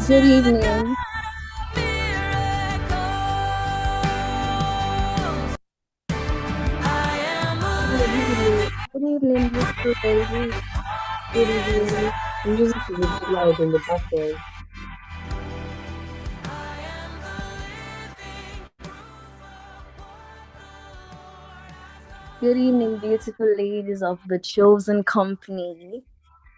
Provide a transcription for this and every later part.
Good evening. Good evening. Good evening, beautiful ladies. Good evening. The music is a bit loud in the background. Good evening, beautiful ladies of the chosen company.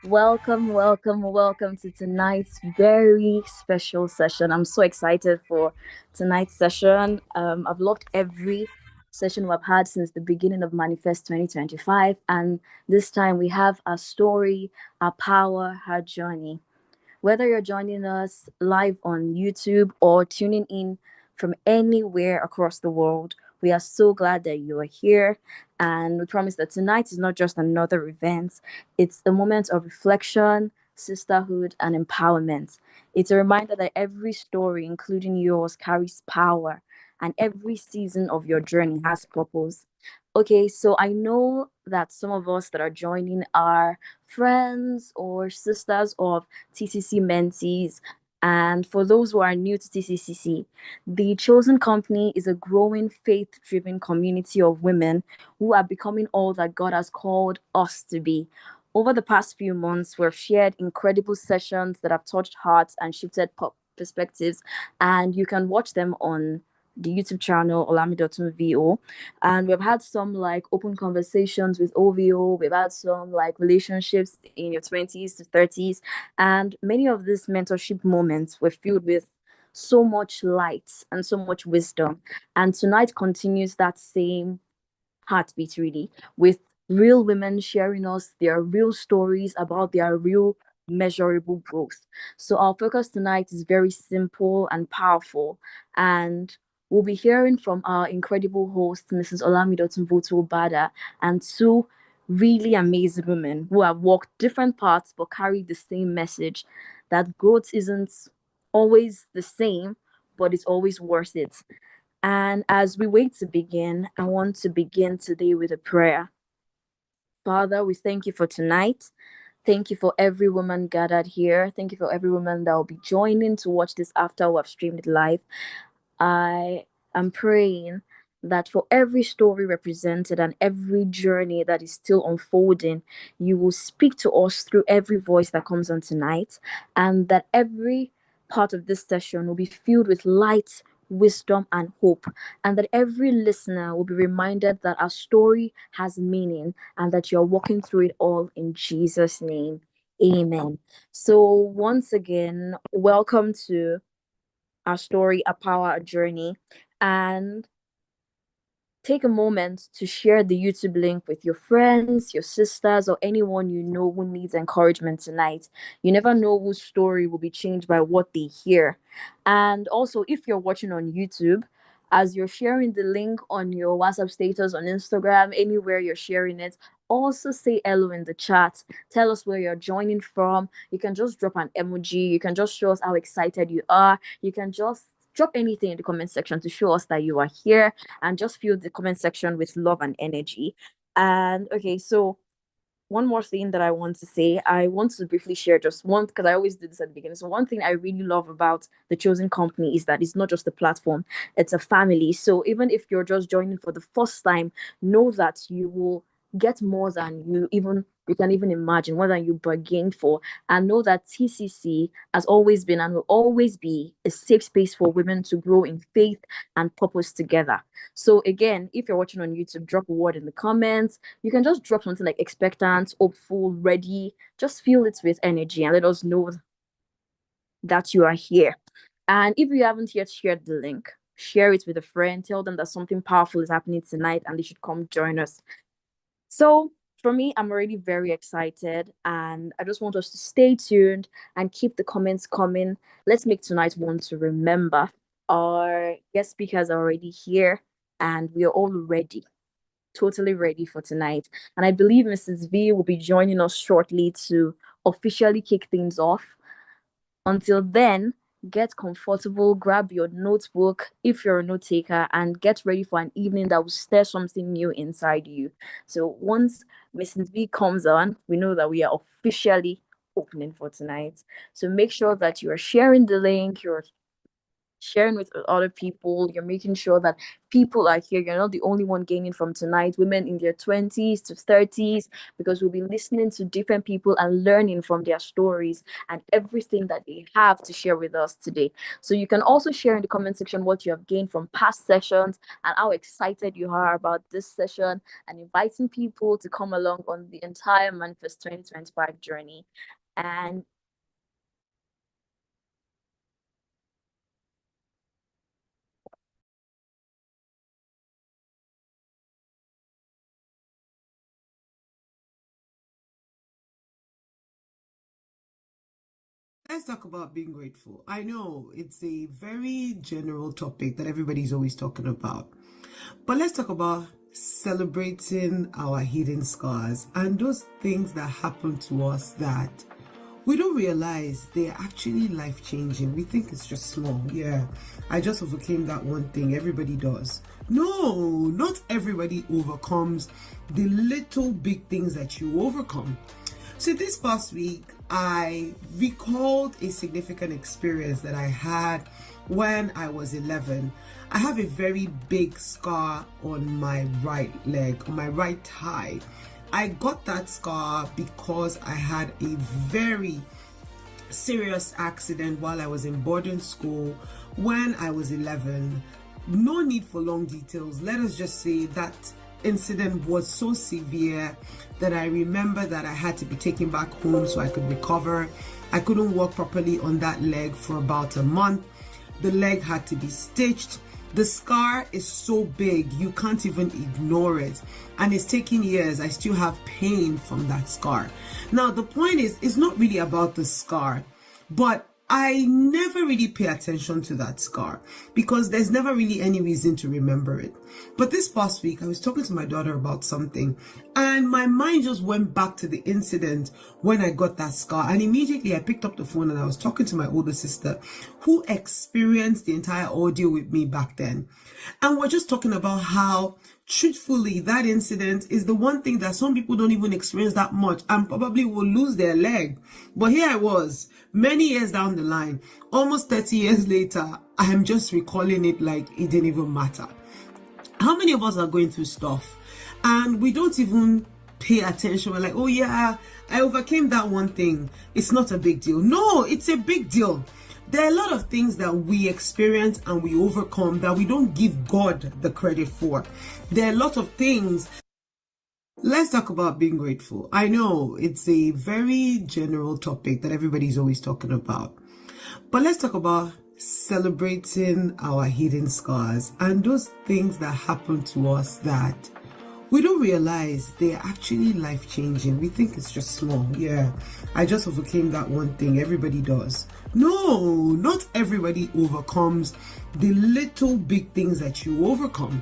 Welcome, welcome, welcome to tonight's very special session. I'm so excited for tonight's session. I've loved every session we've had since the beginning of Manifest 2025. And this time we have our story, our power, our journey. Whether you're joining us live on YouTube or tuning in from anywhere across the world, we are so glad that you are here. And we promise that tonight is not just another event, it's a moment of reflection, sisterhood, and empowerment. It's a reminder that every story, including yours, carries power, and every season of your journey has purpose. Okay, so I know that some of us that are joining are friends or sisters of TCC mentees. And for those who are new to TCCC, the Chosen Company is a growing faith driven community of women who are becoming all that God has called us to be. Over the past few months, we've shared incredible sessions that have touched hearts and shifted perspectives, and you can watch them on the YouTube channel Olami.VO. And we've had some like open conversations with OVO. We've had some like relationships in your 20s to 30s. And many of these mentorship moments were filled with so much light and so much wisdom. And tonight continues that same heartbeat, really, with real women sharing us their real stories about their real measurable growth. So our focus tonight is very simple and powerful. And we'll be hearing from our incredible host, Mrs. Olamidotin Votu-Obada, and two really amazing women who have walked different paths but carry the same message that growth isn't always the same, but it's always worth it. And as we wait to begin, I want to begin today with a prayer. Father, we thank you for tonight. Thank you for every woman gathered here. Thank you for every woman that will be joining to watch this after we have streamed it live. I am praying that for every story represented and every journey that is still unfolding, you will speak to us through every voice that comes on tonight, and that every part of this session will be filled with light, wisdom, and hope, and that every listener will be reminded that our story has meaning and that you're walking through it all in Jesus' name. Amen. So, once again, welcome to our story, a power, a journey. And take a moment to share the YouTube link with your friends, your sisters, or anyone you know who needs encouragement tonight. You never know whose story will be changed by what they hear. And also, if you're watching on YouTube, as you're sharing the link on your WhatsApp status, on Instagram, anywhere you're sharing it, also say hello in the chat. Tell us where you're joining from. You can just drop an emoji. You can just show us how excited you are. You can just drop anything in the comment section to show us that you are here, and just fill the comment section with love and energy. And okay, so one more thing that I want to say, I want to briefly share just one, because I always do this at the beginning. So one thing I really love about the Chosen Company is that it's not just a platform, it's a family. So even if you're just joining for the first time, know that you will get more than you can even imagine, more than you bargained for. And know that TCC has always been and will always be a safe space for women to grow in faith and purpose together. So again, if you're watching on YouTube, drop a word in the comments. You can just drop something like expectant, hopeful, ready. Just feel it with energy and let us know that you are here. And if you haven't yet shared the link, share it with a friend. Tell them that something powerful is happening tonight and they should come join us. So for me, I'm already very excited, and I just want us to stay tuned and keep the comments coming. Let's make tonight one to remember. Our guest speakers are already here, and we are all ready, totally ready for tonight. And I believe Mrs. V will be joining us shortly to officially kick things off. Until then, get comfortable, grab your notebook if you're a note taker, and get ready for an evening that will stir something new inside you. So once Mrs. V comes on, we know that we are officially opening for tonight. So make sure that you are sharing the link, you're sharing with other people. You're making sure that people are here. You're not the only one gaining from tonight. Women in their 20s to 30s, because we'll be listening to different people and learning from their stories and everything that they have to share with us today. So you can also share in the comment section what you have gained from past sessions and how excited you are about this session, and inviting people to come along on the entire Manifest 2025 journey. And Let's talk about being grateful. I know it's a very general topic that everybody's always talking about, but let's talk about celebrating our hidden scars and those things that happen to us that we don't realize they're actually life-changing. We think it's just small. Yeah, I just overcame that one thing. Everybody does. No, not everybody overcomes the little big things that you overcome. So this past week, I recalled a significant experience that I had when I was 11. I have a very big scar on my right leg, on my right thigh. I got that scar because I had a very serious accident while I was in boarding school when I was 11. No need for long details. Let us just say that incident was so severe that I remember that I had to be taken back home so I could recover. I couldn't walk properly on that leg for about a month. The leg had to be stitched. The scar is so big you can't even ignore it, and it's taking years. I still have pain from that scar. Now the point is, it's not really about the scar, but I never really pay attention to that scar because there's never really any reason to remember it. But this past week, I was talking to my daughter about something, and my mind just went back to the incident when I got that scar. And immediately I picked up the phone and I was talking to my older sister who experienced the entire ordeal with me back then. And we're just talking about how, truthfully, that incident is the one thing that some people don't even experience that much and probably will lose their leg. But here I was, many years down the line, almost 30 years later, I am just recalling it like it didn't even matter. How many of us are going through stuff and we don't even pay attention? We're like, oh yeah, I overcame that one thing. It's not a big deal. No, it's a big deal. There are a lot of things that we experience and we overcome that we don't give God the credit for. There are a lot of things. Let's talk about being grateful. I know it's a very general topic that everybody's always talking about, but let's talk about celebrating our hidden scars and those things that happen to us that we don't realize they're actually life changing. We think it's just small. Yeah, I just overcame that one thing. Everybody does. No, not everybody overcomes the little big things that you overcome.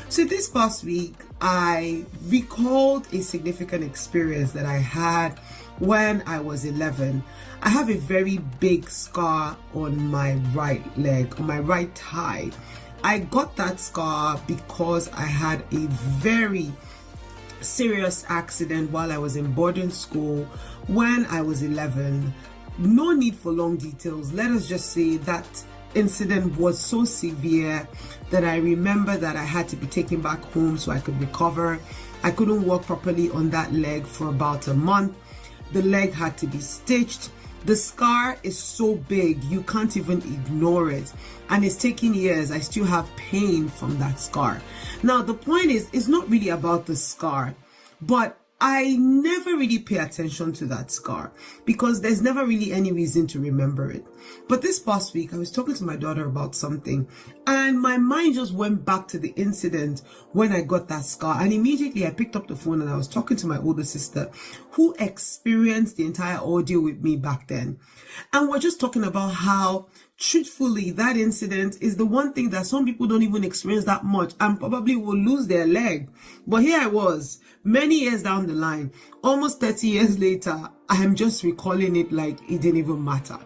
So this past week, I recalled a significant experience that I had when I was 11. I have a very big scar on my right leg, on my right thigh. I got that scar because I had a very serious accident while I was in boarding school when I was 11. No need for long details. Let us just say that incident was so severe that I remember that I had to be taken back home so I could recover. I couldn't walk properly on that leg for about a month. The leg had to be stitched. The scar is so big, you can't even ignore it. And it's taken years. I still have pain from that scar. Now, the point is, it's not really about the scar, but I never really pay attention to that scar because there's never really any reason to remember it. But this past week, I was talking to my daughter about something and my mind just went back to the incident when I got that scar. And immediately I picked up the phone and I was talking to my older sister who experienced the entire ordeal with me back then. And we're just talking about how truthfully, that incident is the one thing that some people don't even experience that much and probably will lose their leg. But here I was, many years down the line, almost 30 years later, I am just recalling it like it didn't even matter.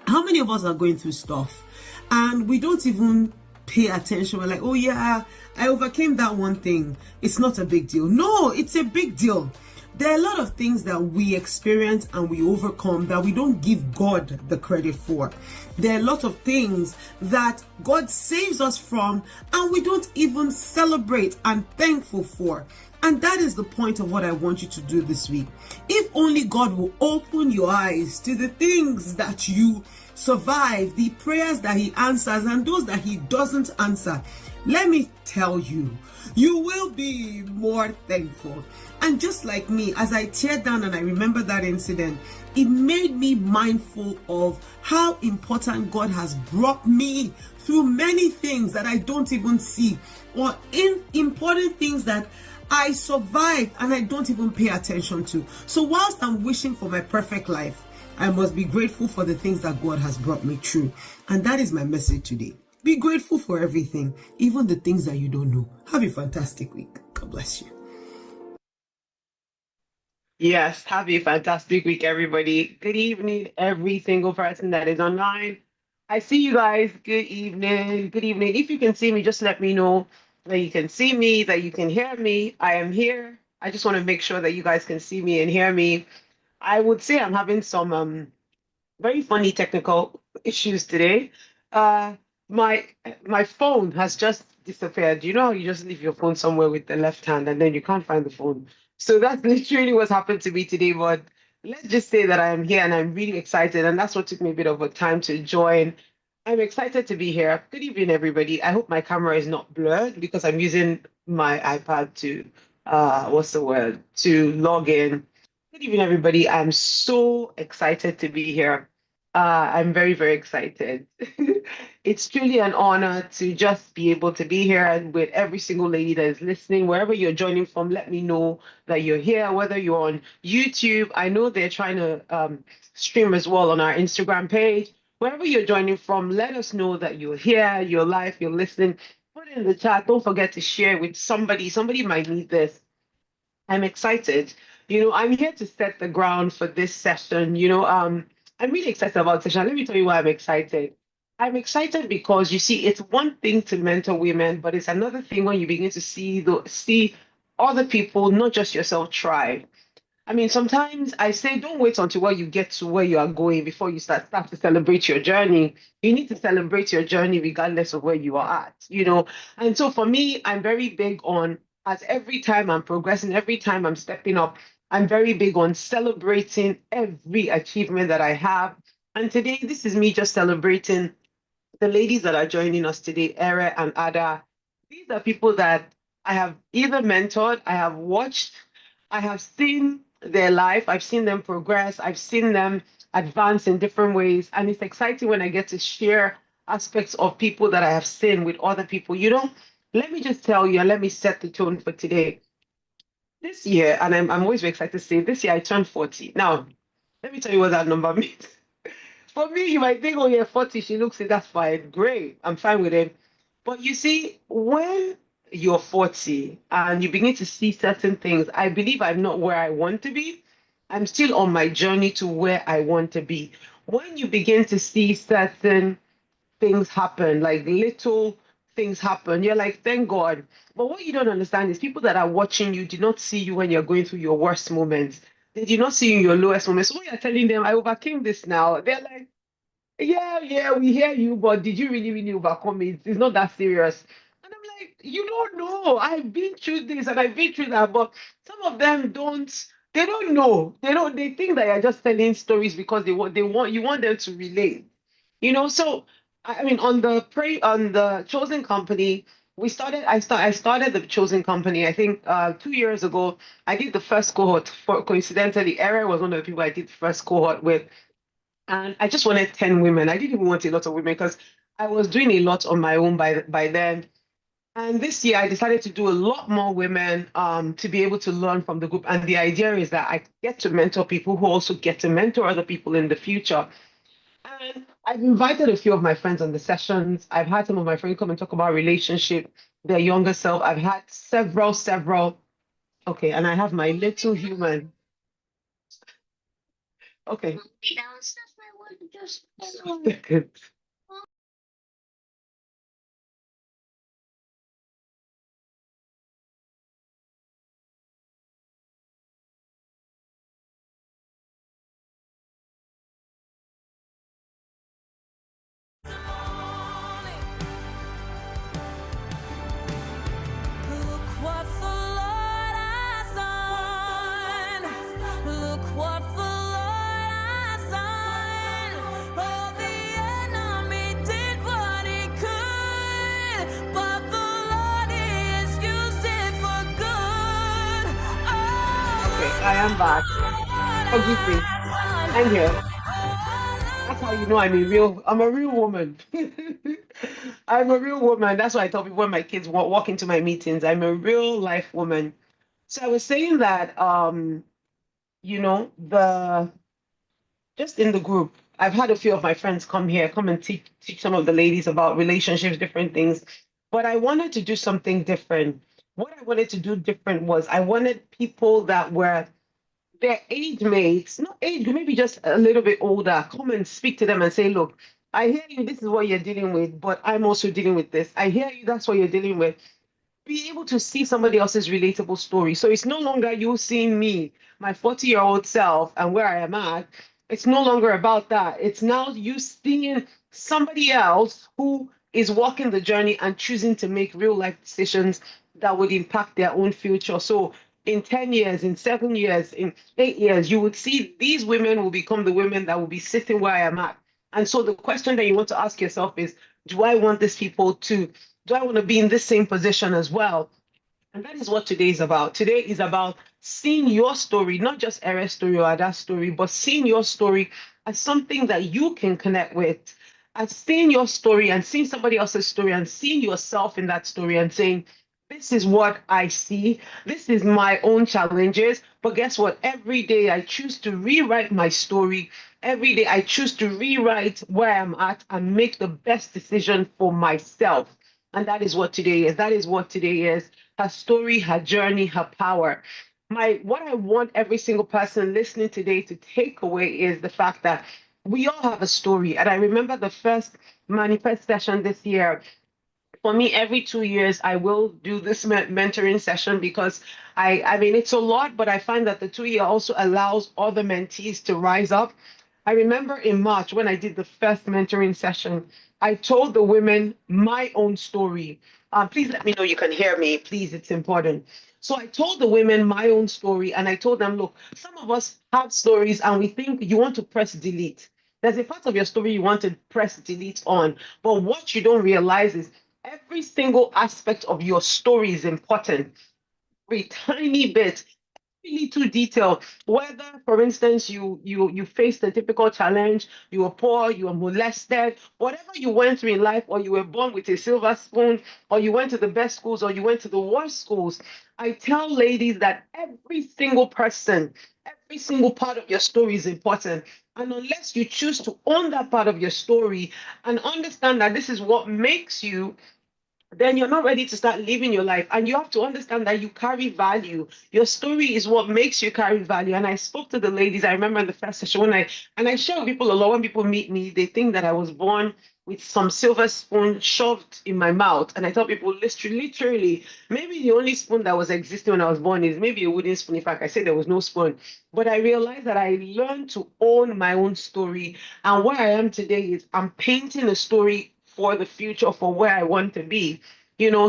How many of us are going through stuff and we don't even pay attention? We're like, oh yeah, I overcame that one thing. It's not a big deal. No, it's a big deal. There are a lot of things that we experience and we overcome that we don't give God the credit for. There are a lot of things that God saves us from and we don't even celebrate and thankful for. And that is the point of what I want you to do this week. If only God will open your eyes to the things that you survive, the prayers that He answers and those that He doesn't answer, let me tell you, you will be more thankful. And just like me, as I tear down and I remember that incident, it made me mindful of how important God has brought me through many things that I don't even see, or important things that I survived and I don't even pay attention to. So whilst I'm wishing for my perfect life, I must be grateful for the things that God has brought me through. And that is my message today. Be grateful for everything, even the things that you don't know. Have a fantastic week. God bless you. Yes, have a fantastic week, everybody. Good evening, every single person that is online. I see you guys. Good evening. Good evening. If you can see me, just let me know that you can see me, that you can hear me. I am here. I just want to make sure that you guys can see me and hear me. I would say I'm having some very funny technical issues today. Uh, my my phone has just disappeared. You know how you just leave your phone somewhere with the left hand and then you can't find the phone. So that's literally what's happened to me today. But let's just say that I am here and I'm really excited, and that's what took me a bit of a time to join. I'm excited to be here. Good evening, everybody. I hope my camera is not blurred because I'm using my iPad to what's the word, to log in. Good evening, everybody. I'm so excited to be here. I'm very, very excited. It's truly an honor to just be able to be here and with every single lady that is listening. Wherever you're joining from, let me know that you're here, whether you're on YouTube. I know they're trying to stream as well on our Instagram page. Wherever you're joining from, let us know that you're here, you're live, you're listening. Put it in the chat. Don't forget to share with somebody. Somebody might need this. I'm excited. I'm here to set the ground for this session. I'm really excited about the session. Let me tell you why I'm excited. I'm excited because you see, it's one thing to mentor women, but it's another thing when you begin to see other people, not just yourself, try. I mean, sometimes I say don't wait until where you get to where you are going before you start to celebrate your journey. You need to celebrate your journey regardless of where you are at. And so for me, I'm very big on as every time I'm progressing, every time I'm stepping up, I'm very big on celebrating every achievement that I have And today, this is me just celebrating the ladies that are joining us today, Ere and Ada. These are people that I have either mentored, I have watched, I have seen their life, I've seen them progress, I've seen them advance in different ways. And it's exciting when I get to share aspects of people that I have seen with other people. Let me just tell you and let me set the tone for today. This year, and I'm always very excited to say, this year I turned 40. Now, let me tell you what that number means. For me, you might think, oh, yeah, 40, she looks it, that's fine. Great, I'm fine with it. But you see, when you're 40 and you begin to see certain things, I believe I'm not where I want to be. I'm still on my journey to where I want to be. When you begin to see certain things happen, like little things happen, you're like, thank God. But what you don't understand is people that are watching you did not see you when you're going through your worst moments. They did not see you in your lowest moments. So when you're telling them, I overcame this now, they're like, yeah, yeah, we hear you, but did you really, really overcome it? It's not that serious. And I'm like, you don't know. I've been through this and I've been through that, but some of them don't. They don't know. They don't. They think that you're just telling stories because you want them to relate. So I mean, on the chosen company, I started the chosen company. I think 2 years ago. I did the first cohort. For coincidentally, Era was one of the people I did the first cohort with. And I just wanted 10 women. I didn't even want a lot of women because I was doing a lot on my own by then. And this year I decided to do a lot more women to be able to learn from the group. And the idea is that I get to mentor people who also get to mentor other people in the future. And I've invited a few of my friends on the sessions. I've had some of my friends come and talk about relationship, their younger self. I've had several. Okay, and I have my little human. Okay. I am back. Forgive me. I'm here. That's how you know I'm a real woman. I'm a real woman. That's why I tell people when my kids walk into my meetings, I'm a real life woman. So I was saying that the just in the group, I've had a few of my friends come and teach some of the ladies about relationships, different things. But I wanted to do something different. What I wanted to do different was I wanted people that were their age mates, not age, maybe just a little bit older, come and speak to them and say, look, I hear you, this is what you're dealing with, but I'm also dealing with this. I hear you, that's what you're dealing with. Be able to see somebody else's relatable story. So it's no longer you seeing me, my 40-year-old self, and where I am at. It's no longer about that. It's now you seeing somebody else who is walking the journey and choosing to make real life decisions that would impact their own future. So in 10 years, in 7 years, in 8 years, you would see these women will become the women that will be sitting where I am at. And so the question that you want to ask yourself is, do I want these people to do I want to be in the same position as well? And that is what today is about. Today is about seeing your story, not just Eric's story or Ada's story, but seeing your story as something that you can connect with. As seeing your story and seeing somebody else's story and seeing yourself in that story and saying, this is what I see. This is my own challenges. But guess what? Every day I choose to rewrite my story. Every day I choose to rewrite where I'm at and make the best decision for myself. And that is what today is. That is what today is. Her story, her journey, her power. What I want every single person listening today to take away is the fact that we all have a story. And I remember the first manifest session this year. For me, every 2 years, I will do this mentoring session because I mean, it's a lot, but I find that the 2 year also allows other mentees to rise up. I remember in March when I did the first mentoring session, I told the women my own story. Please let me know you can hear me. Please, it's important. So I told the women my own story and I told them, look, some of us have stories and we think you want to press delete. There's a part of your story you want to press delete on. But what you don't realize is every single aspect of your story is important. Every tiny bit, really too detailed. Whether, for instance, you faced a difficult challenge, you were poor, you were molested, whatever you went through in life, or you were born with a silver spoon, or you went to the best schools, or you went to the worst schools. I tell ladies that every single person, every single part of your story is important. And unless you choose to own that part of your story and understand that this is what makes you, then you're not ready to start living your life. And you have to understand that you carry value. Your story is what makes you carry value. And I spoke to the ladies, I remember in the first session when I share with people a lot. When people meet me, they think that I was born with some silver spoon shoved in my mouth. And I tell people literally, maybe the only spoon that was existing when I was born is maybe a wooden spoon. In fact, I say there was no spoon. But I realized that I learned to own my own story. And where I am today is I'm painting a story for the future, for where I want to be.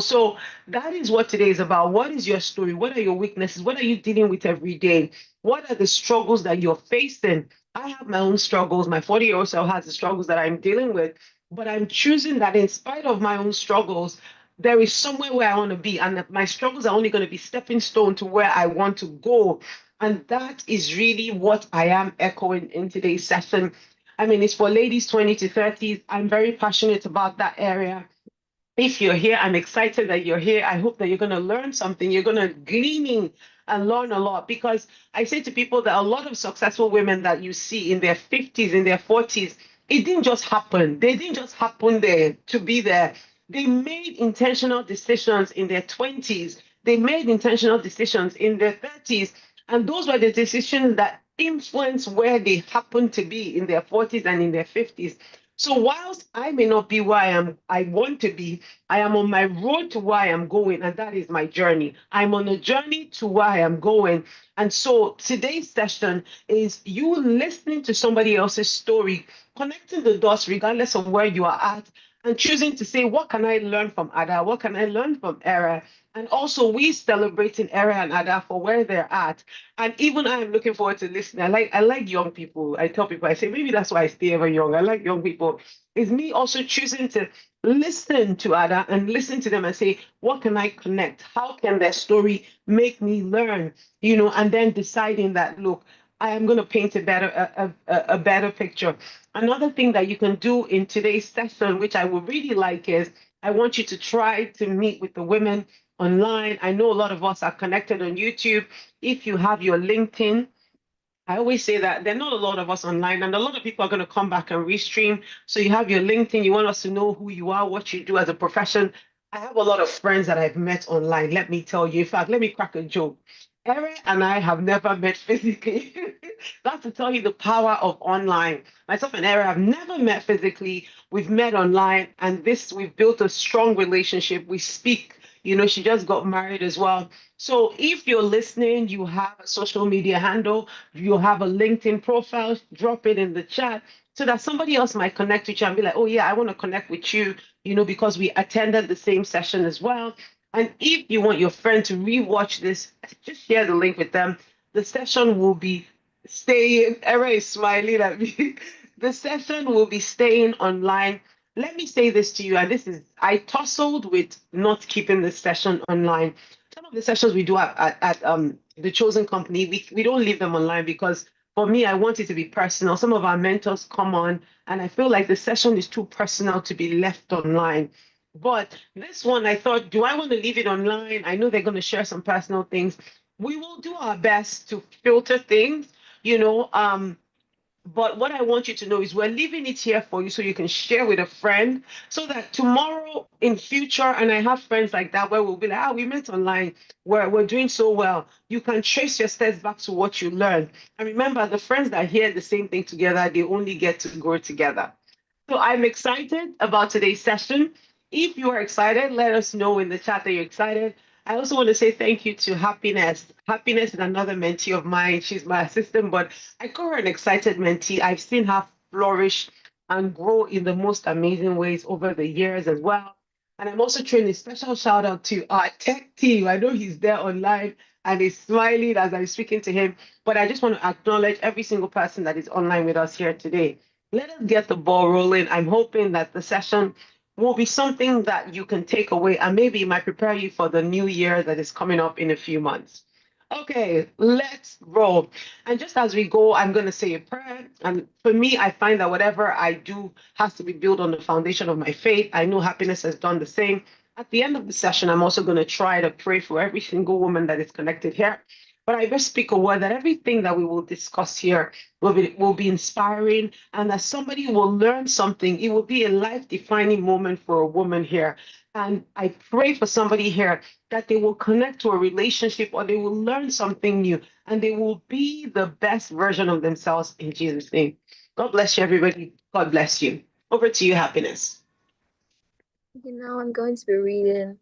So that is what today is about. What is your story? What are your weaknesses? What are you dealing with every day? What are the struggles that you're facing? I have my own struggles. My 40-year-old self has the struggles that I'm dealing with. But I'm choosing that in spite of my own struggles, there is somewhere where I want to be. And that my struggles are only going to be stepping stone to where I want to go. And that is really what I am echoing in today's session. I mean, it's for ladies 20 to 30s. I'm very passionate about that area. If you're here, I'm excited that you're here. I hope that you're going to learn something. You're going to glean and learn a lot, because I say to people that a lot of successful women that you see in their 50s, in their 40s, it didn't just happen. They didn't just happen there to be there. They made intentional decisions in their 20s. They made intentional decisions in their 30s. And those were the decisions that influence where they happen to be in their 40s and in their 50s. So whilst I may not be where I want to be, I am on my road to where I am going, and that is my journey. I'm on a journey to where I am going. And so today's session is you listening to somebody else's story, connecting the dots regardless of where you are at, and choosing to say, what can I learn from Ada? What can I learn from Era? And also, we celebrating Era and Ada for where they're at. And even I am looking forward to listening. I like young people. I tell people, I say, maybe that's why I stay ever young. I like young people. It's me also choosing to listen to Ada and listen to them and say, what can I connect? How can their story make me learn? And then deciding that, look, I am going to paint a better picture. Another thing that you can do in today's session, which I would really like, is I want you to try to meet with the women online. I know a lot of us are connected on YouTube. If you have your LinkedIn, I always say that there are not a lot of us online, and a lot of people are going to come back and restream. So you have your LinkedIn, you want us to know who you are, what you do as a profession. I have a lot of friends that I've met online. Let me tell you. In fact, let me crack a joke. Erin and I have never met physically. That's to tell you the power of online. Myself and Erin have never met physically. We've met online, and we've built a strong relationship. We speak. She just got married as well. So if you're listening, you have a social media handle, you have a LinkedIn profile, drop it in the chat so that somebody else might connect with you and be like, oh, yeah, I want to connect with you, because we attended the same session as well. And if you want your friend to rewatch this, just share the link with them. The session will be staying, Era is smiling at me. The session will be staying online. Let me say this to you, and I tussled with not keeping the session online. Some of the sessions we do at the chosen company, we don't leave them online because for me, I want it to be personal. Some of our mentors come on, and I feel like the session is too personal to be left online. But this one, I thought, do I want to leave it online? I know they're going to share some personal things. We will do our best to filter things, you know. But what I want you to know is we're leaving it here for you so you can share with a friend so that tomorrow in future, and I have friends like that where we'll be like, we met online, where we're doing so well. You can trace your steps back to what you learned. And remember, the friends that hear the same thing together, they only get to grow together. So I'm excited about today's session. If you are excited, let us know in the chat that you're excited. I also want to say thank you to Happiness. Happiness is another mentee of mine. She's my assistant, but I call her an excited mentee. I've seen her flourish and grow in the most amazing ways over the years as well. And I'm also throwing a special shout out to our tech team. I know he's there online and he's smiling as I'm speaking to him, but I just want to acknowledge every single person that is online with us here today. Let us get the ball rolling. I'm hoping that the session will be something that you can take away and maybe it might prepare you for the new year that is coming up in a few months. Okay, let's roll. And just as we go, I'm going to say a prayer. And for me, I find that whatever I do has to be built on the foundation of my faith. I know happiness has done the same. At the end of the session, I'm also going to try to pray for every single woman that is connected here. But I just speak a word that everything that we will discuss here will be inspiring and that somebody will learn something. It will be a life defining moment for a woman here. And I pray for somebody here that they will connect to a relationship or they will learn something new and they will be the best version of themselves in Jesus' name. God bless you, everybody. God bless you. Over to you, happiness. I'm going to be reading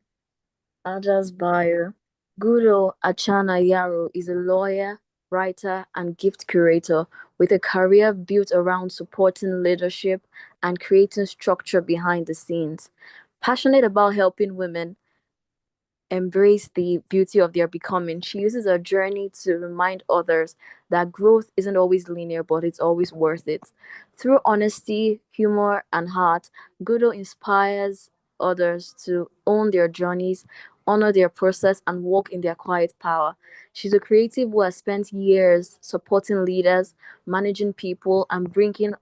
Ada's bio. Gudo Achana Yaro is a lawyer, writer, and gift curator with a career built around supporting leadership and creating structure behind the scenes. Passionate about helping women embrace the beauty of their becoming, she uses her journey to remind others that growth isn't always linear, but it's always worth it. Through honesty, humor, and heart, Gudo inspires others to own their journeys, honor their process, and walk in their quiet power. She's a creative who has spent years supporting leaders, managing people, and bringing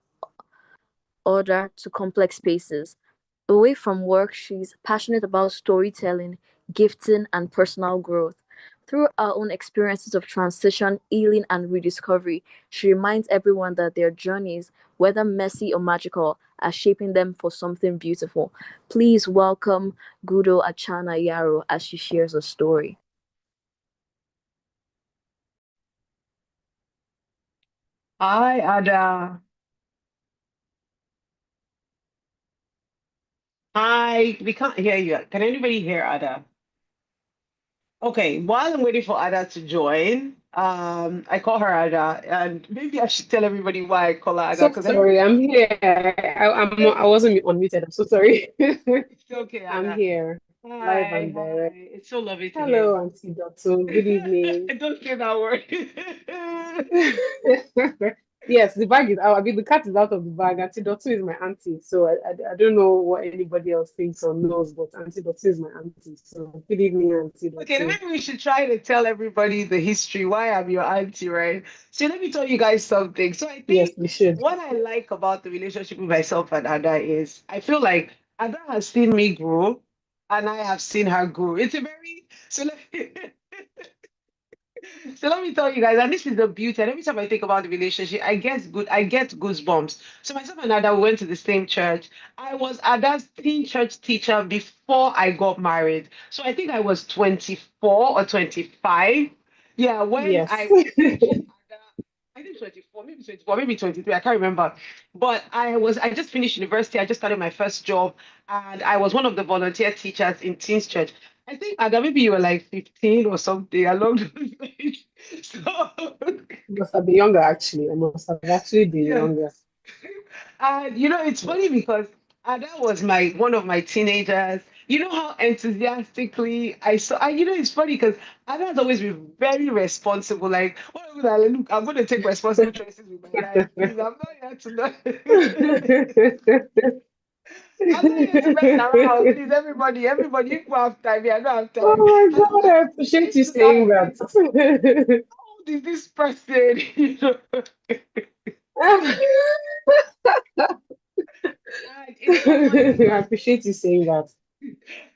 order to complex spaces. Away from work, she's passionate about storytelling, gifting, and personal growth. Through her own experiences of transition, healing, and rediscovery, she reminds everyone that their journeys, whether messy or magical, are shaping them for something beautiful. Please welcome Gudo Achana Yaro as she shares her story. Hi, Ada. Hi, we can't hear you. Can anybody hear Ada? Okay, while I'm waiting for Ada to join, I call her Ada, and maybe I should tell everybody why I call her Ada So because sorry, everybody. I'm here. I wasn't unmuted. I'm so sorry. It's okay, I'm Ada. here, live Hi, and direct. hi. It's so lovely to hear Hello, you. Auntie Dotto. Good evening. Don't say that word. Yes, the bag is out. I mean, the cat is out of the bag. Auntie Dotto is my auntie, so I don't know what anybody else thinks or knows, but Auntie Dotto is my auntie. So good evening, Auntie Okay, then Dotto. maybe we should try to tell everybody the history, why I'm your auntie, right? So let me tell you guys something. So I Yes, think we should. what I like about the relationship with myself and Ada is I feel like Ada has seen me grow and I have seen her grow. It's a very so let me tell you guys, and this is the beauty. And every time I think about the relationship, I get goosebumps. So myself and Ada went to the same church. I was Ada's teen church teacher before I got married. So I think I was 24 or 25. Yeah, when Yes. I was teaching Ada, I think 24, maybe 23, I can't remember. But I just finished university, I just started my first job, and I was one of the volunteer teachers in Teens Church. I think Ada, maybe you were like 15 or something along those lines. So Must have been younger, actually. I must have actually been yeah. younger. And it's funny because Ada was my one of my teenagers. You know how enthusiastically I saw. It's funny because Ada has always been very responsible. Like, what am I gonna look? I'm going to take responsible choices with my life. Please, I'm not here to not. I'm not here to mess around. Please, everybody, you go have time. Yeah, I don't have Oh time. my And God, I I appreciate used you to laugh. saying I'm like, that. how old is this person? And it's so funny I because appreciate you saying that.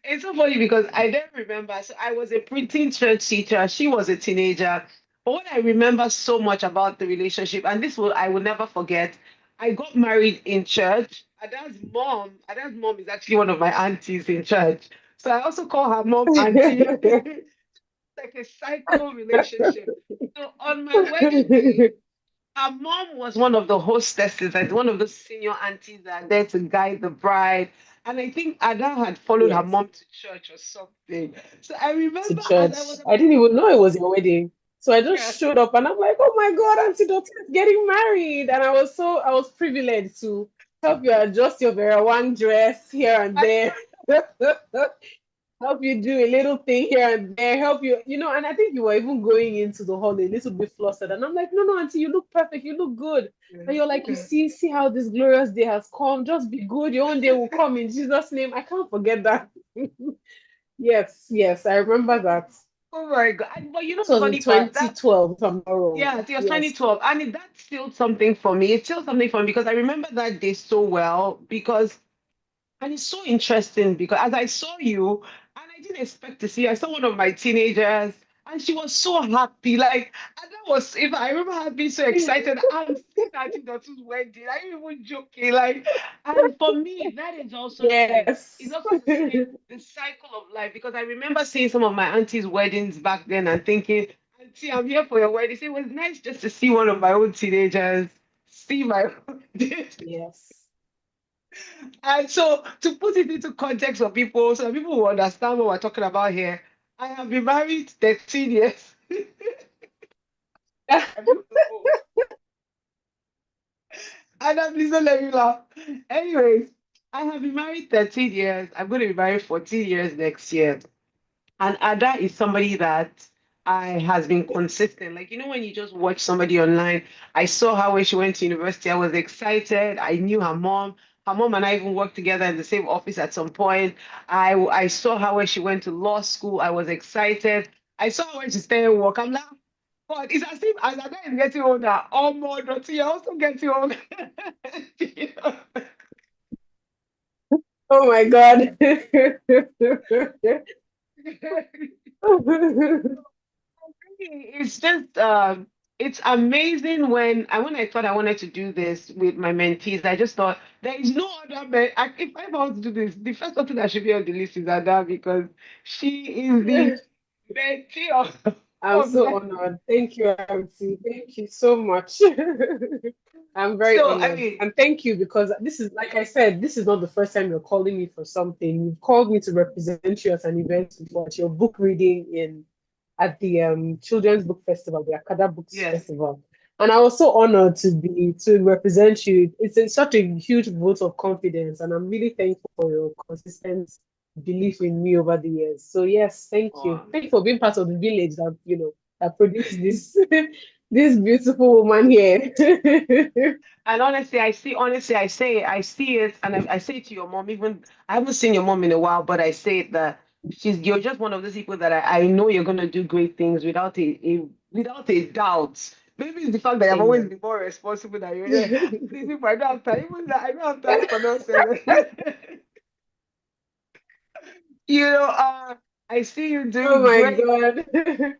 it's so funny because I don't remember. So I was a preteen church teacher. She was a teenager. But what I remember so much about the relationship, and I will never forget. I got married in church. Ada's mom is actually one of my aunties in church. So I also call her mom auntie. Like a cycle relationship. So on my wedding day, her mom was one of the hostesses, like one of the senior aunties that are there to guide the bride. And I think Ada had followed her Yes, mom to church or something. So I to remember as I church. was I about didn't even know it was your wedding. So I just yeah. showed up and I'm like, oh my God, Auntie Dottie is getting married. And I was privileged to help you adjust your Vera Wang dress here and I, there. help you do a little thing here and there, help you, and I think you were even going into the hall a little bit flustered. And I'm like, no, no, auntie, you look perfect, you look good. And you're like, you see how this glorious day has come. Just be good. Your own day will come in Jesus' name. I can't forget that. Yes, yes, I remember that. Oh my God. But you know This the was in funny part? That 2012, if I'm not wrong. yeah, it was Yes. 2012. And that's still something for me. It's still something for me because I remember that day so well because and it's so interesting because as I saw you, and I didn't expect to see, I saw one of my teenagers, and she was so happy. Like, and that was, if I remember her being so excited, I'm seeing Auntie Dot's wedding. I'm even joking. Like, and for me, that is also it's Yes. also to say the cycle of life because I remember seeing some of my auntie's weddings back then and thinking, Auntie, I'm here for your wedding. So it was nice just to see one of my own teenagers see my Yes. And so to put it into context for people, so that people will understand what we're talking about here, I have been married 13 years. I'm so old. And I'm please don't let me laugh. Anyways, I have been married 13 years. I'm going to be married 14 years next year. And Ada is somebody that I has been consistent. Like, when you just watch somebody online, I saw her when she went to university. I was excited. I knew her mom. Her mom and I even worked together in the same office at some point. I saw her when she went to law school. I was excited. I saw her when she started work. I'm like, God, it's as if as Ada is getting older, all more Dotty, you're also getting older. You know? Oh my God. It's just it's amazing when I thought I wanted to do this with my mentees, I just thought there is no other if I want to do this, the first person that should be on the list is Ada because she is the mentee I'm of so life. honored. Thank you, Auntie. Thank you so much. I'm very So I honored. mean, And thank you because this is, like I said, this is not the first time you're calling me for something. You've called me to represent you at an event before, at your book reading at the Children's Book Festival, the Akada Books yes. Festival. And I was so honored to represent you. Such a huge vote of confidence, and I'm really thankful for your consistent belief in me over the years. So yes, thank you. Oh. Thank you for being part of the village that that produced this this beautiful woman here. And honestly, I see it, and I say it to your mom. Even I haven't seen your mom in a while, but I say it that you're just one of those people that I know you're gonna do great things without a doubt. Maybe it's the fact that I've always Amen. been more responsible than you. Yeah, please, if I don't have time, even that I don't have time for nonsense. you know, uh, I see you Oh doing my great. God.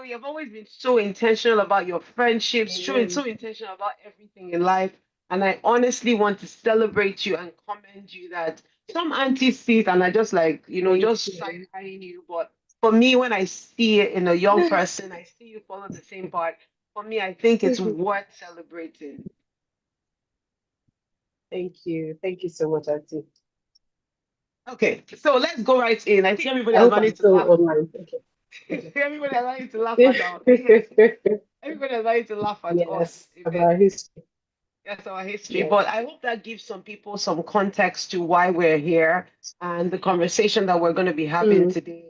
You've always been so intentional about your friendships, so Amen. intentional about everything in life. And I honestly want to celebrate you and commend you that some aunties see it and are just like, Thank just side you. eyeing you. But for me, when I see it in a young person, I see you follow the same path. For me, I think it's worth celebrating. Thank you. Thank you so much, Auntie. Okay, so let's go right in. I think everybody I has hope I'm managed to still laugh. online. Okay. everybody has managed to laugh at our Okay. everybody has managed to laugh at us Yes, a bit. about history. That's our history. But Yes. I hope that gives some people some context to why we're here and the conversation that we're going to be having Mm. today.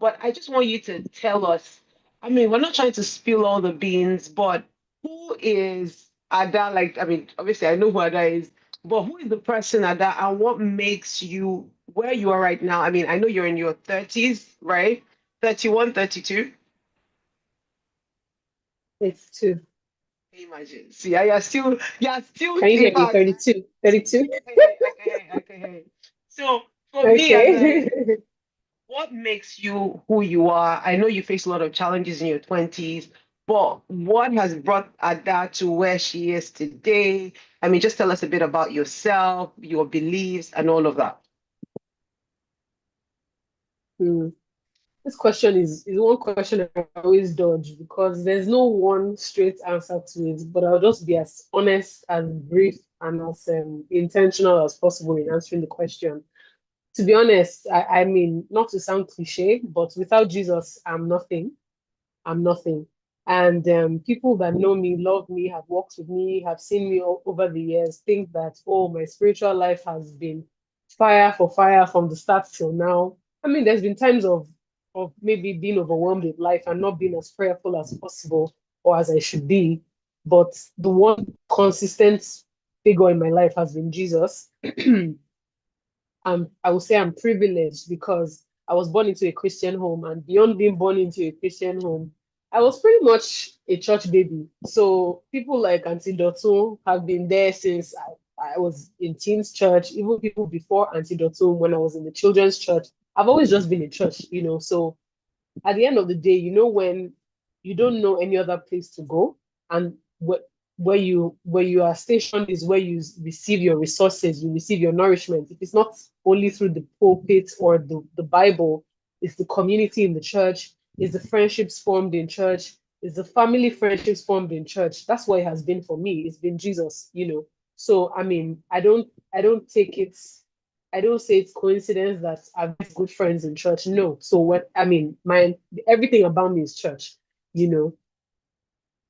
But I just want you to tell us. I mean, we're not trying to spill all the beans, but who is Ada? Like, I mean, obviously, I know who Ada is, but who is the person Ada and what makes you where you are right now? I mean, I know you're in your 30s, right? 31, 32. It's two. Imagine. See, you're still, Can you in hear me? fact, 32. 32. I can hear you. So for me, as Okay. I, what makes you who you are? I know you face a lot of challenges in your 20s, but what has brought Ada to where she is today? I mean, just tell us a bit about yourself, your beliefs, and all of that. Hmm. This question is one question I always dodge because there's no one straight answer to it, but I'll just be as honest, as brief, and as intentional as possible in answering the question. To be honest, I mean, not to sound cliche, but without Jesus, I'm nothing. I'm nothing. And people that know me, love me, have walked with me, have seen me over the years, think that, oh, my spiritual life has been fire for fire from the start till now. I mean, there's been times of maybe being overwhelmed with life and not being as prayerful as possible or as I should be. But the one consistent figure in my life has been Jesus. I would say I'm privileged because I was born into a Christian home, and beyond being born into a Christian home, I was pretty much a church baby. So people like Auntie Dotun have been there since I was in teens church, even people before Auntie Dotun when I was in the children's church. I've always just been in church. So at the end of the day, when you don't know any other place to go, and where you are stationed is where you receive your resources, you receive your nourishment. If it's not only through the pulpit or the Bible, it's the community in the church, it's the friendships formed in church, it's the family friendships formed in church. That's what it has been for me. It's been Jesus. So I mean, I don't take it I don't say it's coincidence that I've got good friends in church. No. So what I mean, my everything about me is church. And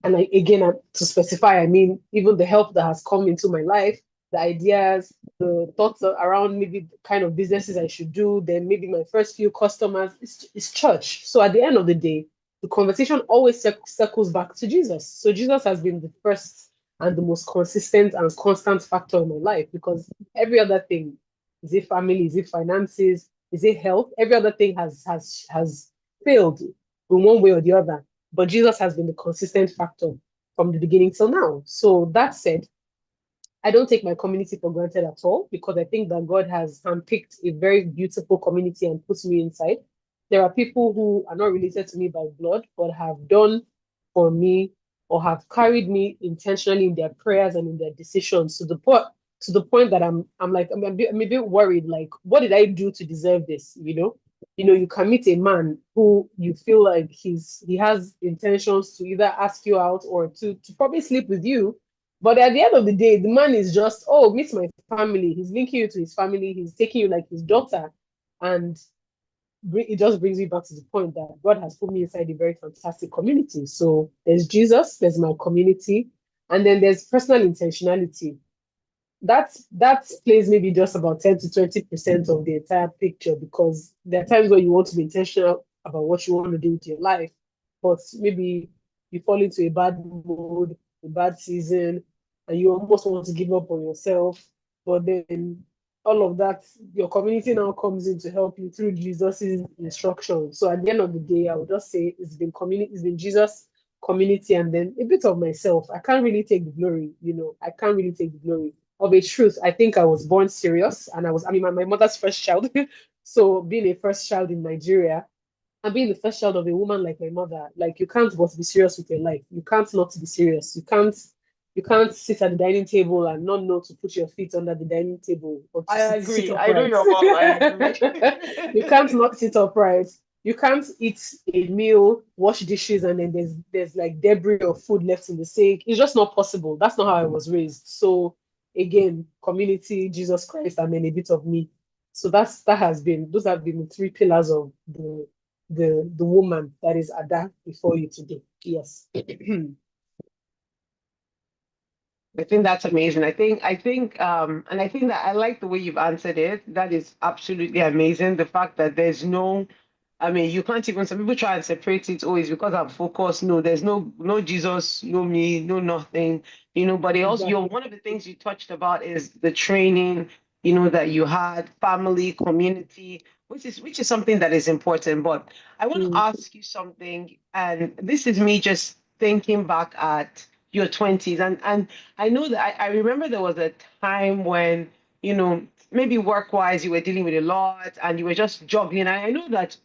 to specify, I mean, even the help that has come into my life, the ideas, the thoughts around maybe the kind of businesses I should do, then maybe my first few customers, it's church. So at the end of the day, the conversation always circles back to Jesus. So Jesus has been the first and the most consistent and constant factor in my life because every other thing, is it family, is it finances, is it health, every other thing has failed in one way or the other, but Jesus has been the consistent factor from the beginning till now. So that said, I don't take my community for granted at all because I think that God has handpicked a very beautiful community and put me inside. There are people who are not related to me by blood, but have done for me or have carried me intentionally in their prayers and in their decisions to the point that I'm a bit worried. Like, what did I do to deserve this? You can meet a man who you feel like he has intentions to either ask you out or to probably sleep with you, but at the end of the day, the man is just, oh, meet my family. He's linking you to his family. He's taking you like his daughter. And it just brings me back to the point that God has put me inside a very fantastic community. So there's Jesus, there's my community, and then there's personal intentionality. That plays maybe just about 10 to 20% of the entire picture because there are times where you want to be intentional about what you want to do with your life, but maybe you fall into a bad mood, a bad season, and you almost want to give up on yourself. But then all of that, your community now comes in to help you through Jesus' instructions. So at the end of the day, I would just say it's been Jesus, community, and then a bit of myself. I can't really take the glory. I can't really take the glory of a truth. I think I was born serious, and I mean, my mother's first child. So being a first child in Nigeria and being the first child of a woman like my mother, like you can't but be serious with your life. You can't not be serious. You can't sit at the dining table and not know to put your feet under the dining table or to I sit agree. I know upright. your mom. I agree. You can't not sit upright. You can't eat a meal, wash dishes, and then there's like debris of food left in the sink. It's just not possible. That's not how I was raised. So again, community, Jesus Christ, and then a bit of me. So those have been the three pillars of the woman that is Ada before you today. Yes. I think that's amazing. And I think that I like the way you've answered it. That is absolutely amazing. The fact that there's no, I mean, you can't even, some people try and separate it. Oh, it's because I'm focused. No, there's no Jesus, no me, no nothing, but it also, Exactly. one of the things you touched about is the training, that you had, family, community, which is something that is important. But I want to Mm, ask you something, and this is me just thinking back at your 20s. And I know that I remember there was a time when, maybe work-wise you were dealing with a lot and you were just juggling. And I know that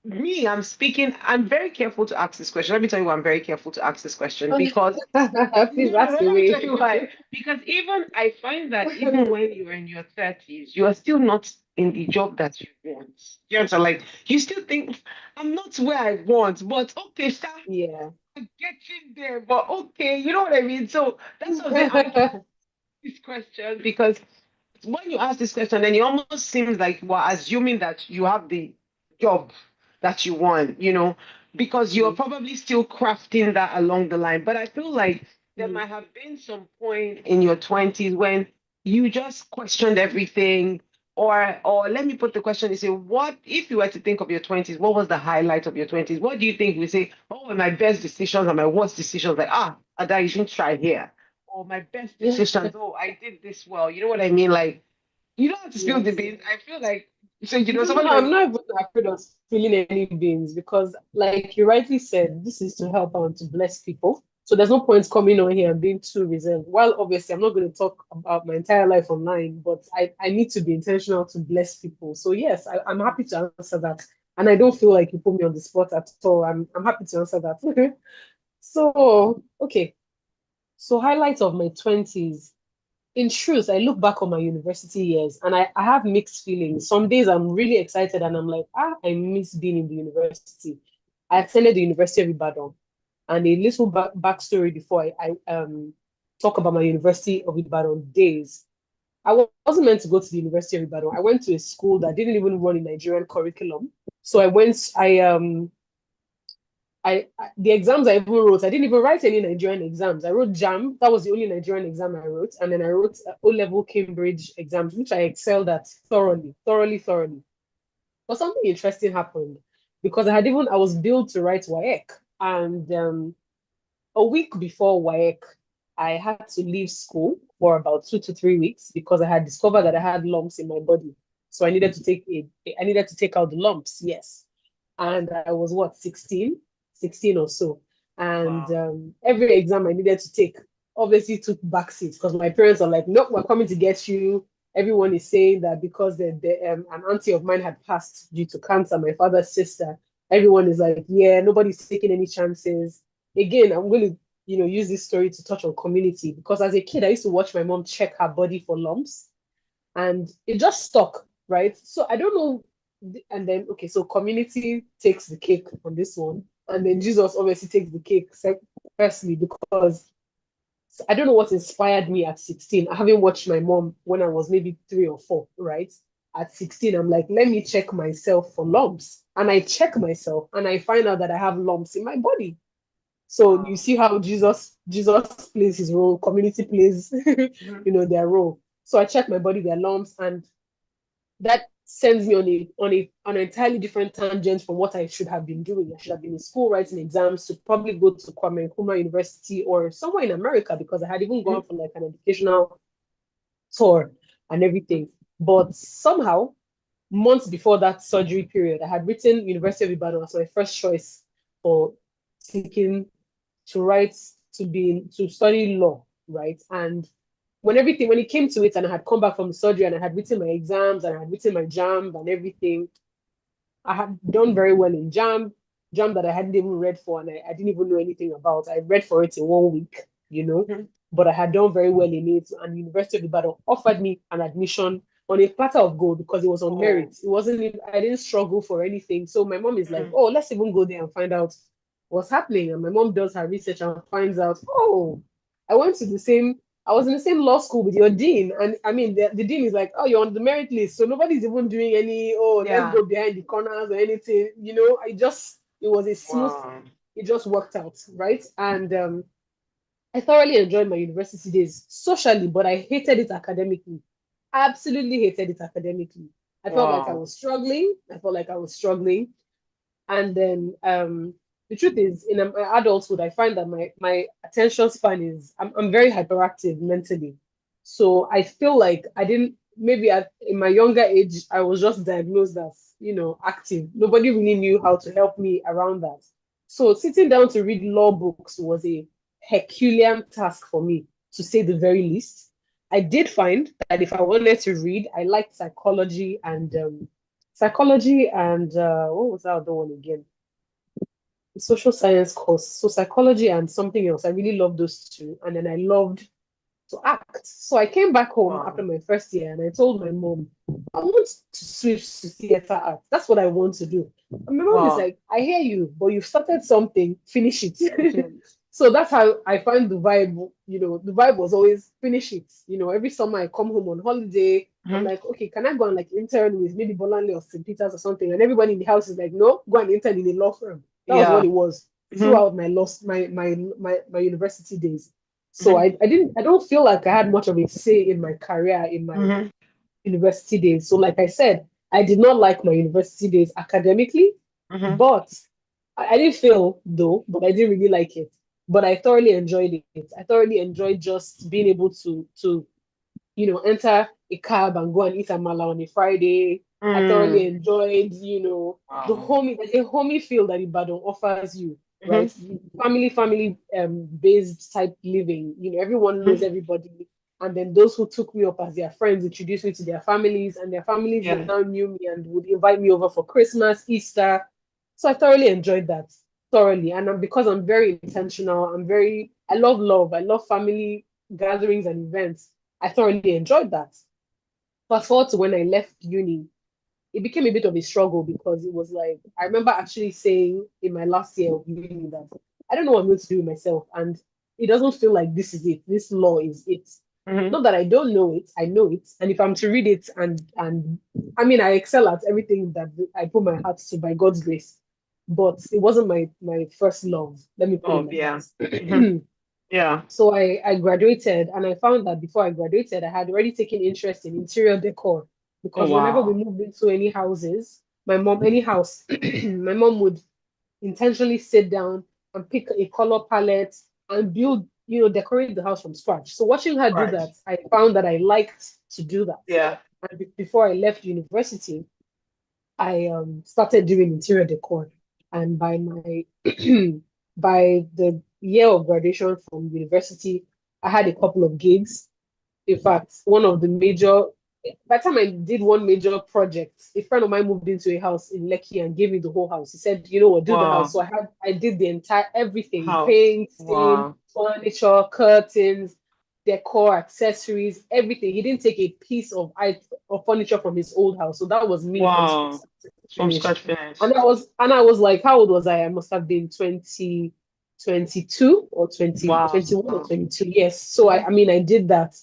I'm speaking, I'm very careful to ask this question. Let me tell you why I'm very careful to ask this question mm. because Please no, no, ask no, let me away. tell you why. Because even I find that even when you're in your 30s, you are still not in the job that you want. You understand? Like you still think I'm not where I want, but okay, sir, Yeah. I'm getting there, but okay, you know what I mean? So that's what I'm saying. I'm this question because when you ask this question, then it almost seems like we're assuming that you have the job that you want, because you're Mm, probably still crafting that along the line. But I feel like there mm, might have been some point in your 20s when you just questioned everything, or let me put the question and say, what if you were to think of your 20s, what was the highlight of your 20s? What do you think we say, oh, my best decisions and my worst decisions? Like, Ada, you shouldn't try here. Or my best decisions, oh, I did this well. You know what I mean? Like, you don't have to spill the Yes. beans. I feel like, so, No, somebody I'm might, not even afraid of spilling any beans because, like you rightly said, this is to help and to bless people. So there's no point coming on here and being too reserved. While obviously I'm not going to talk about my entire life online, but I need to be intentional to bless people. So yes, I'm happy to answer that. And I don't feel like you put me on the spot at all. I'm happy to answer that. So, okay. So highlights of my 20s. In truth, I look back on my university years and I have mixed feelings. Some days I'm really excited and I'm like, I miss being in the university. I attended the University of Ibadan. And a little backstory before I talk about my University of Ibadan days. I wasn't meant to go to the University of Ibadan. I went to a school that didn't even run a Nigerian curriculum. So the exams I even wrote, I didn't even write any Nigerian exams. I wrote JAM. That was the only Nigerian exam I wrote. And then I wrote O-level Cambridge exams, which I excelled at thoroughly, thoroughly, thoroughly. But something interesting happened because I was billed to write WAEC. And a week before WAEC, I had to leave school for about 2 to 3 weeks because I had discovered that I had lumps in my body. So I needed to take out the lumps, yes. And I was what, 16 or so. And wow. every exam I needed to take obviously took backseat because my parents are like, nope, we're coming to get you. Everyone is saying that because an auntie of mine had passed due to cancer, my father's sister. Everyone is like, yeah, nobody's taking any chances. Again, I'm going to use this story to touch on community because as a kid, I used to watch my mom check her body for lumps and it just stuck, right? So I don't know. And then, okay, so community takes the cake on this one. And then Jesus obviously takes the cake, firstly, because I don't know what inspired me at 16. I haven't watched my mom when I was maybe 3 or 4, right? At 16, I'm like, let me check myself for lumps. And I check myself and I find out that I have lumps in my body. So you Wow. see how Jesus plays his role, community plays, Mhm. their role. So I check my body, their lumps, and that sends me on an entirely different tangent from what I should have been doing. I should have been in school writing exams to probably go to Kwame Nkrumah University or somewhere in America because I had even gone for like an educational tour and everything. But somehow, months before that surgery period, I had written University of Ibadan as my first choice for taking to write to study law, right? And when it came to it, and I had come back from the surgery and I had written my exams and I had written my JAM and everything, I had done very well in JAM that I hadn't even read for and I didn't even know anything about. I read for it in 1 week, Mhm. but I had done very well in it. And University of Ibadan offered me an admission on a platter of gold because it was on Oh. merit. I didn't struggle for anything. So my mom is like, Mhm. oh, let's even go there and find out what's happening. And my mom does her research and finds out, oh, I went to the same I was in the same law school with your dean. And I mean, the dean is like, oh, you're on the merit list. So nobody's even doing any, oh, let's Yeah. go behind the corners or anything. It was a smooth, Wow. it just worked out, right? And I thoroughly enjoyed my university days socially, but I hated it academically. Absolutely hated it academically. I felt like I Wow. was struggling. I felt like I was struggling. And then the truth is, in my adulthood, I find that my attention span I'm very hyperactive mentally. So I feel like I didn't maybe in my younger age I was just diagnosed as active. Nobody really knew how to help me around that. So sitting down to read law books was a Herculean task for me, to say the very least. I did find that if I wanted to read, I liked psychology and what was that other one again? The social science course. So psychology and something else. I really loved those two. And then I loved to act. So I came back home Wow. after my first year and I told my mom, I want to switch to theater art. That's what I want to do. And my mom is Wow. like, I hear you, but you've started something, finish it. Mhm. So that's how I find the vibe. The vibe was always finish it. Every summer I come home on holiday. I'm Mhm. like, okay, can I go and like intern with maybe Bolanle or St. Peters or something? And everybody in the house is like, no, go and intern in a law firm. That was what Yeah. it was Mhm. throughout my university days. So Mhm. I don't feel like I had much of a say in my career, in my Mhm. university days. So, like I said, I did not like my university days academically, Mm-hmm. but I didn't fail though, but I didn't really like it. But I thoroughly enjoyed it. I thoroughly enjoyed just being able to enter a cab and go and eat amala on a Friday. I thoroughly Mm. enjoyed the Wow. homey feel that Ibadan offers you, Mm-hmm. right? Family based type living. Everyone knows Mm-hmm. everybody. And then those who took me up as their friends introduced me to their families, and their families Yeah. now knew me and would invite me over for Christmas, Easter. So I thoroughly enjoyed that. Thoroughly. And because I'm very intentional, I love love. I love family gatherings and events. I thoroughly enjoyed that. Fast forward to when I left uni, it became a bit of a struggle because it was like I remember actually saying in my last year of uni that I don't know what I'm going to do with myself, and it doesn't feel like this is it. This law is it. Mm-hmm. Not that I don't know it, I know it, and if I'm to read it and I mean I excel at everything that I put my heart to by God's grace, but it wasn't my first love. Let me put it Oh, like yeah. Mm-hmm. that. Yeah. So I graduated, and I found that before I graduated, I had already taken interest in interior decor Oh, because whenever we wow. moved into any houses, any house, my mom would intentionally sit down and pick a color palette and decorate the house from scratch. So watching her do Right. that, I found that I liked to do that. Yeah. And before I left university, I started doing interior decor, and by my by the year of graduation from university, I had a couple of gigs. In fact, one of the major by the time I did one major project, a friend of mine moved into a house in Lekki and gave me the whole house. He said, "You know what, do the house." Wow. So I did the entire everything: House. painting, Wow. furniture, curtains, decor, accessories, everything. He didn't take a piece of furniture from his old house. So that was me from Wow. start to From finish. scratch finish. And I was like, how old was I? I must have been 22 or 20, Wow. 21 or 22. Yes. So I mean I did that.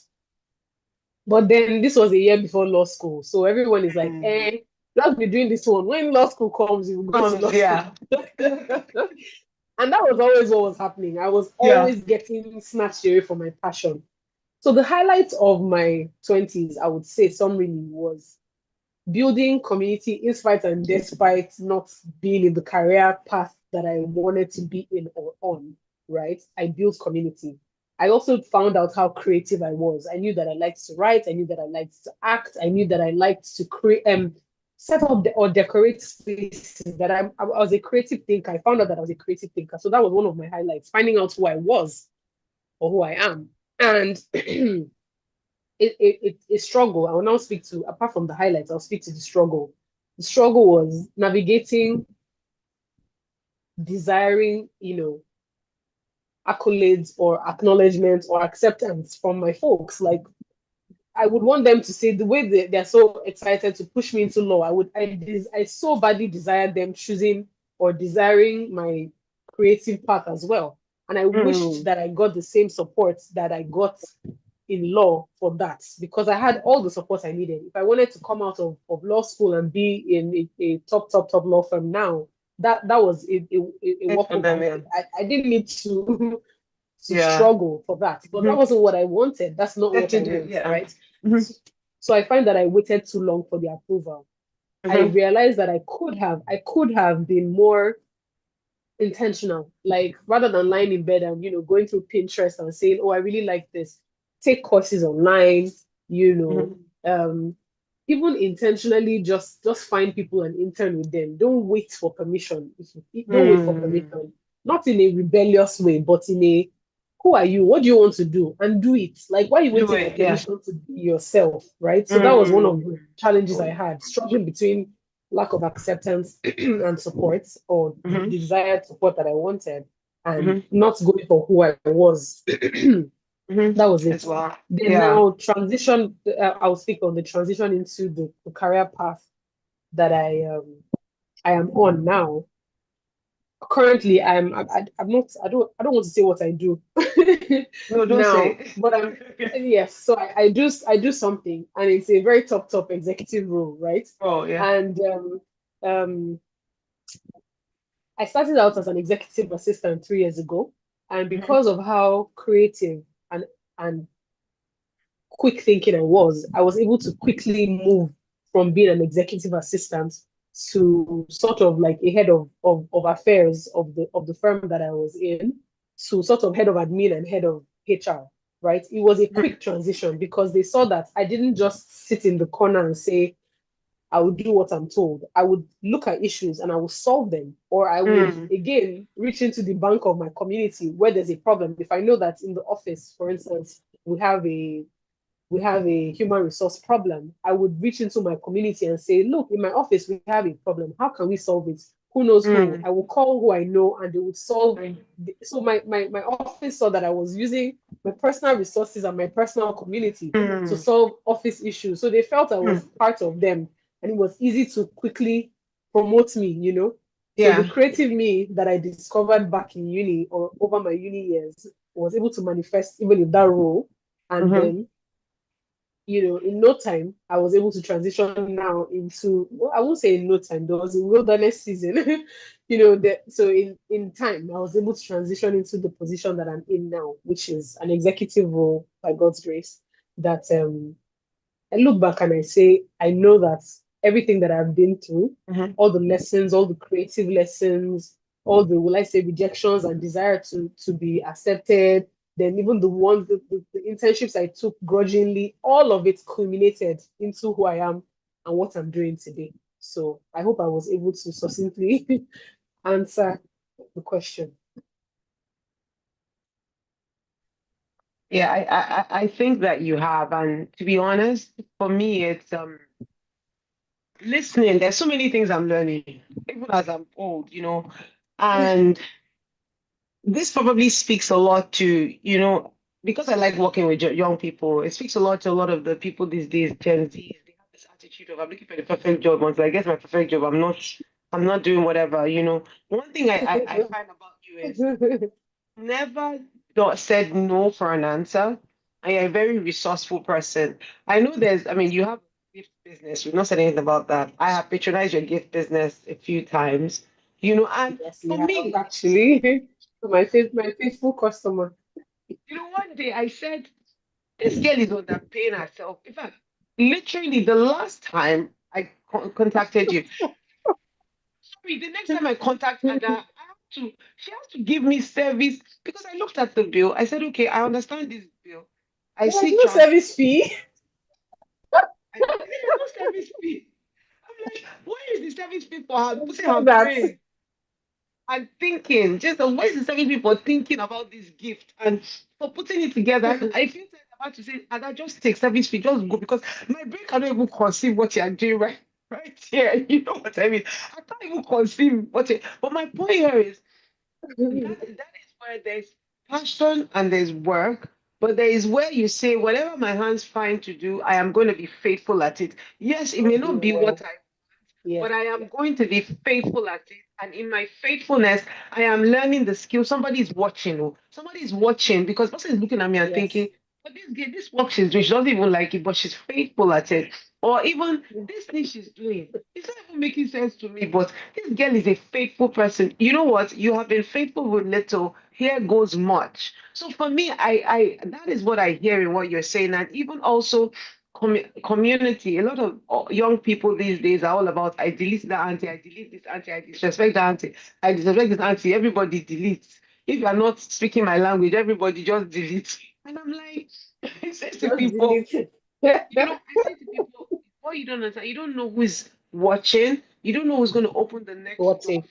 But then this was a year before law school. So everyone is like, Mm. let's be doing this one. When law school comes, you will go to Comes, law school. yeah. And that was always what was happening. I was Yeah. always getting snatched away from my passion. So the highlight of my 20s, I would say summarily, was building community in spite and despite not being in the career path that I wanted to be in or on, right? I built community. I also found out how creative I was. I knew that I liked to write. I knew that I liked to act. I knew that I liked to create, set up or decorate spaces. That I was a creative thinker. I found out that I was a creative thinker. So that was one of my highlights, finding out who I was or who I am. And it struggle. I will now speak to, apart from the highlights, I'll speak to the struggle. The struggle was navigating, desiring, accolades or acknowledgement or acceptance from my folks. Like I would want them to say the way they're so excited to push me into law. I so badly desired them choosing or desiring my creative path as well. And I wished Mm. that I got the same support that I got in law for that because I had all the support I needed. If I wanted to come out of law school and be in a top law firm now, that was a It's for them, walkover. yeah. I didn't need to to Yeah. struggle for that. But that Mm-hmm. wasn't what I wanted. That's not Good what to I do, want, yeah. right? Mm-hmm. So I find that I waited too long for the approval. I Mm-hmm. realized that I could have been more intentional. Like rather than lying in bed and going through Pinterest and saying, "Oh, I really like this," take courses online. You know, Mm-hmm. um, even intentionally just find people and intern with them. Don't wait for permission. Don't wait for Mm. permission. Not in a rebellious way, but in a who are you? What do you want to do? And do it. Like why are you Do waiting for it, yeah. permission to be yourself? Right. So that was one of Mm. the challenges I Oh. had, struggling between lack of acceptance and support or the Mm-hmm. desired support that I wanted and Mm-hmm. not going for who I was. Mm-hmm. That was it. As well. Then Yeah. now transition. I'll speak on the transition into the career path that I am on now. Currently, I'm not. I don't want to say what I do No, don't now, say. but I'm yes. So I do something, and it's a very top executive role, right? Oh, yeah. And um, I started out as an executive assistant 3 years ago, and Mm-hmm. because of how creative and and quick thinking I was able to quickly move from being an executive assistant to sort of like a head of affairs of the firm that I was in to sort of head of admin and head of HR, right? It was a quick transition because they saw that I didn't just sit in the corner and say, I would do what I'm told. I would look at issues and I would solve them. Or I would, Mm. again, reach into the bank of my community where there's a problem. If I know that in the office, for instance, we have a human resource problem, I would reach into my community and say, look, in my office, we have a problem. How can we solve it? Who knows who? Mm. I will call who I know and they would solve. So my office saw that I was using my personal resources and my personal community to Mm. solve office issues. So they felt I Mm. was part of them and it was easy to quickly promote me, you know. So the Yeah. creative me that I discovered back in uni or over my uni years was able to manifest even in that role. And Mm-hmm. then in no time, I was able to transition now into, well, I won't say in no time, there was a wilderness season, so in time, I was able to transition into the position that I'm in now, which is an executive role by God's grace. That I look back and I say, I know that everything that I've been through, Mm-hmm. all the lessons, all the creative lessons, all the, will I say, rejections and desire to be accepted, then even the ones, the internships I took grudgingly, all of it culminated into who I am and what I'm doing today. So I hope I was able to succinctly answer the question. Yeah, I think that you have, and to be honest, for me, it's listening. There's so many things I'm learning, even as I'm old, and this probably speaks a lot to, because I like working with young people. It speaks a lot to a lot of the people these days, Gen Z. They have this attitude of I'm looking for the perfect job. Once I get my perfect job, I'm not doing whatever. One thing I find about you is never said no for an answer. And you're a very resourceful person. I know I mean, you have a gift business. We've not said anything about that. I have patronized your gift business a few times, and Yes, for you have me, actually. My faithful customer. one day I said, this girl is underpaying herself. In fact, literally the last time I contacted you, sorry, the next time I contact Ada, she has to give me service because I looked at the bill. I said, okay, I understand this bill. I There's see no transport. service fee. I said, there's no service fee. I'm like, where is the service fee for her putting her That brain and thinking? Just where is the service fee for thinking about this gift and for putting it together? And I feel like I'm about to say, and I just take service fee, just go because my brain cannot even conceive what you're doing right here. You know what I mean? I can't even conceive but my point here is that is where there's passion and there's work, but there is where you say, whatever my hands find to do, I am going to be faithful at it. Yes, it may I'm not doing be what well. I Yeah. but I am going to be faithful at it. And in my faithfulness, I am learning the skill. Somebody is watching. Somebody is watching because person is looking at me and thinking, Yes. but this girl, this work she's doing, she doesn't even like it, but she's faithful at it. Or even this thing she's doing, it's not even making sense to me, but this girl is a faithful person. You know what? You have been faithful with little. Here goes much. So for me, I that is what I hear in what you're saying. And even also community. A lot of young people these days are all about I delete that auntie, I delete this auntie, I disrespect that auntie, I disrespect this auntie. Everybody deletes. If you are not speaking my language, everybody just deletes. And I'm like, I say to Just people, delete it. I say to people, what you don't understand, you don't know who's watching, you don't know who's going to open the next door. Watching.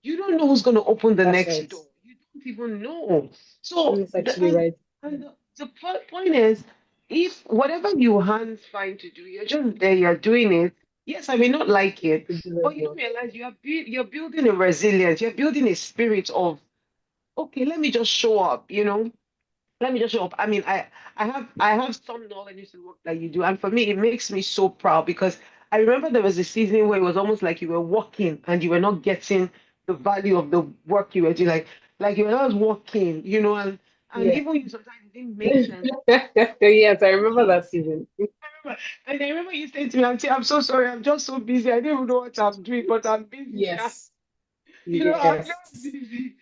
You don't know who's going to open the That's next right. door. You don't even know. So, It's actually right. and the point is, if whatever your hands find to do, you're just there, you're doing it. Yes, I may not like it, To do very but you don't well. realize you're building a resilience. You're building a spirit of, okay, let me just show up. Let me just show up. I mean, I have some knowledge of the work that you do, and for me, it makes me so proud because I remember there was a season where it was almost like you were working and you were not getting the value of the work you were doing, like you were not working, and Yeah. even you sometimes it didn't make sense. Yes, I remember that season. And I remember you saying to me, Auntie, I'm so sorry, I'm just so busy. I don't even know what I'm doing, but I'm busy. Yes. I'm Yes. just busy.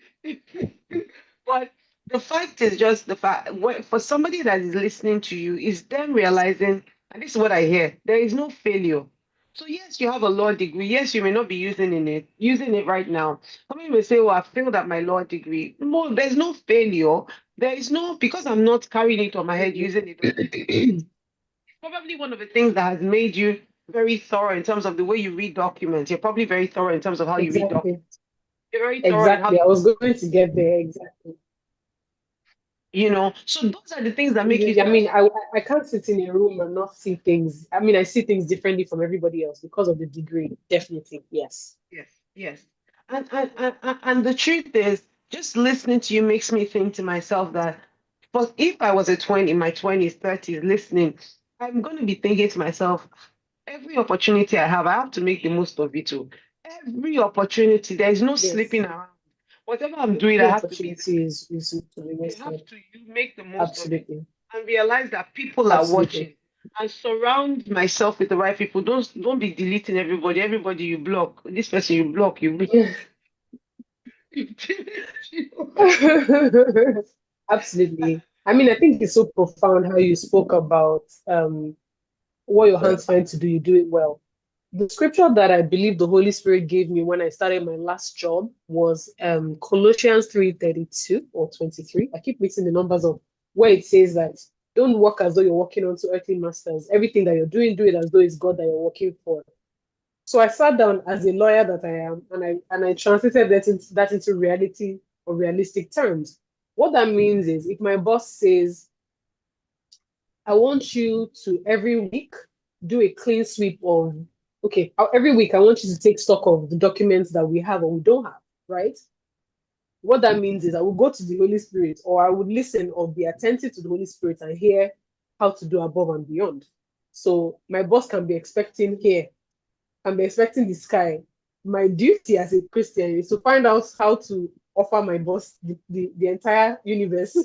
But The fact is just the fact for somebody that is listening to you is them realizing, and this is what I hear, there is no failure. So yes, you have a law degree. Yes, you may not be using it right now. Somebody may say, "Oh, I failed at my law degree." No, there's no failure. There is no because I'm not carrying it on my head using it doesn't mean it's probably one of the things that has made you very thorough in terms of the way you read documents. You're probably very thorough in terms of how you read documents. Exactly. You're very thorough in how Exactly. I was going to get there. Exactly. so those are the things that make you I mean, special. I can't sit in a room and not see things. I mean, I see things differently from everybody else because of the degree. Definitely. Yes. Yes, yes. And the truth is, just listening to you makes me think to myself that, but if I was in my 20s, 30s, listening, I'm going to be thinking to myself, every opportunity I have to make the most of it too. Every opportunity, there is no Yes. sleeping around. Whatever I'm doing, The I have to be there. opportunity is to be You have wasted. to you make the most of it Absolutely. and realize that people are Absolutely. watching and surround myself with the right people. Don't be deleting everybody. Everybody you block. This person you block, you block. Absolutely. I mean, I think it's so profound how you spoke about what your hands find to do, you do it well. The scripture that I believe the Holy Spirit gave me when I started my last job was Colossians 3:32 or 23. I keep mixing the numbers up, where it says that don't work as though you're working onto earthly masters. Everything that you're doing, do it as though it's God that you're working for. So I sat down as a lawyer that I am, and I translated that into reality or realistic terms. What that means is if my boss says, I want you to every week do a clean sweep of, okay, every week I want you to take stock of the documents that we have or we don't have, right? What that means is I will go to the Holy Spirit or I would listen or be attentive to the Holy Spirit and hear how to do above and beyond. So my boss can be expecting here, I'm expecting the sky. My duty as a Christian is to find out how to offer my boss the entire universe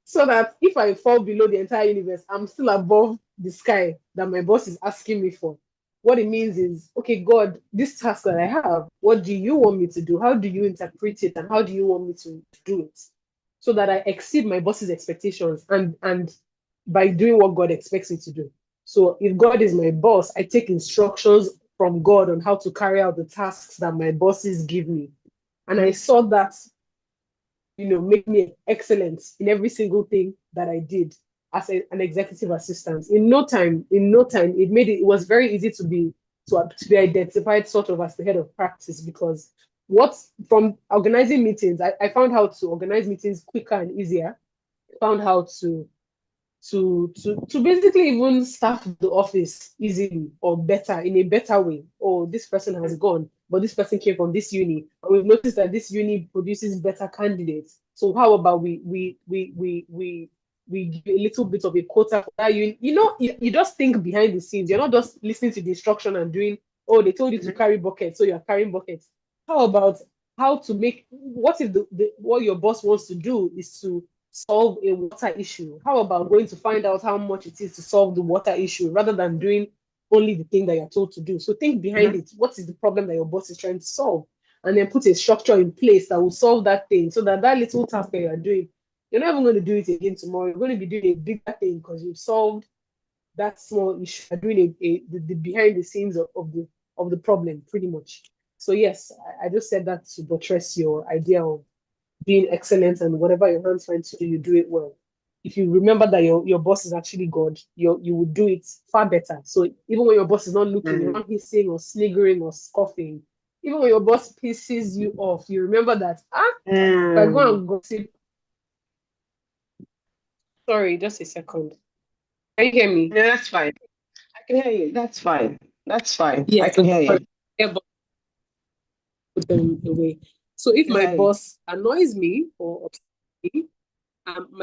so that if I fall below the entire universe, I'm still above the sky that my boss is asking me for. What it means is, okay, God, this task that I have, what do you want me to do? How do you interpret it? And how do you want me to do it? So that I exceed my boss's expectations and by doing what God expects me to do. So if God is my boss, I take instructions from God on how to carry out the tasks that my bosses give me. And I saw that, make me excellent in every single thing that I did as an executive assistant. In no time, it was very easy to be identified sort of as the head of practice because what from organizing meetings, I found how to organize meetings quicker and easier. Found how to basically even staff the office easily or better in a better way. Oh, this person has gone, but this person came from this uni, and we've noticed that this uni produces better candidates. So how about we give a little bit of a quota for that uni? You just think behind the scenes. You're not just listening to the instruction and doing. Oh, they told you to Mhm. carry buckets, so you're carrying buckets. How about how to make? What if what your boss wants to do is to solve a water issue? How about going to find out how much it is to solve the water issue rather than doing only the thing that you're told to do? So think behind Mhm. it. What is the problem that your boss is trying to solve? And then put a structure in place that will solve that thing so that that little task that you're doing, you're not even going to do it again tomorrow. You're going to be doing a bigger thing because you've solved that small issue. You're doing the behind the scenes of the problem, pretty much. So yes, I just said that to buttress your idea of being excellent and whatever your hands find to do, you do it well. If you remember that your boss is actually God, you will do it far better. So even when your boss is not looking, you're Mhm. not hissing or sniggering or scoffing. Even when your boss pisses you off, you remember that, if I go Mm. and gossip, sorry, just a second. Can you hear me? Yeah, that's fine. I can hear you. That's fine. That's fine. I Yes, can hear you. sorry. Yeah, but put them away. So if I can my hear you. boss annoys me or upsets me,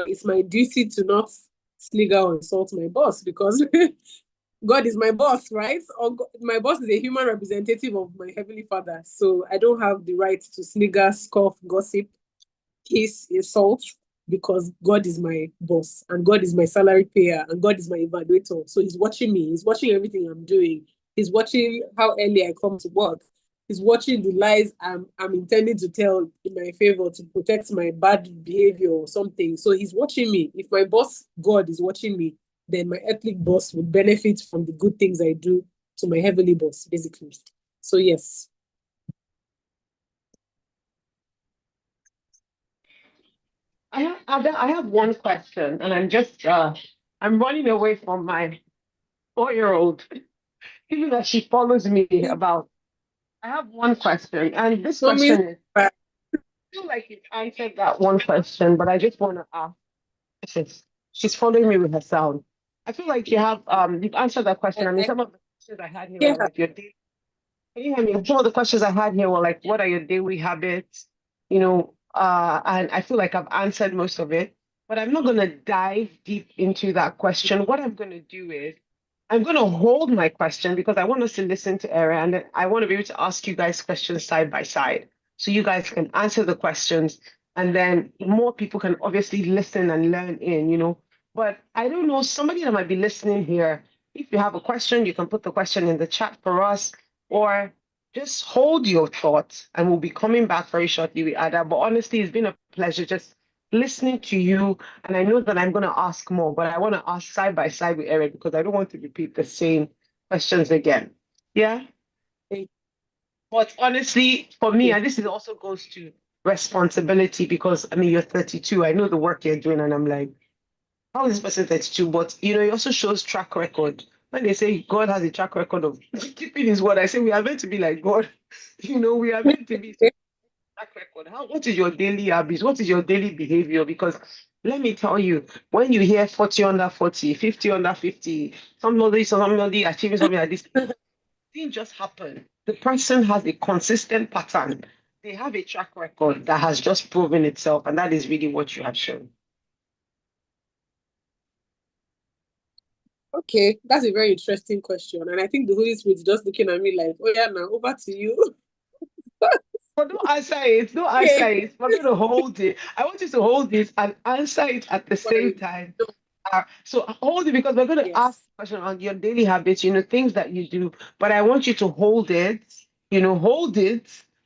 it's my duty to not snigger or insult my boss because God is my boss, right? Or my boss is a human representative of my heavenly Father. So I don't have the right to snigger, scoff, gossip, hiss, insult because God is my boss and God is my salary payer and God is my evaluator. So he's watching me. He's watching everything I'm doing. He's watching how early I come to work. He's watching the lies I'm intending to tell in my favor to protect my bad behavior or something. So he's watching me. If my boss, God, is watching me, then my earthly boss would benefit from the good things I do to my heavenly boss, basically. So yes. I have one question, and I'm running away from my 4-year-old, even as she follows me about. I have one question, and this No means question is, I feel like you've answered that one question, but I just want to ask. She's following me with her sound. I feel like you've answered that question. I mean, I some of the questions I had here hear were her. like your daily. Can you hear me? Some of the questions I had here were like, what are your daily habits? And I feel like I've answered most of it, but I'm not going to dive deep into that question. What I'm going to do is I'm going to hold my question because I want us to listen to Era and then I want to be able to ask you guys questions side by side. So you guys can answer the questions and then more people can obviously listen and learn in. But I don't know, somebody that might be listening here, if you have a question, you can put the question in the chat for us or just hold your thoughts and we'll be coming back very shortly with Ada. But honestly, it's been a pleasure just listening to you. And I know that I'm going to ask more, but I want to ask side by side with Eric because I don't want to repeat the same questions again. Yeah. But honestly, for me, Okay. and this is also goes to responsibility because I mean, you're 32. I know the work you're doing, and I'm like, how is this person 32? But it also shows track record. When they say God has a track record of keeping his word, I say we are meant to be like God. We are meant to be track record. What is your daily habits? What is your daily behavior? Because let me tell you, when you hear 40 under 40, 50 under 50, somebody achieving something like this, it didn't just happen. The person has a consistent pattern. They have a track record that has just proven itself, and that is really what you have shown. Okay, that's a very interesting question. And I think the Holy Spirit is just looking at me like, oh yeah, now over to you. But don't answer it. Don't answer Okay. it. We're going to hold it. I want you to hold it and answer it at the same Fine. time. So hold it because we're going to ask Yes. question on your daily habits, things that you do. But I want you to hold it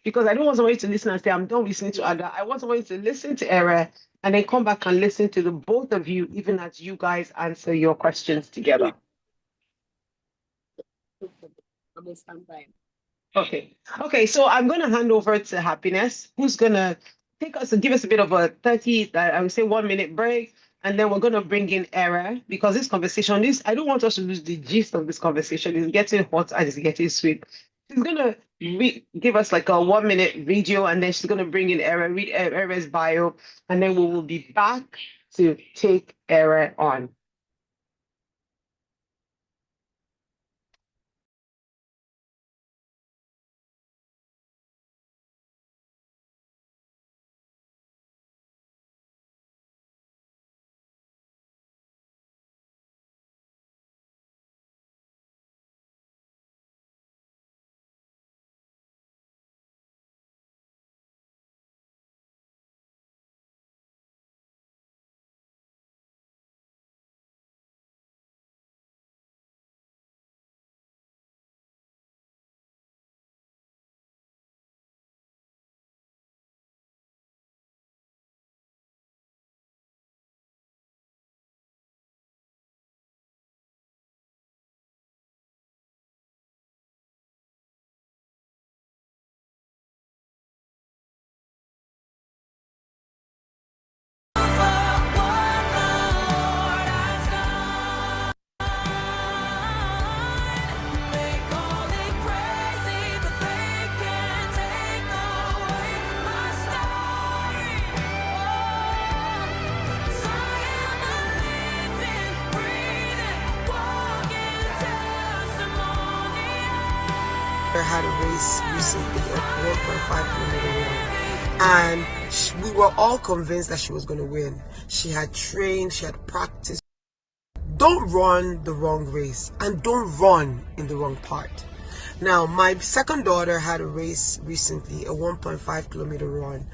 because I don't want somebody to listen and say, I'm done listening to Ada. I want somebody to listen to Era and then come back and listen to the both of you, even as you guys answer your questions together. I'm on standby. Okay. Okay. So I'm going to hand over to Happiness, who's going to give us a bit of a 30, I would say 1 minute break. And then we're going to bring in Era because I don't want us to lose the gist of this conversation. It's getting hot and it's getting sweet. She's going to give us like a 1 minute video and then she's going to bring in Era, read Era's bio, and then we will be back to take Era on. Had a race recently, a 1.5 kilometer run, and we were all convinced that she was going to win. She had trained, she had practiced. Don't run the wrong race and don't run in the wrong part. Now, my second daughter had a race recently, a 1.5 kilometer run,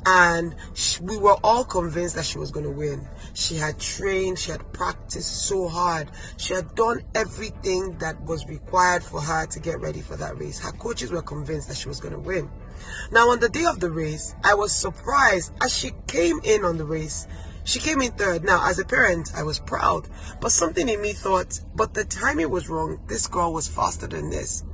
and we were all convinced that she was going to win. She had trained, she had practiced so hard, she had done everything that was required for her to get ready for that race. Her coaches were convinced that she was going to win. Now, on the day of the race, I was surprised as she came in on the race. She came in third. Now, as a parent, I was proud, but something in me thought, but the timing was wrong. This girl was faster than this.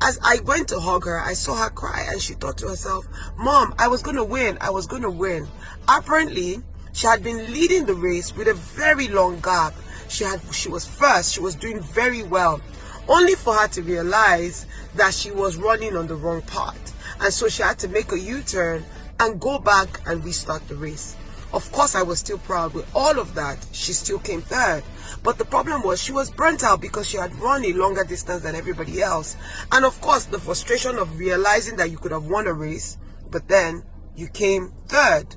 As I went to hug her, I saw her cry, and she thought to herself, Mom, I was going to win. I was going to win. Apparently, she had been leading the race with a very long gap. She was first. She was doing very well, only for her to realize that she was running on the wrong part. And so she had to make a U-turn and go back and restart the race. Of course, I was still proud. With all of that, she still came third. But the problem was she was burnt out because she had run a longer distance than everybody else. And of course, the frustration of realizing that you could have won a race, but then you came third.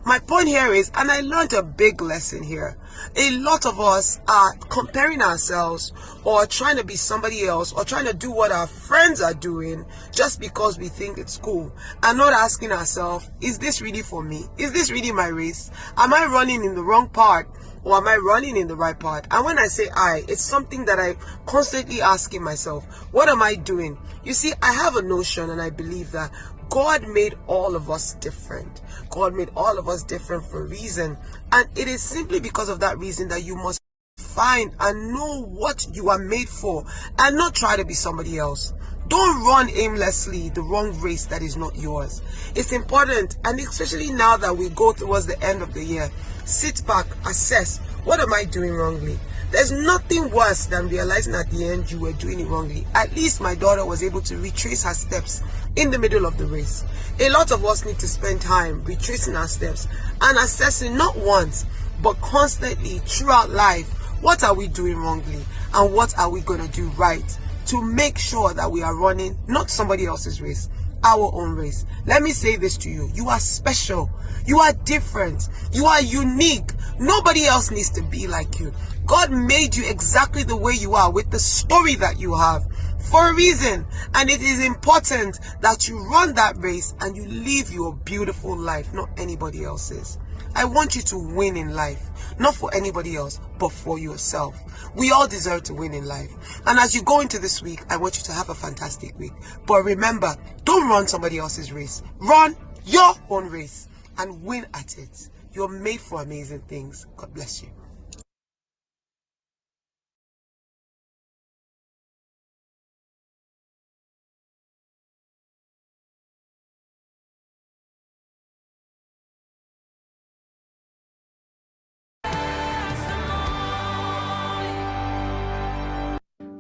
My point here is, and I learned a big lesson here, a lot of us are comparing ourselves or trying to be somebody else or trying to do what our friends are doing just because we think it's cool, and not asking ourselves, is this really for me? Is this really my race? Am I running in the wrong part, or am I running in the right part? And when I say it's something that I constantly asking myself, what am I doing? You see, I have a notion, and I believe that God made all of us different. God made all of us different for a reason. And it is simply because of that reason that you must find and know what you are made for, and not try to be somebody else. Don't run aimlessly the wrong race that is not yours. It's important, and especially now that we go towards the end of the year, sit back, assess, what am I doing wrongly? There's nothing worse than realizing at the end you were doing it wrongly. At least my daughter was able to retrace her steps in the middle of the race. A lot of us need to spend time retracing our steps and assessing, not once, but constantly throughout life, what are we doing wrongly and what are we going to do right to make sure that we are running not somebody else's race, our own race. Let me say this to you. You are special. You are different. You are unique. Nobody else needs to be like you. God made you exactly the way you are, with the story that you have, for a reason. And it is important that you run that race and you live your beautiful life, not anybody else's. I want you to win in life, not for anybody else, but for yourself. We all deserve to win in life. And as you go into this week, I want you to have a fantastic week. But remember, don't run somebody else's race. Run your own race and win at it. You're made for amazing things. God bless you.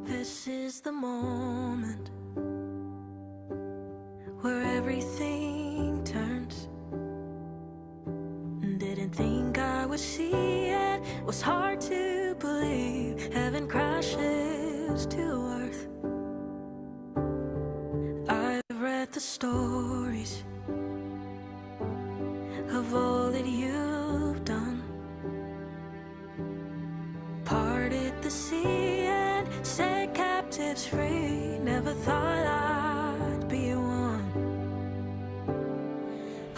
This is the moment where everything turns. Didn't think I would see it. Was hard to believe. Heaven crashes to earth. I've read the stories of all that you've done. Parted the sea and set captives free. Never thought I'd be one.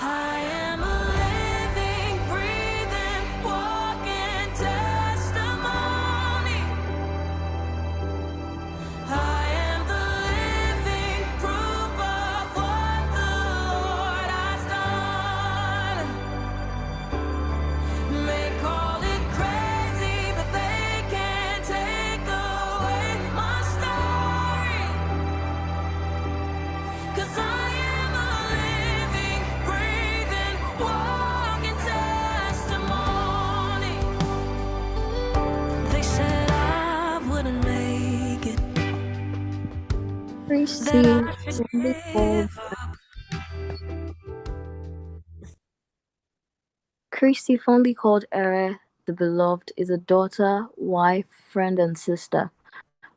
I am a living, breathing, walking testimony. I am the living proof of what the Lord has done. May call it crazy, but they can't take away my story. 'Cause I am a living, breathing, walking testimony. They said I wouldn't make it, that Christy, I'd fondly called, give up. Christy, fondly called Ere the Beloved, is a daughter, wife, friend, and sister.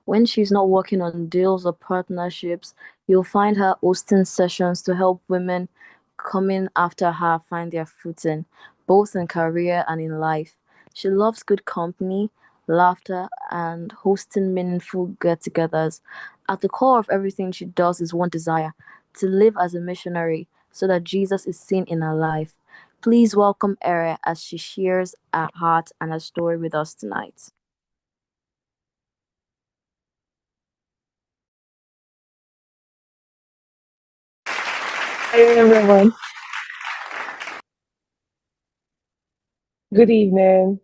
When she's not working on deals or partnerships, you'll find her hosting sessions to help women coming after her find their footing, both in career and in life. She loves good company, laughter, and hosting meaningful get togethers. At the core of everything she does is one desire: to live as a missionary so that Jesus is seen in her life. Please welcome Ere as she shares her heart and her story with us tonight. Hi everyone. Good evening.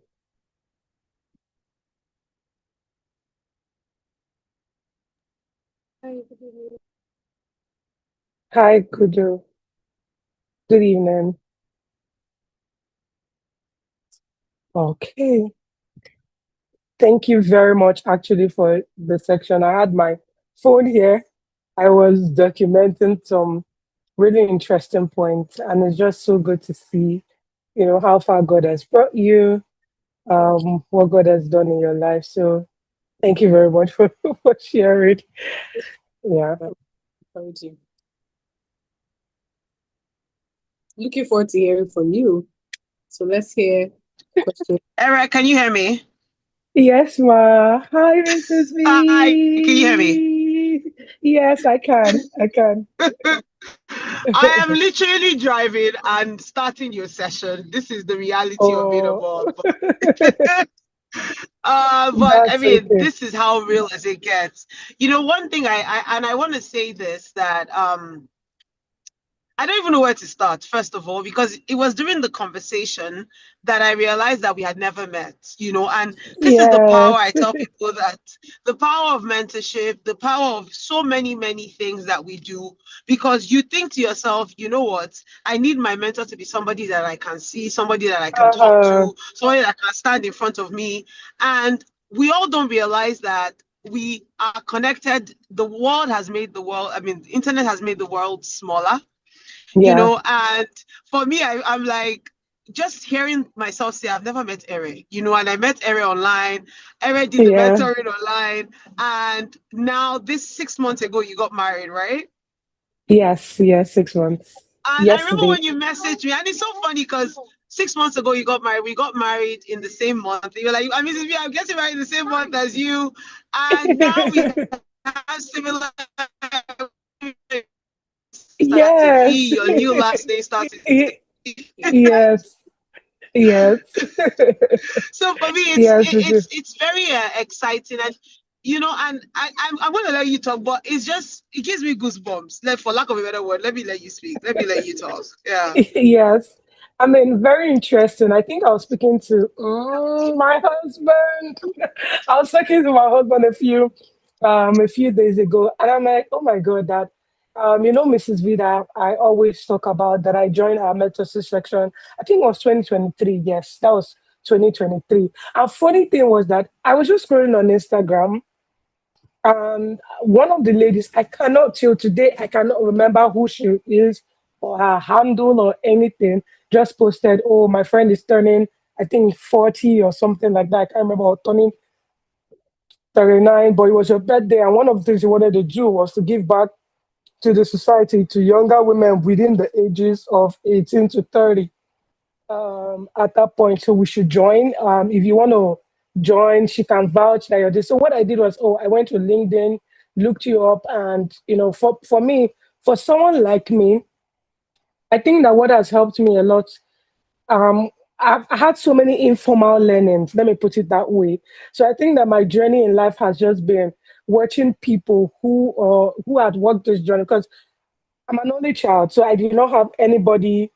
Hi, Kudu. Good evening. Okay. Thank you very much actually for the section. I had my phone here. I was documenting some really interesting points, and it's just so good to see, how far God has brought you, what God has done in your life. So thank you very much for, for sharing. Yeah. Encouraging. Looking forward to hearing from you. So let's hear questions. Eric, can you hear me? Yes, ma. Hi, Mrs. Hi, can you hear me? V. Yes, I can. I can. I am literally driving and starting your session. This is the reality of it Oh, all. But I that's mean, okay. this is how real as it gets. You know, one thing I want to say this that I don't even know where to start, first of all, because it was during the conversation that I realized that we had never met, and this is the power I Yes. tell people that the power of mentorship, the power of so many, many things that we do, because you think to yourself, you know what, I need my mentor to be somebody that I can see, somebody that I can talk Uh-huh. to, somebody that can stand in front of me. And we all don't realize that we are connected. The world has made the world, I mean, the internet has made the world smaller, Yeah. and for me, I'm like, just hearing myself say I've never met Ere, and I met Ere online. Ere did the Yeah. mentoring online, and now this 6 months ago you got married, right? Yes. Yes. 6 months. And I remember Yesterday. when you messaged me, and it's so funny because 6 months ago you got married. We got married in the same month. You're like, I mean, I'm getting married in the same month as you, and now we have similar started. Yes. Your new last name started. Yes. Yes. So for me, it's Yes. it, it's very exciting, and and I'm going to let you talk, but it gives me goosebumps. Like, for lack of a better word, let me let you speak. Let me let you talk. Yeah. Yes. I mean, very interesting. I think I was speaking to my husband. I was talking to my husband a few days ago, and I'm like, oh my God, that Mrs. Vida, I always talk about that I joined our mentorship section. I think it was 2023. Yes, that was 2023. And funny thing was that I was just scrolling on Instagram, and one of the ladies, I cannot till today, I cannot remember who she is or her handle or anything, just posted, oh, my friend is turning, I think 40 or something like that. I can't remember, or turning 39, but it was her birthday. And one of the things she wanted to do was to give back to the society, to younger women within the ages of 18 to 30 at that point. So we should join. If you want to join, she can vouch that you're this. So what I did was, I went to LinkedIn, looked you up, and for me, for someone like me, I think that what has helped me a lot. Um, I had so many informal learnings. Let me put it that way. So I think that my journey in life has just been watching people who had walked this journey. Because I'm an only child, so I did not have anybody.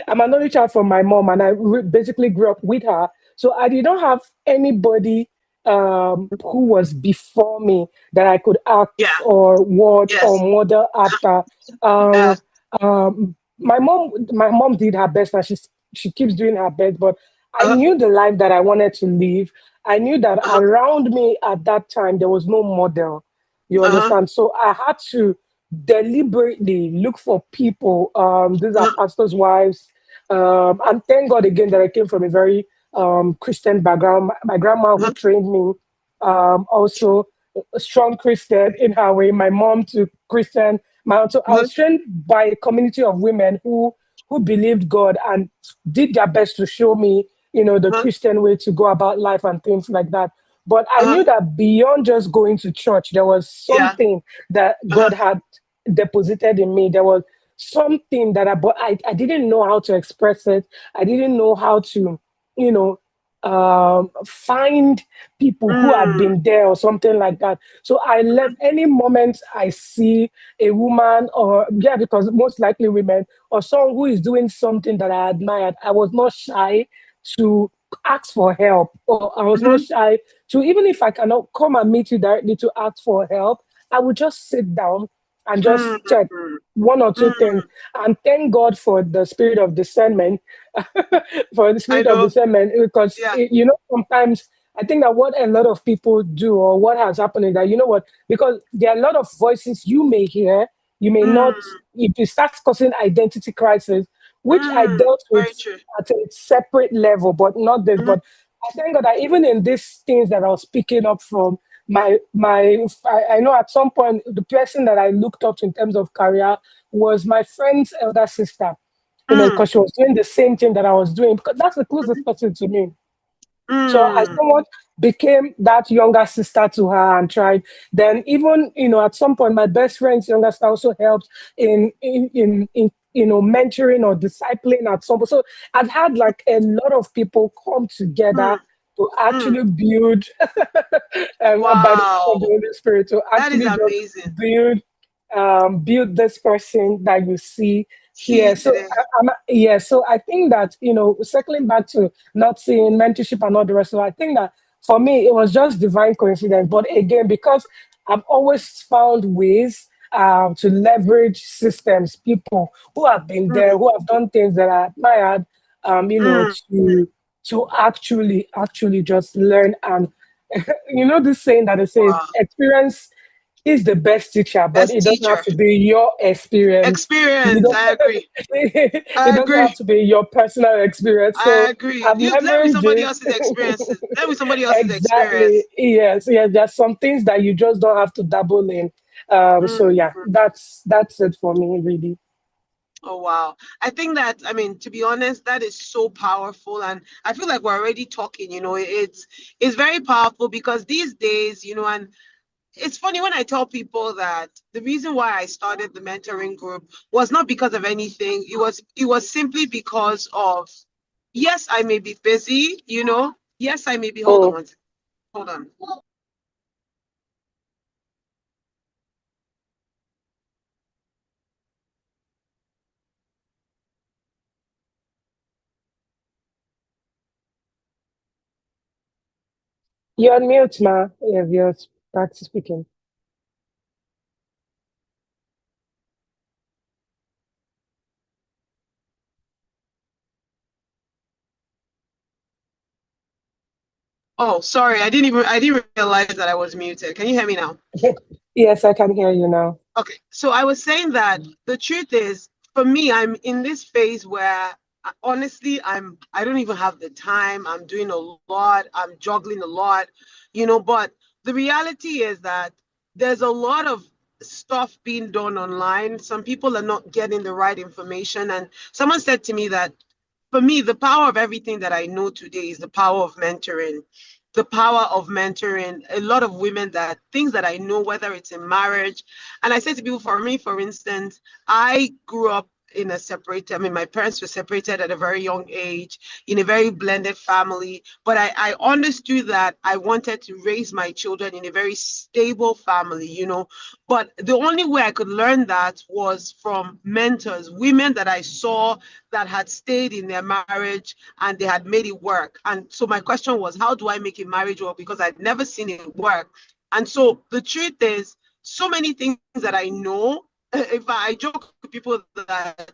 I'm an only child from my mom, and I basically grew up with her. So I did not have anybody who was before me that I could act Yeah. or watch or Yes. model after. Yeah. My mom did her best, and she keeps doing her best. But I Uh-huh. knew the life that I wanted to live. I knew that Uh-huh. around me at that time there was no model. You Uh-huh. understand? So I had to deliberately look for people. These are Uh-huh. pastors' wives. And thank God again that I came from a very Christian background. My grandma who Uh-huh. trained me, also a strong Christian in her way. My mom too Christian. So I Uh-huh. was trained by a community of women who believed God and did their best to show me, the Uh-huh. Christian way to go about life and things like that. But I knew that beyond just going to church, there was Yeah. something that God had deposited in me. There was something that but I didn't know how to express it. I didn't know how to, you know, find people who had Mm, been there or something like that. So I left any moment I see a woman or, yeah, because most likely women or someone who is doing something that I admired, I was not shy to ask for help, or I was not mhm, shy to, even if I cannot come and meet you directly to ask for help, I would just sit down and mm, just check one or two things. mm. And thank God for the spirit of discernment, for the I spirit of know. discernment, because Yeah. sometimes I think that what a lot of people do, or what has happened, is that, what, because there are a lot of voices you may hear, you may not, Mm, if it starts causing identity crisis, which I mm. dealt with Very true. at a separate level, but not this. Mhm, But I thank God that even in these things that I was picking up from I know at some point the person that I looked up to in terms of career was my friend's elder sister, mm, because she was doing the same thing that I was doing, because that's the closest mhm, person to me. So I mm, somewhat became that younger sister to her and tried. Then even, at some point, my best friend's younger sister also helped in mentoring or discipling at some point. So I've had like a lot of people come together mm, to mm. actually build, by the power of the Wow. Holy Spirit, to That is actually just amazing. build build this person that you see See here. you So today. yeah, so I think that, circling back to not seeing mentorship and all the rest of it, I think that for me it was just divine coincidence. But again, because I've always found ways to leverage systems, people who have been there, Mm, who have done things that I admired, mm. to actually just learn. And this saying that they say Wow. experience is the best teacher, but Best it doesn't have teacher. to be your experience. You Experience. don't, I agree. it I doesn't have agree. to be your personal experience. I So agree. I've You lend me leveraged somebody it. else's experiences. Lend me somebody else's Exactly. experience. Yes. Yes. There's some things that you just don't have to dabble in. Mm. So yeah, that's it for me, really. Oh wow. I think that, I mean, to be honest, that is so powerful. And I feel like we're already talking, it's very powerful because these days, and it's funny when I tell people that the reason why I started the mentoring group was not because of anything. It was simply because of, yes, I may be busy. Yes, I may be, hold on Mm. one second. Hold on. You're on mute, ma. Yeah, you're back to speaking. Oh, sorry. I didn't realize that I was muted. Can you hear me now? Yes, I can hear you now. Okay, so I was saying that the truth is, for me, I'm in this phase where honestly, I don't even have the time. I'm doing a lot. I'm juggling a lot. But the reality is that there's a lot of stuff being done online. Some people are not getting the right information. And someone said to me that for me, the power of everything that I know today is the power of mentoring. The power of mentoring a lot of women, that things that I know, whether it's in marriage. And I say to people, for me, for instance, I grew up in a separated, I mean, my parents were separated at a very young age in a very blended family. But I understood that I wanted to raise my children in a very stable family. But the only way I could learn that was from mentors, women that I saw that had stayed in their marriage and they had made it work. And so my question was, how do I make a marriage work? Because I'd never seen it work. And so the truth is, so many things that I know, if I joke with people that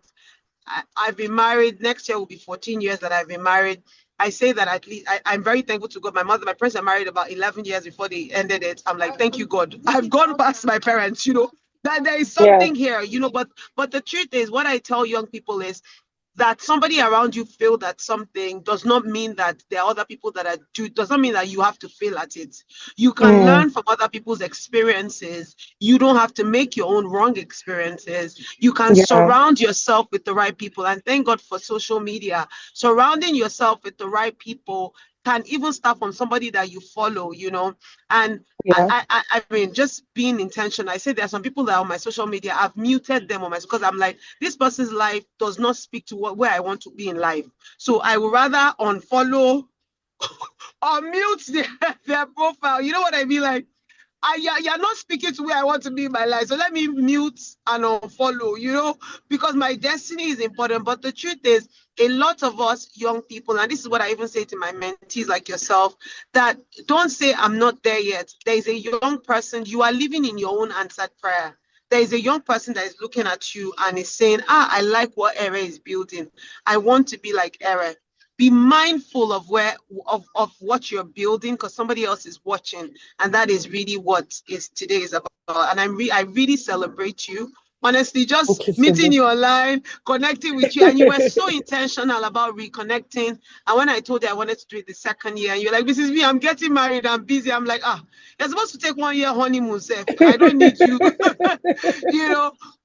I've been married, next year will be 14 years that I've been married. I say that at least I'm very thankful to God. My parents are married about 11 years before they ended it. I'm like, thank you, God. I've gone past my parents, that there is Yeah. something here. But the truth is, what I tell young people is that somebody around you failed at something does not mean that there are other people that are do does not mean that you have to fail at it. You can Mm. learn from other people's experiences. You don't have to make your own wrong experiences. You can Yeah. surround yourself with the right people. And thank God for social media. Surrounding yourself with the right people can even start from somebody that you follow, and Yeah. I mean, just being intentional. I say there are some people that are on my social media, I've muted them on my, because I'm like, this person's life does not speak to where I want to be in life. So I would rather unfollow or mute their profile. You know what I mean? Like, you're not speaking to where I want to be in my life. So let me mute and unfollow, because my destiny is important. But the truth is, a lot of us young people, and this is what I even say to my mentees like yourself, that don't say, I'm not there yet. There is a young person, you are living in your own answered prayer. There is a young person that is looking at you and is saying, I like what Ere is building. I want to be like Ere. Be mindful of of what you're building, because somebody else is watching, and that is really what is today is about. And I really celebrate you, honestly, just Thank you so meeting much. you online, connecting with you, and you were so intentional about reconnecting. And when I told you I wanted to do it the second year, and you're like, this is me, I'm getting married, I'm busy. I'm like, you're supposed to take 1 year honeymoon, Seth. I don't need you.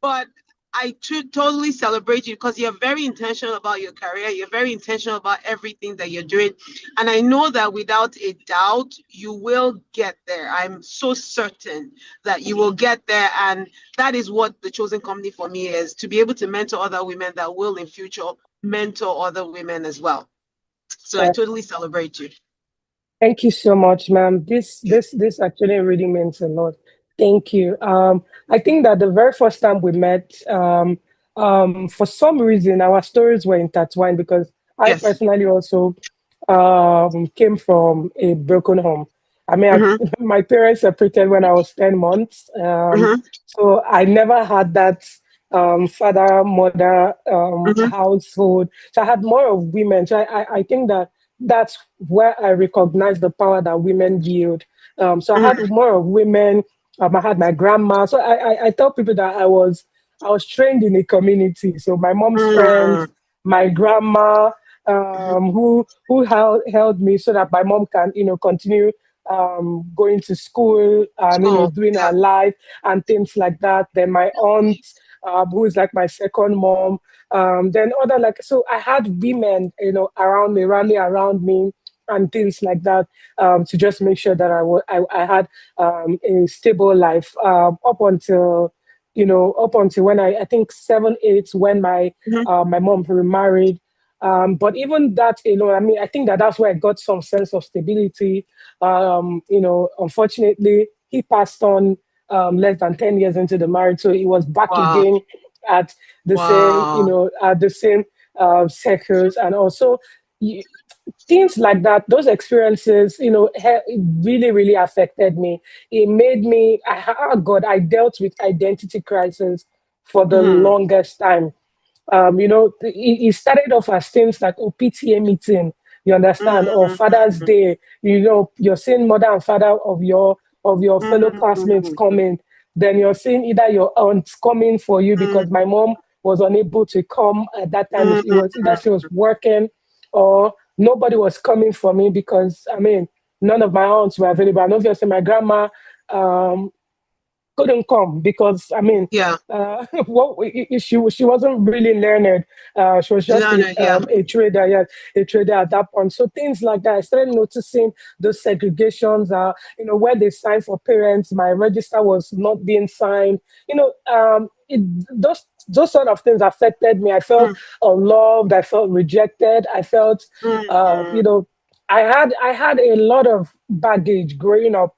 But I totally celebrate you, because you're very intentional about your career. You're very intentional about everything that you're doing. And I know that without a doubt, you will get there. I'm so certain that you will get there. And that is what the chosen company for me is, to be able to mentor other women that will in future mentor other women as well. So I Yeah. totally celebrate you. Thank you so much, ma'am. This actually really means a lot. Thank you. I think that the very first time we met, for some reason, our stories were intertwined because I Yes. personally also came from a broken home. I mean, Mm-hmm. my parents separated when I was 10 months. Mm-hmm. So I never had that father mother Mm-hmm. household. So I had more of women. So I think that that's where I recognized the power that women wield. So I had more of women. I had my grandma. So I tell people that I was trained in a community. So my mom's Mm-hmm. friends, my grandma, who held me so that my mom can continue going to school, So doing yeah. her life and things like that. Then my aunt, who is like my second mom. Then other like so I had women, around me, rally around me and things like that, to just make sure that I had a stable life, up until when I think 7, 8, when Mm-hmm. my mom remarried. But even that alone, I mean, I think that that's where I got some sense of stability. Unfortunately, he passed on less than 10 years into the marriage, so he was back Wow. again at the same, Wow. circles, and also y- things like that. Those experiences, it really, really affected me. It made me, God, I dealt with identity crisis for the Mm-hmm. longest time. It started off as things like PTA meeting, you understand, or Father's Mm-hmm. Day. You're seeing mother and father of your fellow classmates Mm-hmm. coming. Then you're seeing either your aunts coming for you because my mom was unable to come at that time. It was either she was working or nobody was coming for me because I mean none of my aunts were available. And obviously my grandma um, couldn't come because I mean, Yeah. she wasn't really learned. She was just No, no, yeah. a trader, yeah, a trader at that point. So things like that. I started noticing those segregations. Where they sign for parents, my register was not being signed. Those sort of things affected me. I felt Mm, unloved. I felt rejected. I felt, mm, uh, you mm, know. I had a lot of baggage growing up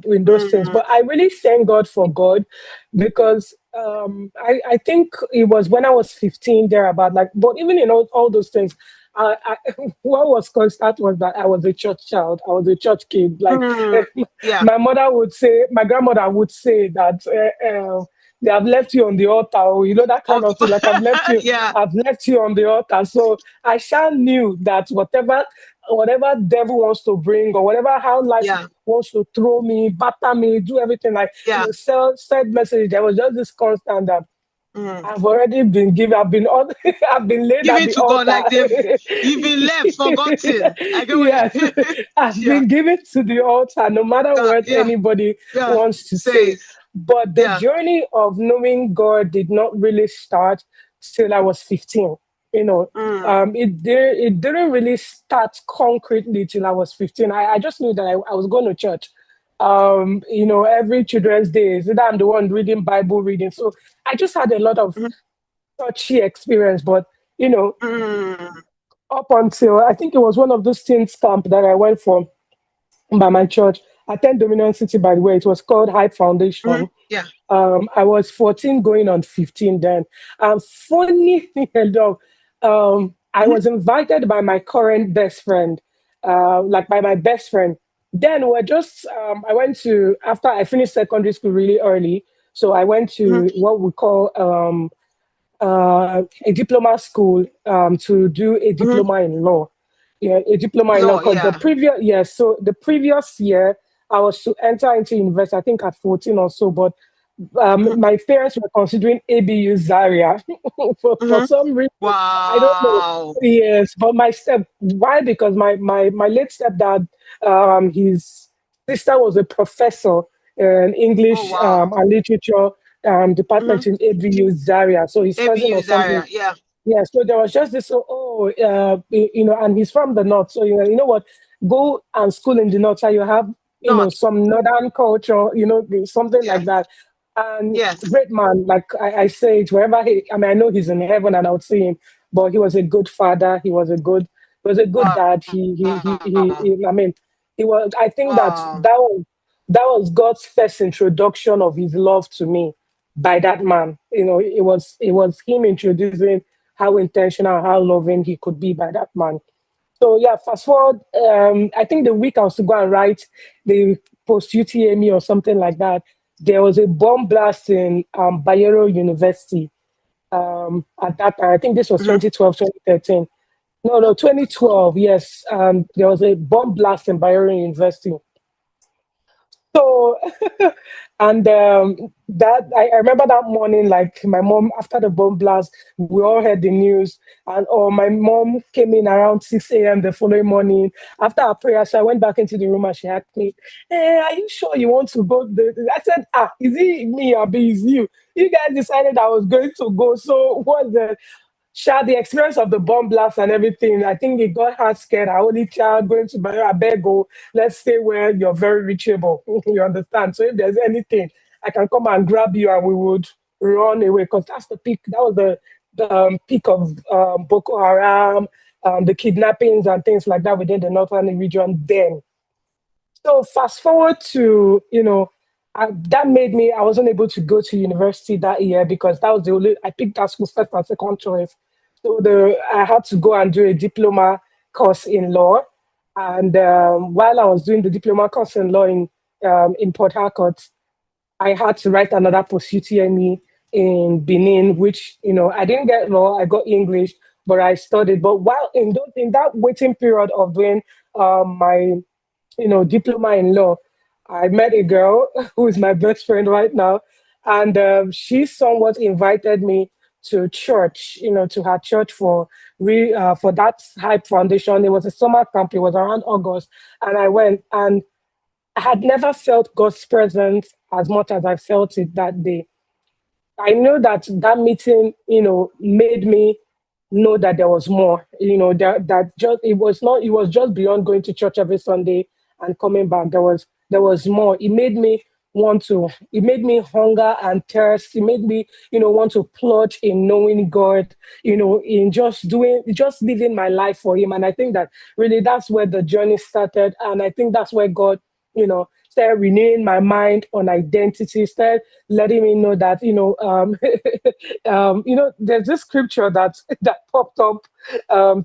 in those things. mm, But I really thank God for God because I think it was when I was 15 thereabout. Like, but even in all those things, what was constant was that I was a church child. I was a church kid. Like mm. Yeah, my grandmother would say that. They have left you on the altar, or that kind of, of thing. Like yeah, I've left you on the altar. So I shall knew that whatever devil wants to bring, or whatever how life yeah, wants to throw me, batter me, do everything like yeah. send message. There was just this constant that Mm. I've already been given. I've been on. I've been laid Give at it the to God, like altar. you've been left, forgotten. I get what Yes, you I've yeah, been given to the altar, no matter what yeah, anybody yeah. wants to say. Says, But the yeah. journey of knowing God did not really start till I was 15. Mm, It didn't really start concretely till I was 15. I just knew that I was going to church. Every Children's Day, is either I'm the one reading Bible reading. So I just had a lot of mhm, churchy experience. But, you know, mm, up until I think it was one of those teens camp that I went for by my church. Attend Dominion City, by the way. It was called Hype Foundation. yeah. I was 14 going on 15 then. Funny enough, I Mhm, was invited by my current best friend, like by my best friend. Then I went to, after I finished secondary school really early, so I went mhm, to what we call a diploma school to do a mhm. diploma in law. Yeah, a diploma in law Law, because yeah. the previous year I was to enter into university, I think at 14 or so, but Mhm, my parents were considering ABU Zaria for mhm. some reason. I don't know. Wow. Yes, but why? Because my late stepdad, his sister was a professor in Oh, English wow. and literature Mhm. department in ABU Zaria. So his cousin ABU or something. Zaria, yeah. Yeah, so there was just this, and he's from the north. So, what, go and school in the north, so you have, Not, some northern culture, something yeah. like that. And Yes. great man, like I say it wherever I know he's in heaven and I would see him, but he was a good father. He was a good Wow. dad. I mean, I think Wow. that was God's first introduction of his love to me by that man. It was him introducing how intentional, how loving he could be by that man. So yeah, fast forward. I think the week I was to go and write the post UTME or something like that, there was a bomb blast in Bayero University. At that time, I think this was Mhm. 2012, 2013. No, 2012. Yes, there was a bomb blast in Bayero University. So, and that I remember that morning, like my mom after the bomb blast, we all heard the news, and my mom came in around 6 a.m. the following morning after our prayer. So I went back into the room and she asked me, "Hey, are you sure you want to go?" I said, is it me or be is you? You guys decided I was going to go. So what's the share the experience of the bomb blast and everything? I think it got her scared. Our only child going to buy a beg, go, let's stay where you're very reachable. You understand? So if there's anything, I can come and grab you and we would run away because that's the peak. That was the peak of Boko Haram, the kidnappings and things like that within the northern region then. So fast forward to, that made me, I wasn't able to go to university that year because that was the only, I picked that school first and second choice. So I had to go and do a diploma course in law. And while I was doing the diploma course in law in Port Harcourt, I had to write another post UTME in Benin, which, I didn't get law, I got English, but I studied. But while in that waiting period of doing my diploma in law, I met a girl who is my best friend right now, and she somewhat invited me to church, to her church for that Hype Foundation. It was a summer camp. It was around August, and I went, and I had never felt God's presence as much as I felt it that day. I know that that meeting, made me know that there was more. That just it was just beyond going to church every Sunday and coming back. There was more. It made me hunger and thirst. It made me, want to plunge in knowing God, in just living my life for Him. And I think that really that's where the journey started. And I think that's where God, started renewing my mind on identity, started letting me know that, there's this scripture that that popped up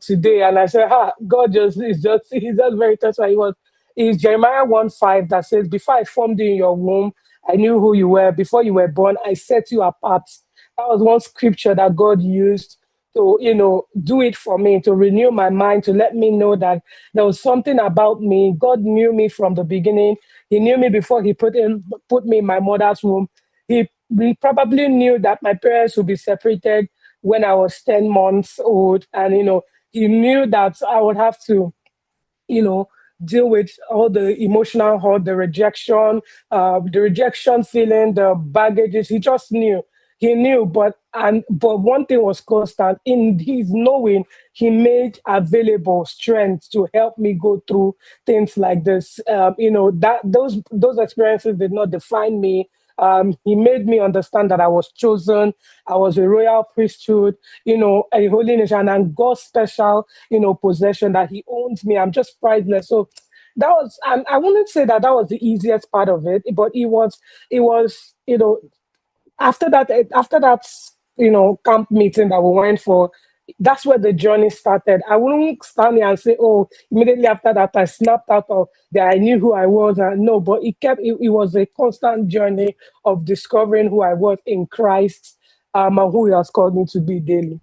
today, and I said, God he's just very touched. He was is Jeremiah 1:5 that says, "Before I formed you in your womb, I knew who you were. Before you were born, I set you apart." That was one scripture that God used to, do it for me, to renew my mind, to let me know that there was something about me. God knew me from the beginning. He knew me before He put me in my mother's womb. He probably knew that my parents would be separated when I was 10 months old. And, he knew that I would have to, you know, deal with all the emotional hurt, the rejection feeling, the baggages. He just knew. he knew, but one thing was constant in his knowing. He made available strength to help me go through things like this. That those experiences did not define me. He made me understand that I was chosen. I was a royal priesthood, a holy nation, and God's special, possession, that He owns me. I'm just priceless. So that was, and I wouldn't say that that was the easiest part of it, but it was, after that, camp meeting that we went for, that's where the journey started. I wouldn't stand here and say, oh, immediately after that I snapped out of that, I knew who I was. And no, but it was a constant journey of discovering who I was in Christ, and who He has called me to be daily.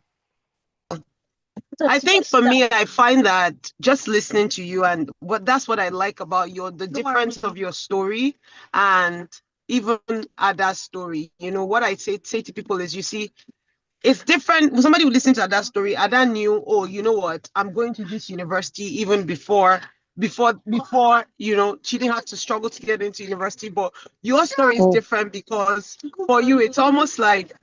I think for me, I find that just listening to you and that's what I like about the difference of your story and even Ada's story. What I say to people is, you see, it's different. Somebody would listen to Ada's story. Ada knew, oh, you know what, I'm going to this university even before, she didn't have to struggle to get into university. But your story is Mm, different because for you, it's almost like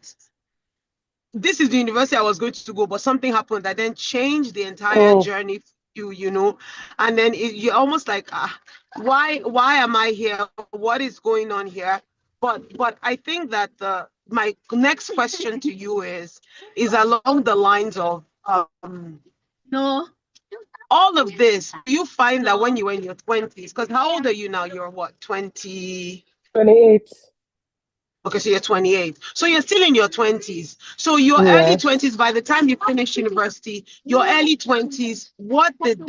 this is the university I was going to go, but something happened that then changed the entire mm, journey for you, and then you're almost like, why am I here? What is going on here? But I think that my next question to you is along the lines of no, all of this. Do you find that when you were in your 20s, because how old are you now? You're what, 20? 28. Okay, so you're 28. So you're still in your 20s. So your early Yes. 20s, by the time you finish university, your early 20s, what did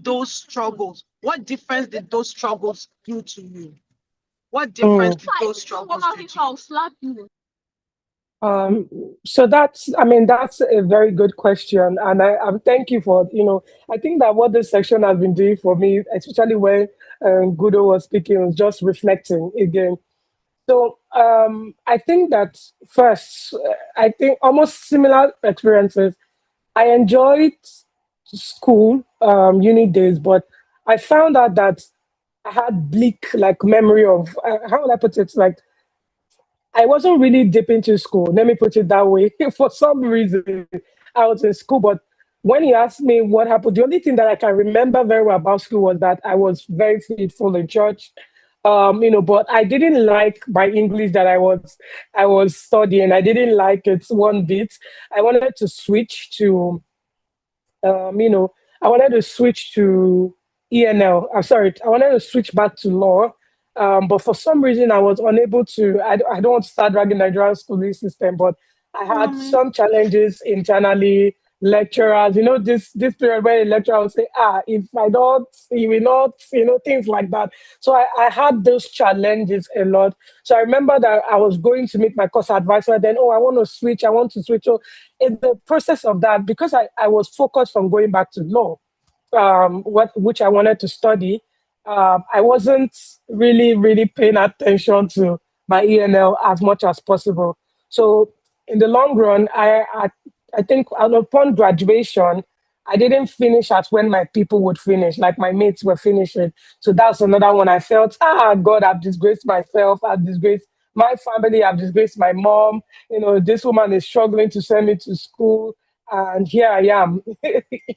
those struggles, what difference did those struggles do to you? What difference Mm. did those struggles do to you? Um, so that's a very good question, and I thank you for, I think that what this section has been doing for me, especially when Gudo was speaking, was just reflecting again. So I think that first, I think almost similar experiences. I enjoyed school, uni days, but I found out that I had bleak like memory of, how would I put it, like I wasn't really deep into school. Let me put it that way. For some reason, I was in school, but when he asked me what happened, the only thing that I can remember very well about school was that I was very faithful in church. But I didn't like my English that I was studying. I didn't like it one bit. I wanted to switch to I wanted to switch to ENL. I'm sorry, I wanted to switch back to law. But for some reason, I was unable to. I don't want to start dragging Nigerian schooling system, but I had some challenges internally. Lecturers, this period where the lecturer would say, if I don't, you will not, things like that. So I had those challenges a lot. So I remember that I was going to meet my course advisor. Then, I want to switch. I want to switch. So in the process of that, because I was focused on going back to law, which I wanted to study, I wasn't really, really paying attention to my ENL as much as possible. So in the long run, I think upon graduation, I didn't finish at when my people would finish, like my mates were finishing. So that's another one. I felt, God, I've disgraced myself. I've disgraced my family. I've disgraced my mom. This woman is struggling to send me to school. And here I am.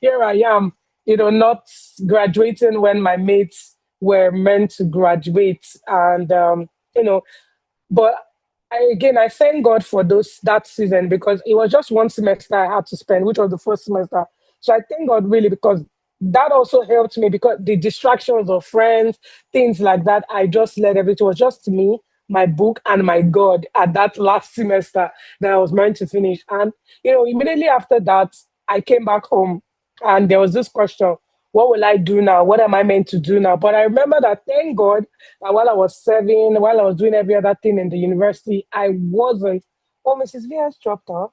Here I am, not graduating when my mates were meant to graduate. And, but I thank God for that season, because it was just one semester I had to spend, which was the first semester. So I thank God really, because that also helped me, because the distractions of friends, things like that, I just let everything. It was just me, my book, and my God at that last semester that I was meant to finish. And immediately after that, I came back home, and there was this question: what will I do now? What am I meant to do now? But I remember that, thank God, that while I was serving, while I was doing every other thing in the university, I wasn't. Oh, Mrs. V has dropped off.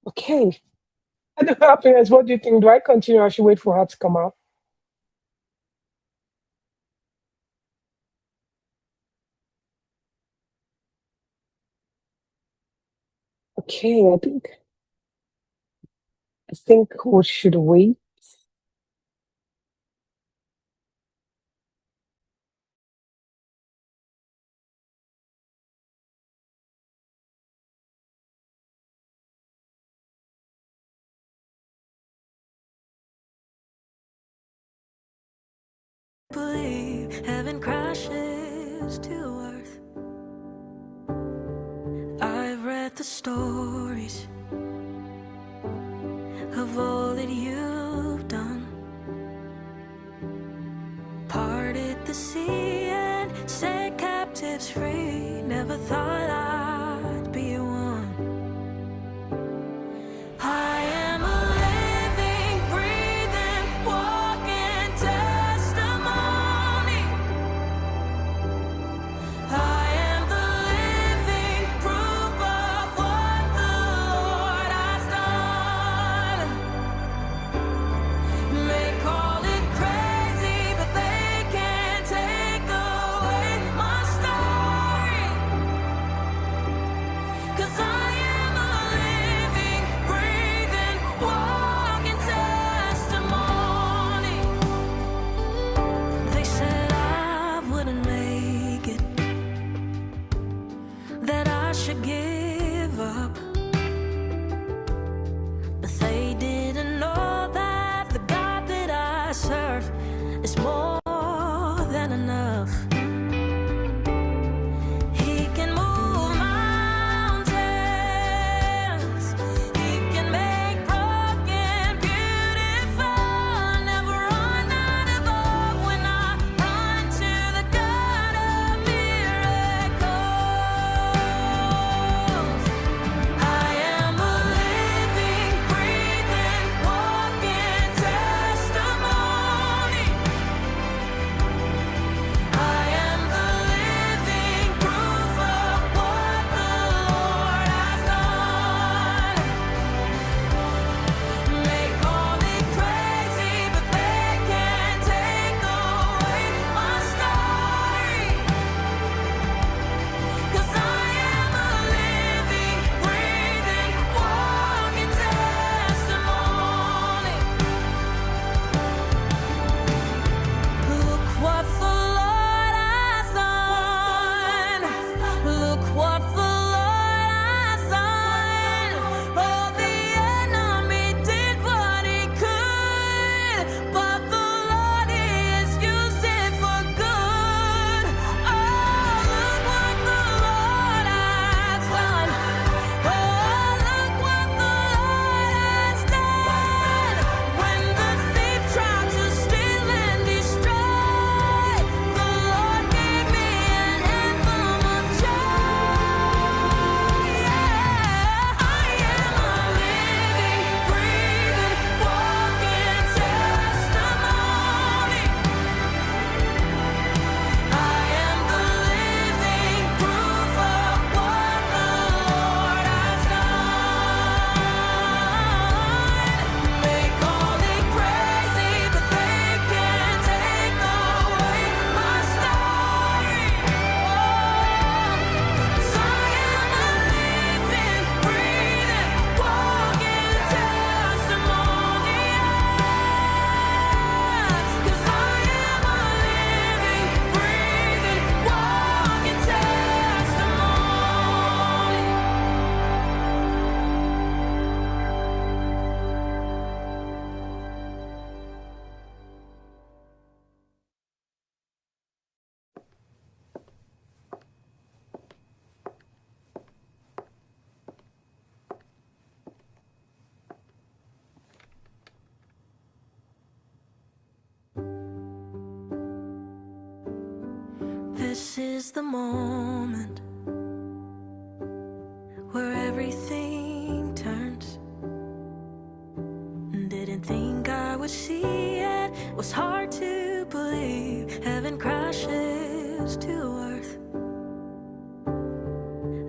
Okay. I don't know, happiness. What do you think? Do I continue? Or I should wait for her to come out. Okay, I think we should wait. believe heaven crashes to earth. I've read the stories of all that you've done, parted the sea and set captives free. Never thought I'd be one. I am a living, breathing, walking testimony. I am the living proof of what the Lord has done. May call it crazy, but they can't take away my story. 'Cause I am a living, breathing, walking testimony. They said I wouldn't make it, that I should give up, but they didn't know that the God that I serve is more than enough. He can move mountains. He can make broken beautiful. Never run out of hope when I run to the God of miracles. I am a living, breathing, walking testimony. I am the living proof of what the Lord has done. May call it crazy, but they can't take away my story. 'Cause I am a living, breathing, walking testimony. Look what the Lord has done. Look what the Lord has done. Oh, the enemy did what he could, but the Lord has used it for good. Oh, look what the Lord has done. Oh, look what the Lord has done. When the thief tried to steal and destroy, the Lord gave me an anthem of joy. Yeah, I am a living, breathing, walking testimony. I am the living proof of what the Lord has done. May call it crazy, but they can't take away my story. Oh, 'cause I am a living, breathing, walking testimony. 'Cause I am a living, breathing, walking testimony. This is the moment where everything turns. Didn't think I would see it. Was hard to believe heaven crashes to earth.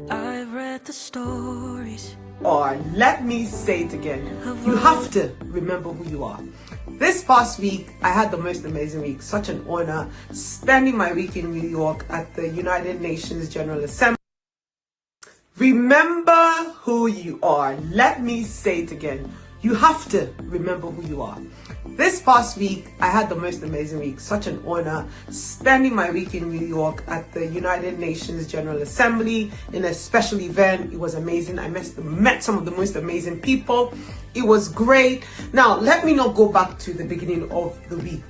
I've read the stories. Or let me say it again, you have to remember who you are. This past week, I had the most amazing week. Such an honor spending my week in New York at the United Nations General Assembly. Remember who you are. Let me say it again. You have to remember who you are. This past week, I had the most amazing week. Such an honor spending my week in New York at the United Nations General Assembly in a special event. It was amazing. I met some of the most amazing people. It was great. Now, let me not go back to the beginning of the week.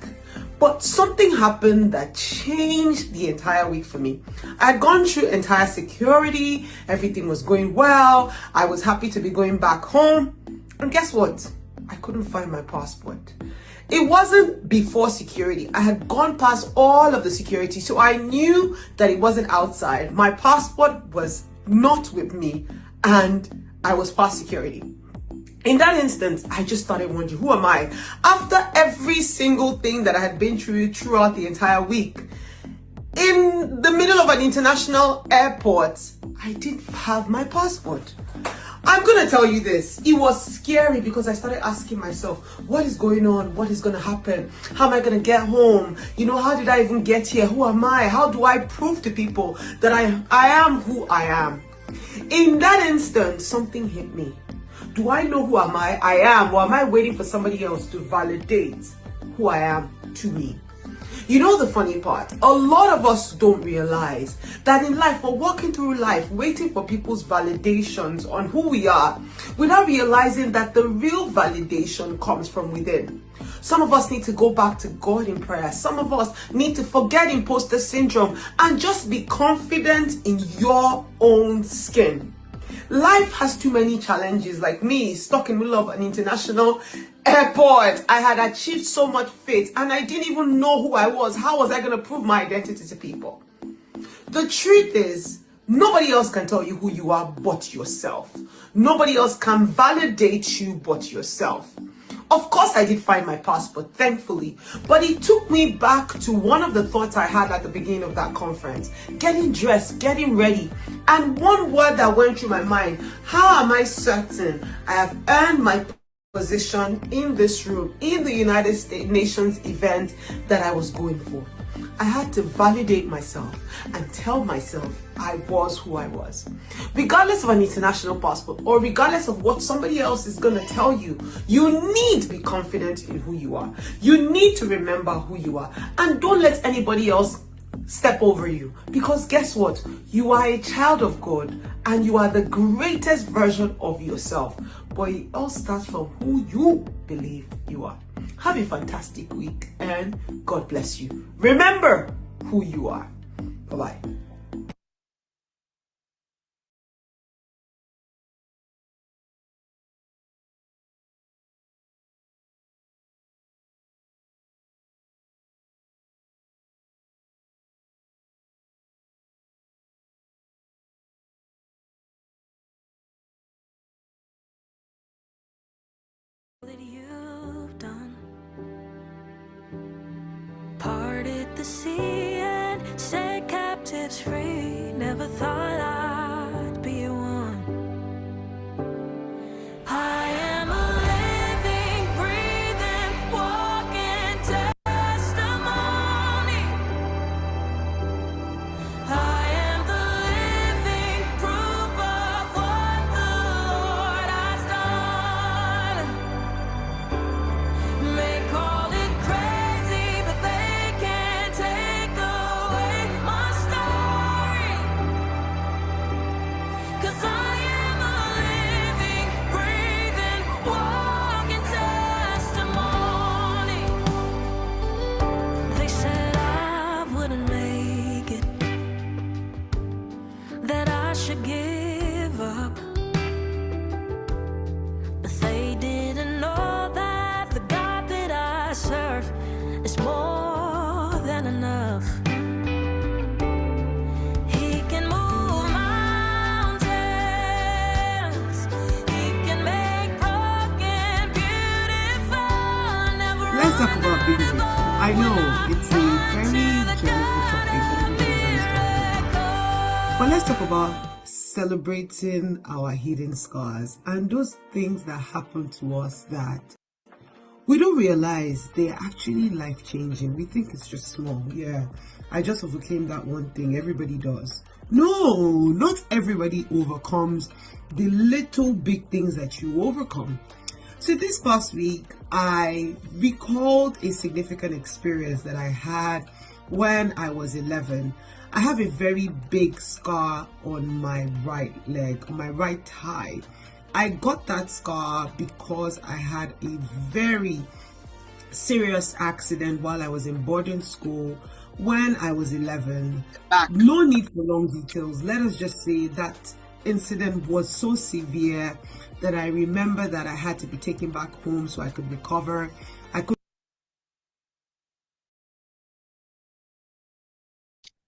But something happened that changed the entire week for me. I had gone through entire security, everything was going well, I was happy to be going back home, and guess what? I couldn't find my passport. It wasn't before security. I had gone past all of the security, so I knew that it wasn't outside. My passport was not with me, and I was past security. In that instance, I just started wondering, who am I? After every single thing that I had been through throughout the entire week, in the middle of an international airport, I didn't have my passport. I'm gonna tell you this, it was scary because I started asking myself, what is going on? What is gonna happen? How am I gonna get home? You know, how did I even get here? Who am I? How do I prove to people that I am who I am? In that instant, something hit me. Do I know who am I am, or am I waiting for somebody else to validate who I am to me? You know the funny part, a lot of us don't realize that in life, we're walking through life waiting for people's validations on who we are, without realizing that the real validation comes from within. Some of us need to go back to God in prayer. Some of us need to forget imposter syndrome and just be confident in your own skin. Life has too many challenges. Like me, stuck in the middle of an international airport. I had achieved so much faith and I didn't even know who I was. How was I going to prove my identity to people? The truth is, nobody else can tell you who you are but yourself. Nobody else can validate you but yourself. Of course, I did find my passport, thankfully, but it took me back to one of the thoughts I had at the beginning of that conference. Getting dressed, getting ready. And one word that went through my mind, how am I certain I have earned my position in this room, in the United States Nations event that I was going for? I had to validate myself and tell myself I was who I was. Regardless of an international passport or regardless of what somebody else is going to tell you, you need to be confident in who you are. You need to remember who you are. And don't let anybody else step over you. Because guess what? You are a child of God and you are the greatest version of yourself. But it all starts from who you believe you are. Have a fantastic week and God bless you. Remember who you are. Bye-bye. That you've done, parted the sea and set captives free. Never thought I'd be one. I am a living, breathing, walking testimony. I am the living proof of what the Lord has done. May call it crazy, but they can't take away my story. 'Cause I am a living, breathing, walking testimony. They said I wouldn't make it, that I should give up. But they didn't know that the God that I serve is more than enough. He can move mountains. He can make broken beautiful. Never Let's talk about being grateful. I know it's a very general topic that everybody's always talking about. But let's talk about celebrating our hidden scars and those things that happen to us that we don't realize they're actually life-changing. We think it's just small. Yeah, I just overcame that one thing. Everybody does. No, not everybody overcomes the little big things that you overcome. So this past week, I recalled a significant experience that I had when I was 11. I have a very big scar on my right leg, on my right thigh. I got that scar because I had a very serious accident while I was in boarding school when I was 11. Back. No need for long details. Let us just say that incident was so severe that I remember that I had to be taken back home so I could recover. I could.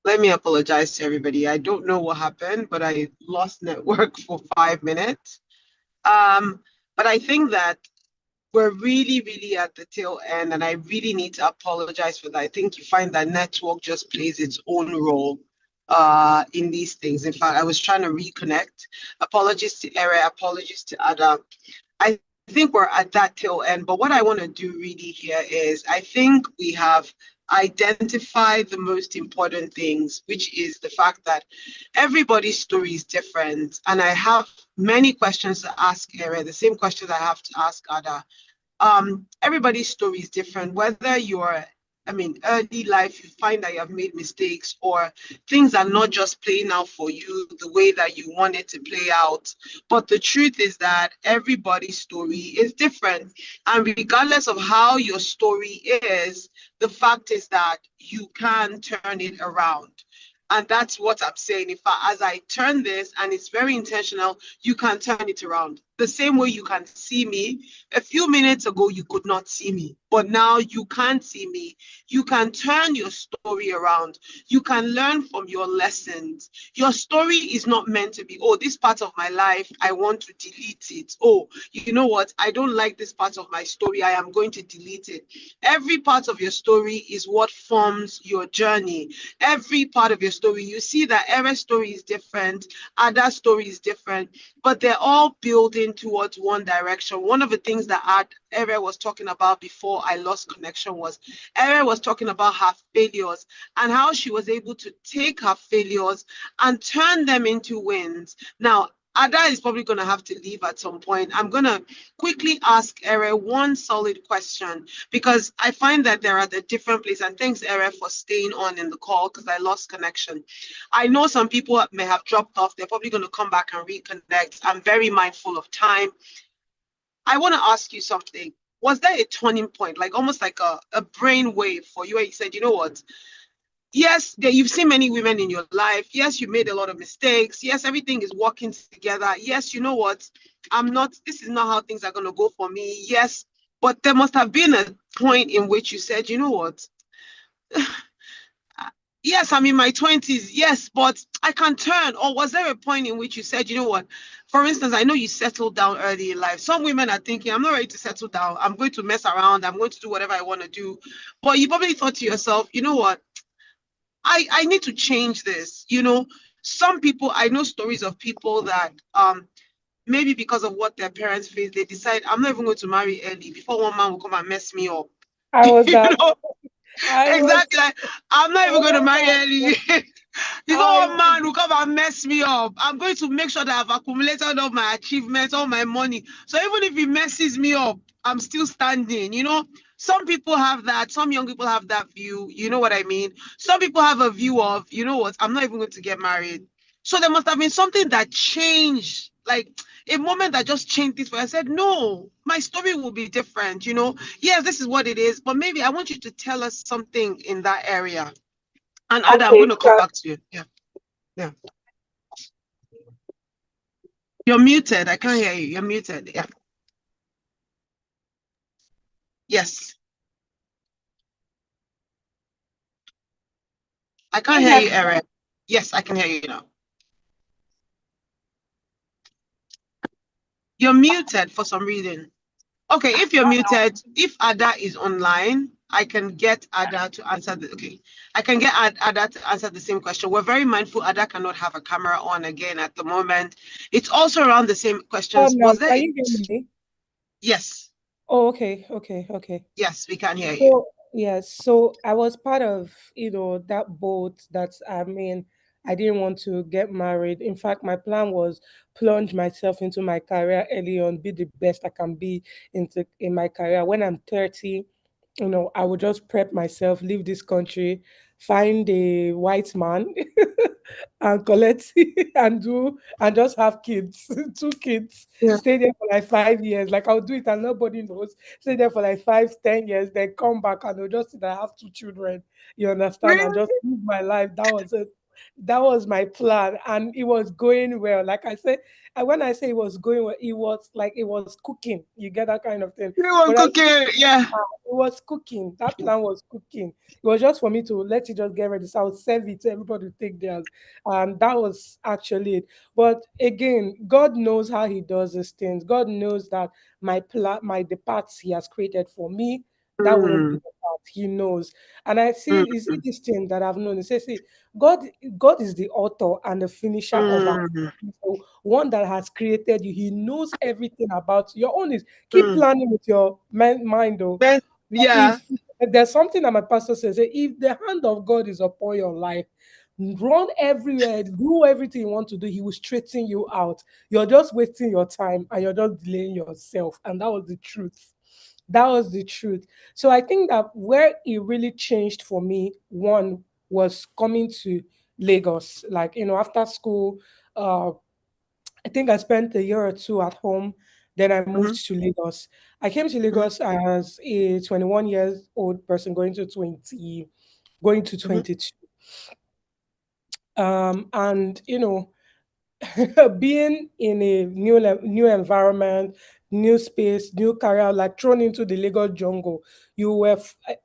Let me apologize to everybody. I don't know what happened, but I lost network for 5 minutes. But I think that we're really, really at the tail end, and I really need to apologize for that. I think you find that network just plays its own role in these things. In fact, I was trying to reconnect. Apologies to Era, apologies to Adam. I think we're at that tail end, but what I want to do really here is I think we have identified the most important things, which is the fact that everybody's story is different. And I have many questions to ask Era, the same questions I have to ask Ada. Everybody's story is different, whether you're, I mean, early life, you find that you have made mistakes, or things are not just playing out for you the way that you want it to play out. But the truth is that everybody's story is different. And regardless of how your story is, the fact is that you can turn it around. And that's what I'm saying. If as I turn this, and it's very intentional, you can turn it around. The same way you can see me. A few minutes ago, you could not see me, but now you can see me. You can turn your story around. You can learn from your lessons. Your story is not meant to be, oh, this part of my life, I want to delete it. Oh, you know what? I don't like this part of my story. I am going to delete it. Every part of your story is what forms your journey. Every part of your story, you see that Era's story is different, Ada's story is different, but they're all building towards one direction. One of the things that Era was talking about before I lost connection was Era was talking about her failures and how she was able to take her failures and turn them into wins. Now, Ada is probably going to have to leave at some point. I'm going to quickly ask Era one solid question because I find that they're at a different place. And thanks, Era, for staying on in the call because I lost connection. I know some people may have dropped off. They're probably going to come back and reconnect. I'm very mindful of time. I want to ask you something. Was there a turning point, like almost like a brain wave for you where you said, you know what? Yes, you've seen many women in your life. Yes, you made a lot of mistakes. Yes, everything is working together. Yes, you know what? This is not how things are going to go for me. Yes, but there must have been a point in which you said, you know what? Yes, I'm in my 20s. Yes, but I can turn. Or was there a point in which you said, you know what? For instance, I know you settled down early in life. Some women are thinking, I'm not ready to settle down. I'm going to mess around. I'm going to do whatever I want to do. But you probably thought to yourself, you know what? I need to change this. You know, some people, I know stories of people that maybe because of what their parents face, they decide, I'm not even going to marry early before one man will come and mess me up. I was You that. know, I was. exactly. I'm not even going to marry early. I Before one was. man will come and mess me up, I'm going to make sure that I've accumulated all my achievements, all my money. So even if he messes me up, I'm still standing. You know, some people have that. Some young people have that view. You know what I mean? Some people have a view of, you know what, I'm not even going to get married. So there must have been something that changed, like a moment that just changed this. Where I said, no, my story will be different. You know, yes, this is what it is, but maybe I want you to tell us something in that area. And Ada, I'm going Okay. to come back to you. Yeah. Yeah. You're muted. I can't hear you. You're muted. Yeah. Yes. I Can can't you hear hear you, me? Eric. Yes, I can hear you now. You're muted for some reason. Okay, if you're muted, if Ada is online, I can get Ada to answer the okay. I can get Ada to answer the same question. We're very mindful Ada cannot have a camera on again at the moment. It's also around the same Oh questions. no, Was there can you hear me? yes, Oh, okay, okay, okay. yes, we can hear you. So yes, so I was part of, that boat that I didn't want to get married. In fact, my plan was plunge myself into my career early on, be the best I can be in my career. When I'm 30, I will just prep myself, leave this country find a white man and collect and do and just have kids, two kids, Yeah. stay there for like 5 years. Like I'll do it and nobody knows. Stay there for like 5, 10 years, then come back and they'll just see that I have two children. You understand? And Really? just live my life. That was it. That was my plan, and it was going well. Like I said, when I say it was going well, it was like it was cooking. You get that kind of thing. You were But cooking, yeah. it was cooking. That plan was cooking. It was just for me to let you just get ready. So I would serve it, everybody would take theirs. And that was actually it. But again, God knows how He does these things. God knows that my plan, the paths He has created for me, that wouldn't be Mm, the path. He knows. And I see, mm, you see this thing that I've known. It says, see, God, God is the author and the finisher of our mm, so one that has created you. He knows everything about you. Your own is keep mm. planning with your mind, though. Then, yeah. If there's something that my pastor says, if the hand of God is upon your life, run everywhere, do everything you want to do, He will straighten you out. You're just wasting your time and you're just delaying yourself. And that was the truth. That was the truth. So I think that where it really changed for me, one was coming to Lagos. Like, after school, uh, I think I spent a year or two at home. Then I Mm-hmm, moved to Lagos. I came to mm-hmm, Lagos as a 21 years old person going to mm-hmm, 22. And being in a new environment, new space, new career, like thrown into the Lagos jungle, I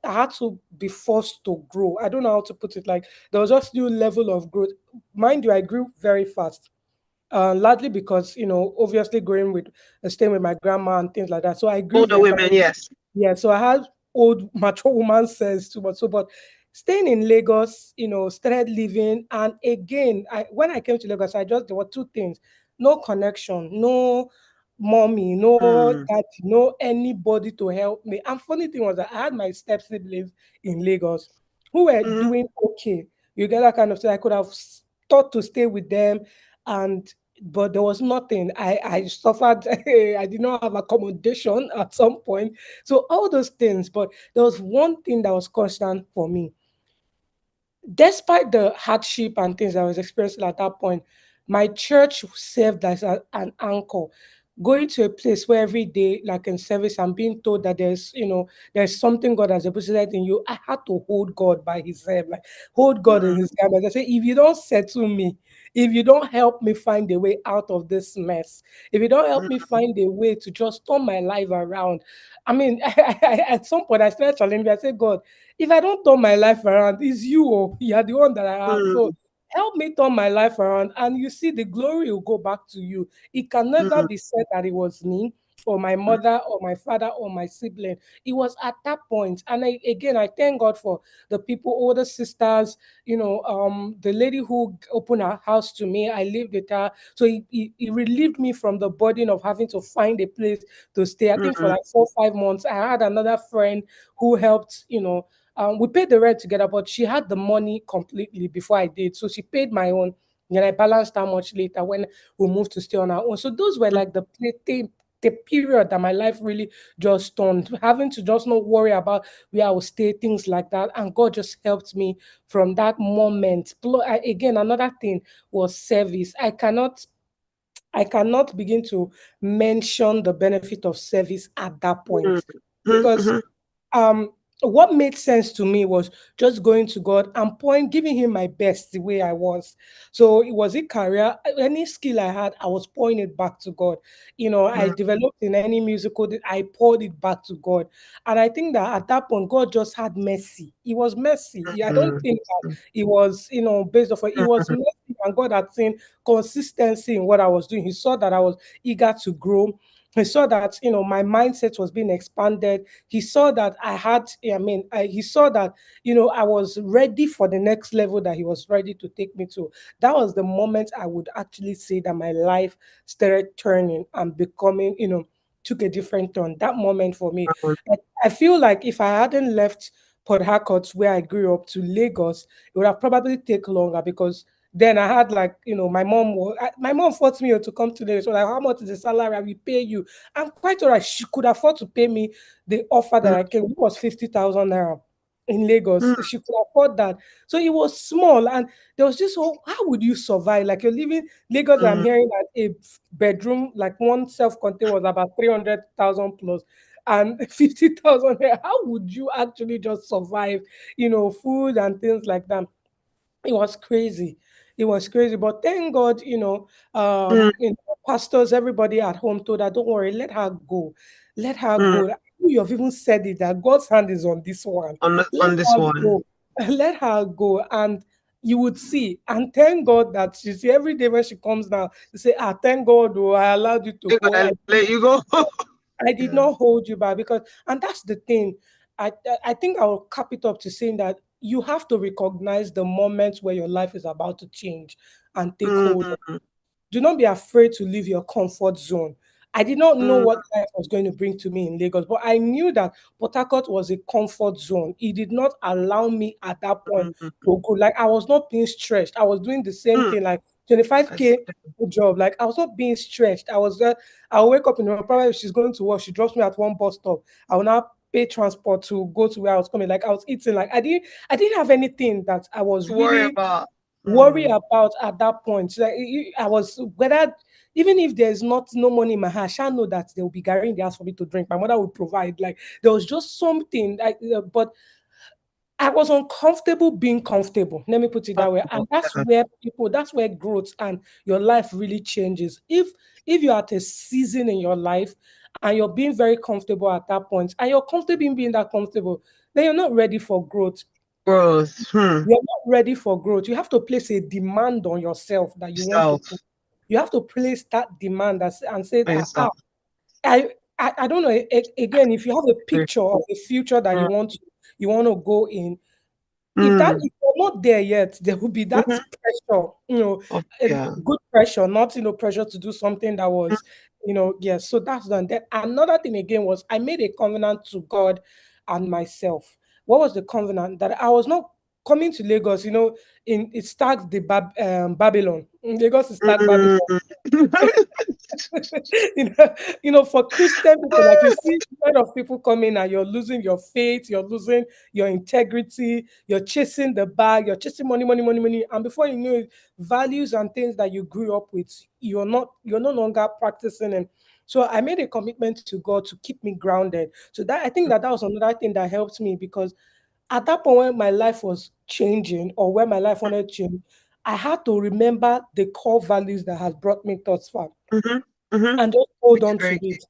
had to be forced to grow. I don't know how to put it. Like there was just new level of growth. Mind you, I grew very fast, largely because obviously growing with staying with my grandma and things like that. So I grew older very fast. women, yes. Yeah, so I had old mature woman sense too much. So, but staying in Lagos, started living, and again, when I came to Lagos, there were two things: no connection, no mommy, no Mm, daddy, no anybody to help me. And funny thing was that I had my step siblings in Lagos who were mm-hmm, doing okay. You get that kind of thing. I could have thought to stay with them, and but there was nothing. I suffered. I did not have accommodation at some point, so all those things. But there was one thing that was constant for me. Despite the hardship and things I was experiencing at that point, my church served as an anchor. Going to a place where every day, like in service, I'm being told that there's something God has deposited in you. I had to hold God by His hand, like hold God in His garment. I say, if you don't settle me, if you don't help me find a way out of this mess, if you don't help me find a way to just turn my life around, I mean, at some point I started challenging. I said, God, if I don't turn my life around, it's you. Oh, you are the one that I have. So mm, help me turn my life around. And you see, the glory will go back to you. It can never mm, be said that it was me or my mm, mother or my father or my sibling. It was at that point. And again, I thank God for the people, older sisters, the lady who opened her house to me. I lived with her. So it relieved me from the burden of having to find a place to stay. I think for mm, like 4 5 months, I had another friend who helped, we paid the rent together, but she had the money completely before I did. So she paid my own. Then I balanced how much later when we moved to stay on our own. So those were like the period that my life really just turned, having to just not worry about where I would stay, things like that. And God just helped me from that moment. Again, another thing was service. I cannot begin to mention the benefit of service at that mm, point mm, because mm, um what made sense to me was just going to God and giving Him my best the way I was. So it was it career, any skill I had, I was pouring it back to God. I mm, developed in any musical that I poured it back to God. And I think that at that point, God just had mercy. It was mercy. I don't mm, think that it was, based off of it was mm, mercy, and God had seen consistency in what I was doing. He saw that I was eager to grow. He saw that my mindset was being expanded. He saw that he saw that I was ready for the next level that he was ready to take me to. That was the moment I would actually say that my life started turning and becoming, took a different turn. That moment for me, mm, I feel like if I hadn't left Port Harcourt where I grew up to Lagos, it would have probably taken longer because then I had like, my mom forced me to come to Lagos. So like, how much is the salary? I will pay you. I'm quite all right. She could afford to pay me the offer that mm, I came, which was 50,000 naira. in Lagos. Mm, She could afford that. So it was small. And there was just, oh, how would you survive? Like you're living Lagos, I'm mm, hearing that a bedroom, like one self-contained was about 300,000 plus and 50,000. How would you actually just survive, food and things like that? It was crazy. It was crazy. But thank God, mm, pastors, everybody at home told her, don't worry, let her go. Let her mm. go. You've even said it that God's hand is on this one. Let On this her one. go. Let her go. And you would see. And thank God that she see every day when she comes now, you say, thank God, oh, I allowed you to They go. gonna let you go. I did Yeah. not hold you back because, and that's the thing. I think I'll cap it up to saying that you have to recognize the moments where your life is about to change and take hold. Mm, Do not be afraid to leave your comfort zone. I did not know mm, what life was going to bring to me in Lagos, but I knew that Port Harcourt was a comfort zone. It did not allow me at that point mm, to go. Like I was not being stretched. I was doing the same mm. thing, like That's 25K job. Like I was not being stretched. I'll wake up in the morning, probably if she's going to work, she drops me at one bus stop. I will now pay transport to go to where I was coming. Like I was eating. Like I didn't have anything that I was to worry really about. worry Mm. about at that point. Like I was whether even if there's not no money in my hand, I shall know that there will be Gary in the house for me to drink. My mother will provide. Like there was just something like, but I was uncomfortable being comfortable. Let me put it that way. And Comfortable. that's Yeah. where that's where growth and your life really changes. If you're at a season in your life and you're being very comfortable at that point, and you're comfortable in being that comfortable, then you're not ready for growth. Growth. Hmm. You're not ready for growth. You have to place a demand on yourself that you want to Self. grow. You have to place that demand and say For that yourself. I don't know. Again, if you have a picture of a future that Mm, you want to go in, mm, if you're not there yet, there will be that mhm. pressure, a Yeah. good pressure, not pressure to do something that Mm, was, yes. So that's done. Then another thing again was I made a covenant to God and myself. What was the covenant? That I was not coming to Lagos, it starts the Babylon. In Lagos, it starts Babylon. mm. you for Christian people, like you see kind of people coming and you're losing your faith, you're losing your integrity, you're chasing the bag, you're chasing money, money, money, money, and before you know it, values and things that you grew up with, you're no longer practicing them. So I made a commitment to God to keep me grounded. So that I think that was another thing that helped me because at that point when my life was changing or when my life wanted to change, I had to remember the core values that has brought me thus far Mhm, mhm. and just hold Which is on to very key. it.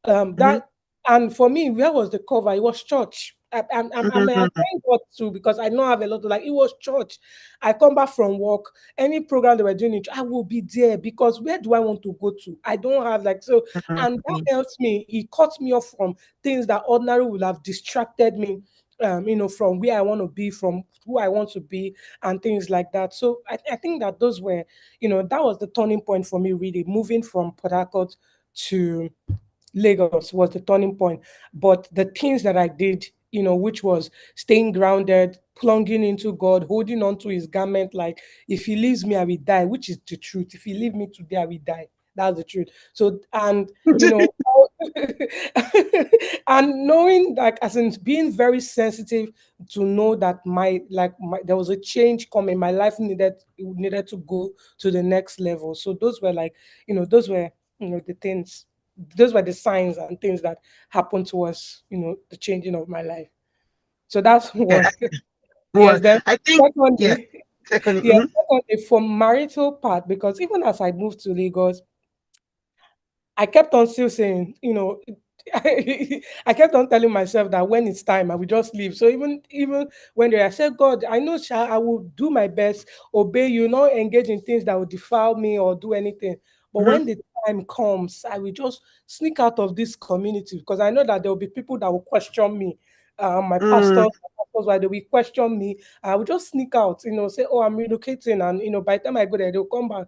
Mhm, That and for me, where was the cover? It was church. I mean, I mhm, thank God too because I know I have a lot of like it was church. I come back from work, any program they were doing, I will be there because where do I want to go to? I don't have like so, and that mhm, helps me. It cuts me off from things that ordinary would have distracted me. From where I want to be, from who I want to be, and things like that. So I think that those were, that was the turning point for me, really, moving from Port Harcourt to Lagos was the turning point. But the things that I did, which was staying grounded, plunging into God, holding on to his garment, like if he leaves me, I will die, which is the truth. If he leave me today, I will die. That's the truth. So, and and knowing like as in being very sensitive to know that there was a change coming, my life needed to go to the next level. So those were the things, those were the signs and things that happened to us, the changing of my life. So that's Yeah. one. Yes, One. then I think. Yeah. secondly, Second. yeah, secondly, for marital part, because even as I moved to Lagos, I kept on still saying, I kept on telling myself that when it's time, I will just leave. So even when I said, God, I know I will do my best, obey you, not engage in things that will defile me or do anything. But Mhm, when the time comes, I will just sneak out of this community because I know that there will be people that will question me. My mm, pastors, why they will question me. I will just sneak out, say, oh, I'm relocating. And, by the time I go there, they'll come back.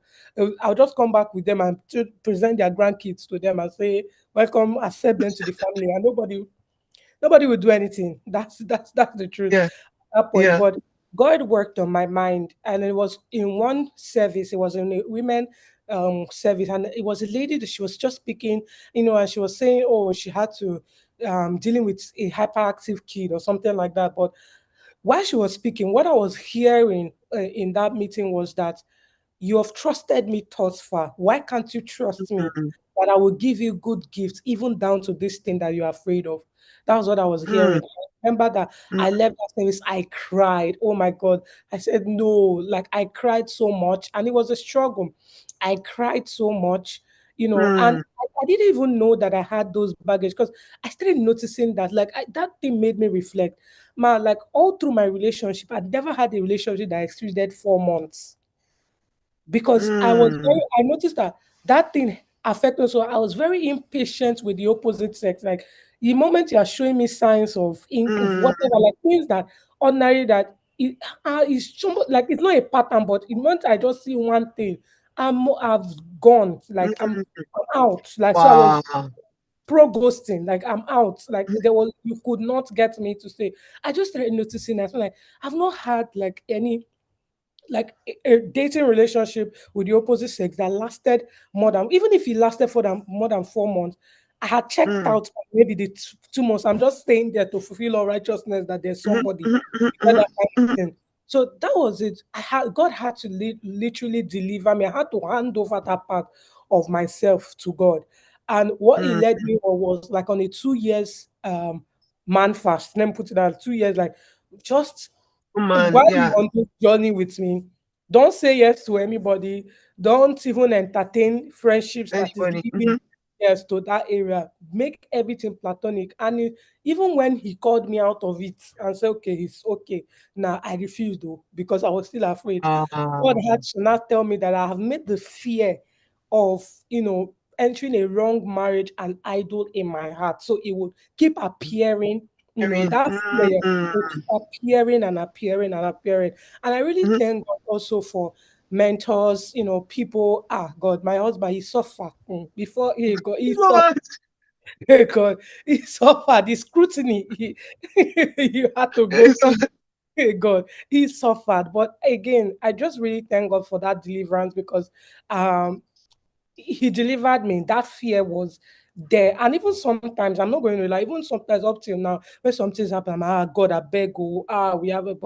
I'll just come back with them and to present their grandkids to them and say, "Welcome, accept them to the family." And nobody will do anything. That's the truth yeah. at that point. Yeah. But God worked on my mind, and it was in one service. It was in a women service, and it was a lady that she was just speaking, and she was saying, "Oh, she had to dealing with a hyperactive kid or something like that." But while she was speaking, what I was hearing in that meeting was that you have trusted me thus far. Why can't you trust me Mm, that I will give you good gifts, even down to this thing that you're afraid of? That was what I was mm, hearing. I remember that mm, I left that service, I cried. Oh my God. I said, no, like I cried so much, and it was a struggle. I cried so much, and mm, I didn't even know that I had those baggage because I started noticing that, like, that thing made me reflect. Man, like all through my relationship, I never had a relationship that exceeded 4 months because mm, I noticed that that thing affected me. So I was very impatient with the opposite sex. Like the moment you are showing me signs of mm, whatever, like things that ordinary that is like it's not a pattern, but the moment I just see one thing, I've gone. Like mm. I'm out. Like so I was Wow. pro ghosting. Like I'm out. Like there was you could not get me to stay. I just started noticing that. So like I've not had like any like a dating relationship with the opposite sex that lasted more than even if it lasted for more than 4 months. I had checked Mm, out for maybe the 2 months. I'm just staying there to fulfill all righteousness that there's mhm, somebody. mhm, mhm, You get mhm, that kind of mhm, thing. So that was it. God had to literally deliver me. I had to hand over that part of myself to God. And what he mm. led me on was like on a 2 years man fast. Let me put it out 2 years, like just Man, while you're yeah. on this journey with me, don't say yes to anybody. Don't even entertain friendships that is Anybody. leading yes to that area. Make everything platonic. And even when he called me out of it and said, okay, it's okay. Now I refused though, because I was still afraid. God Ah, had to not tell me that I have made the fear of, entering a wrong marriage an idol in my heart. So it would keep appearing, Erin. that fear Mm, will keep appearing and appearing and appearing. And I really mhm. thank God also for mentors, people. God, my husband, he suffered before he suffered. Lord. God, he suffered the scrutiny you had to go It's, through. God, he suffered. But again, I just really thank God for that deliverance because um he delivered me. That fear was there. And even sometimes, I'm not going to lie, even sometimes up till now, when something's happen, God, I beg, oh, we have it.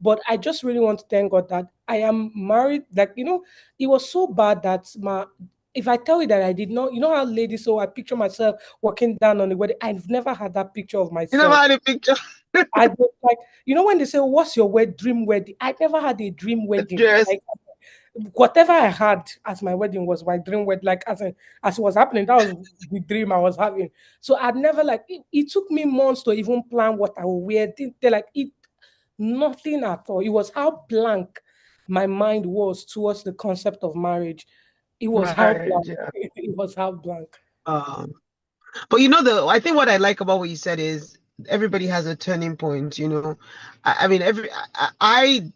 But I just really want to thank God that I am married. Like, it was so bad that if I tell you that I did not, how ladies, so I picture myself walking down on the wedding. I've never had that picture of you never myself. had a picture. I don't like, when they say, what's your dream wedding? I never had a dream wedding. Dress. Like, whatever I had as my wedding was my dream wedding. Like as it was happening, that was the dream I was having. So I'd never like it took me months to even plan what I would wear. They like it nothing at all. It was how blank my mind was towards the concept of marriage. It was how Right, blank. yeah. It was how blank. Um, but I think what I like about what you said is everybody has a turning point, I mean,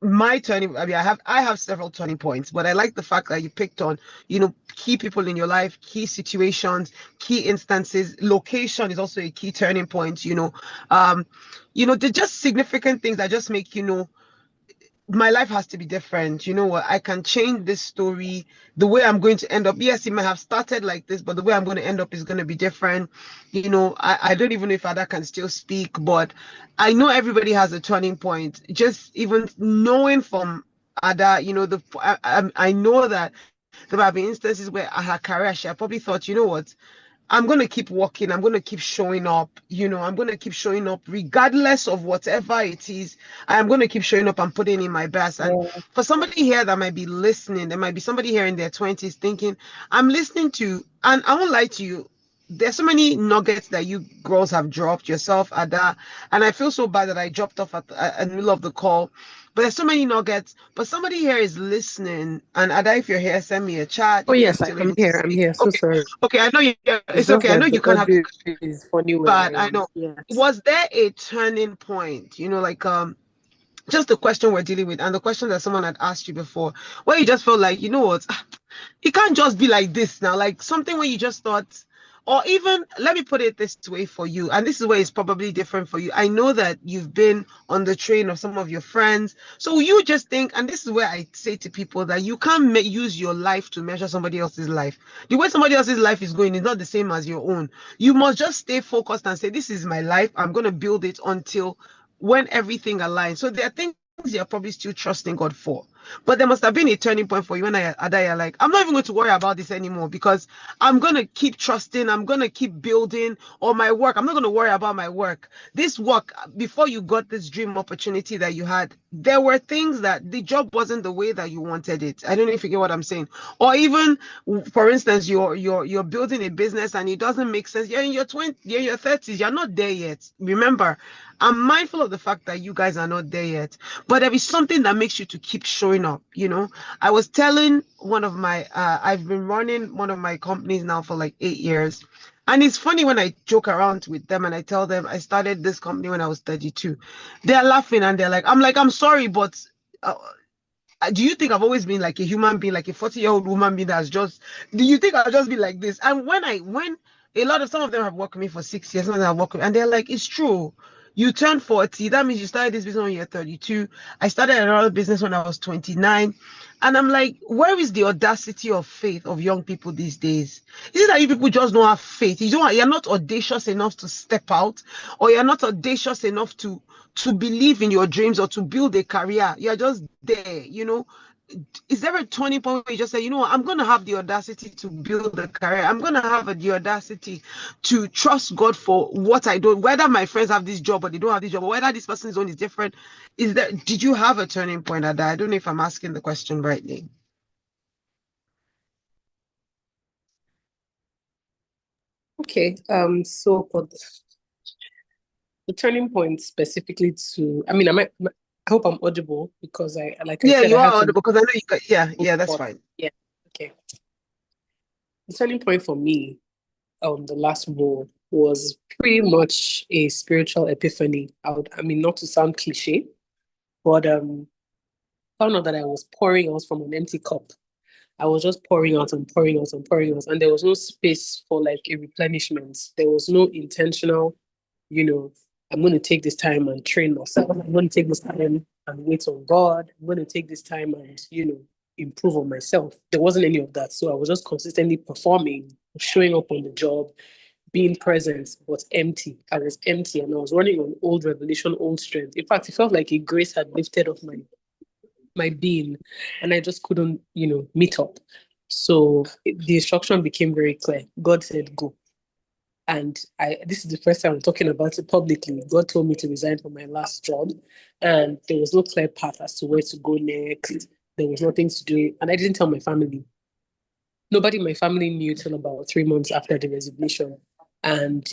my turning, I mean, I have several turning points, but I like the fact that you picked on, key people in your life, key situations, key instances. Location is also a key turning point, they're just significant things that just make my life has to be different. You know what? I can change this story, the way I'm going to end up. Yes, it may have started like this, but the way I'm going to end up is going to be different. I don't even know if Ada can still speak, but I know everybody has a turning point. Just even knowing from Ada, I know that there have been instances where her career, she had probably thought, you know what? I'm going to keep working. I'm going to keep showing up. I'm going to keep showing up regardless of whatever it is. I am going to keep showing up and putting in my best. And Yeah, for somebody here that might be listening, there might be somebody here in their 20s thinking, I'm listening to, and I won't lie to you, there's so many nuggets that you girls have dropped yourself, Ada, and I feel so bad that I dropped off in the middle of the call. But there's so many nuggets. But somebody here is listening, and Ada, if you're here, send me a chat Oh if you're yes, still I'm able to here. I'm speak. here. So Okay, sorry. okay. I know you. It's It's just okay. I know that the you can't have. audio is funny where I But I am. know. Yes. Was there a turning point? Like just the question we're dealing with, and the question that someone had asked you before, where you just felt like, you know what, it can't just be like this now. Like something where you just thought, Or even, let me put it this way for you, and this is where it's probably different for you. I know that you've been on the train of some of your friends. So you just think, and this is where I say to people that you can't use your life to measure somebody else's life. The way somebody else's life is going is not the same as your own. You must just stay focused and say, this is my life. I'm going to build it until when everything aligns. So there are things you're probably still trusting God for. But there must have been a turning point for you when you're like, I'm not even going to worry about this anymore because I'm going to keep trusting. I'm going to keep building, or my work. I'm not going to worry about my work. This work, before you got this dream opportunity that you had, there were things that the job wasn't the way that you wanted it. I don't know if you get what I'm saying. Or even, for instance, you're building a business and it doesn't make sense. You're in your 20s, you're in your 30s. You're not there yet. Remember, I'm mindful of the fact that you guys are not there yet, but there is something that makes you to keep showing up. I was telling one of my, I've been running one of my companies now for like 8 years. And it's funny when I joke around with them and I tell them I started this company when I was 32. They're laughing and they're like, I'm sorry, but uh, do you think I've always been like a human being, like a 40-year-old woman being do you think I'll just be like this? And when some of them have worked with me for 6 years, some of them have worked with me, and they're like, it's true. You turned 40. That means you started this business when you're 32. I started another business when I was 29. And I'm like, where is the audacity of faith of young people these days? Is it that you people just don't have faith? You're not audacious enough to step out, or you're not audacious enough to believe in your dreams or to build a career. You're just there. Is there a turning point where you just say, what, I'm going to have the audacity to build a career. I'm going to have the audacity to trust God for what I do, whether my friends have this job or they don't have this job, or whether this person's own is different. Did you have a turning point at that? I don't know if I'm asking the question rightly. Okay. So for the turning point specifically I hope I'm audible because like I Yeah, said, you I had are to because I know you got, move yeah, that's forward. fine. Yeah. Okay. The turning point for me the last role was pretty much a spiritual epiphany. Not to sound cliche, but found out that I was pouring out from an empty cup. I was just pouring out and pouring out and pouring out, and there was no space for like a replenishment. There was no intentional, you know, I'm going to take this time and train myself. I'm going to take this time and wait on God. I'm going to take this time and, improve on myself. There wasn't any of that. So I was just consistently performing, showing up on the job, being present, but empty. I was empty and I was running on old revelation, old strength. In fact, it felt like a grace had lifted off my being and I just couldn't, meet up. So the instruction became very clear. God said, go. And this is the first time I'm talking about it publicly. God told me to resign from my last job, and there was no clear path as to where to go next. There was nothing to do, and I didn't tell my family. Nobody in my family knew till about 3 months after the resignation. And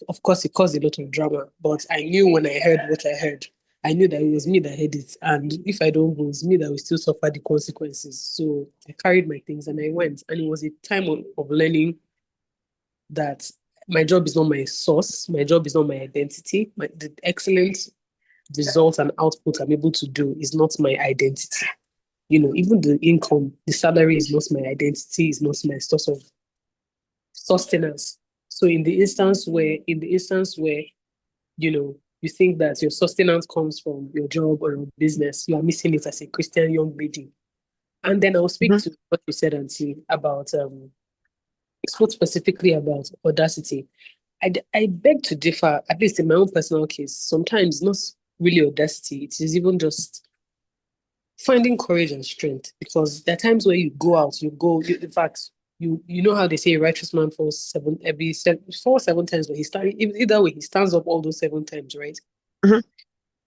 of course, it caused a lot of drama, but I knew when I heard what I heard, I knew that it was me that heard it. And if I don't go, it's me that will still suffer the consequences. So I carried my things and I went. And it was a time of learning that my job is not my source, my job is not my identity. The excellent results and output I'm able to do is not my identity. Even the income, the salary is not my identity, is not my source of sustenance. So in the instance where, you think that your sustenance comes from your job or your business, you are missing it as a Christian young lady. And then I'll speak to what you said, Auntie, about spoke specifically about audacity. I beg to differ, at least in my own personal case. Sometimes not really audacity, it is even just finding courage and strength. Because there are times where you go out, in fact, you know how they say a righteous man falls falls 7 times, but either way, he stands up all those 7 times, right? Mhm.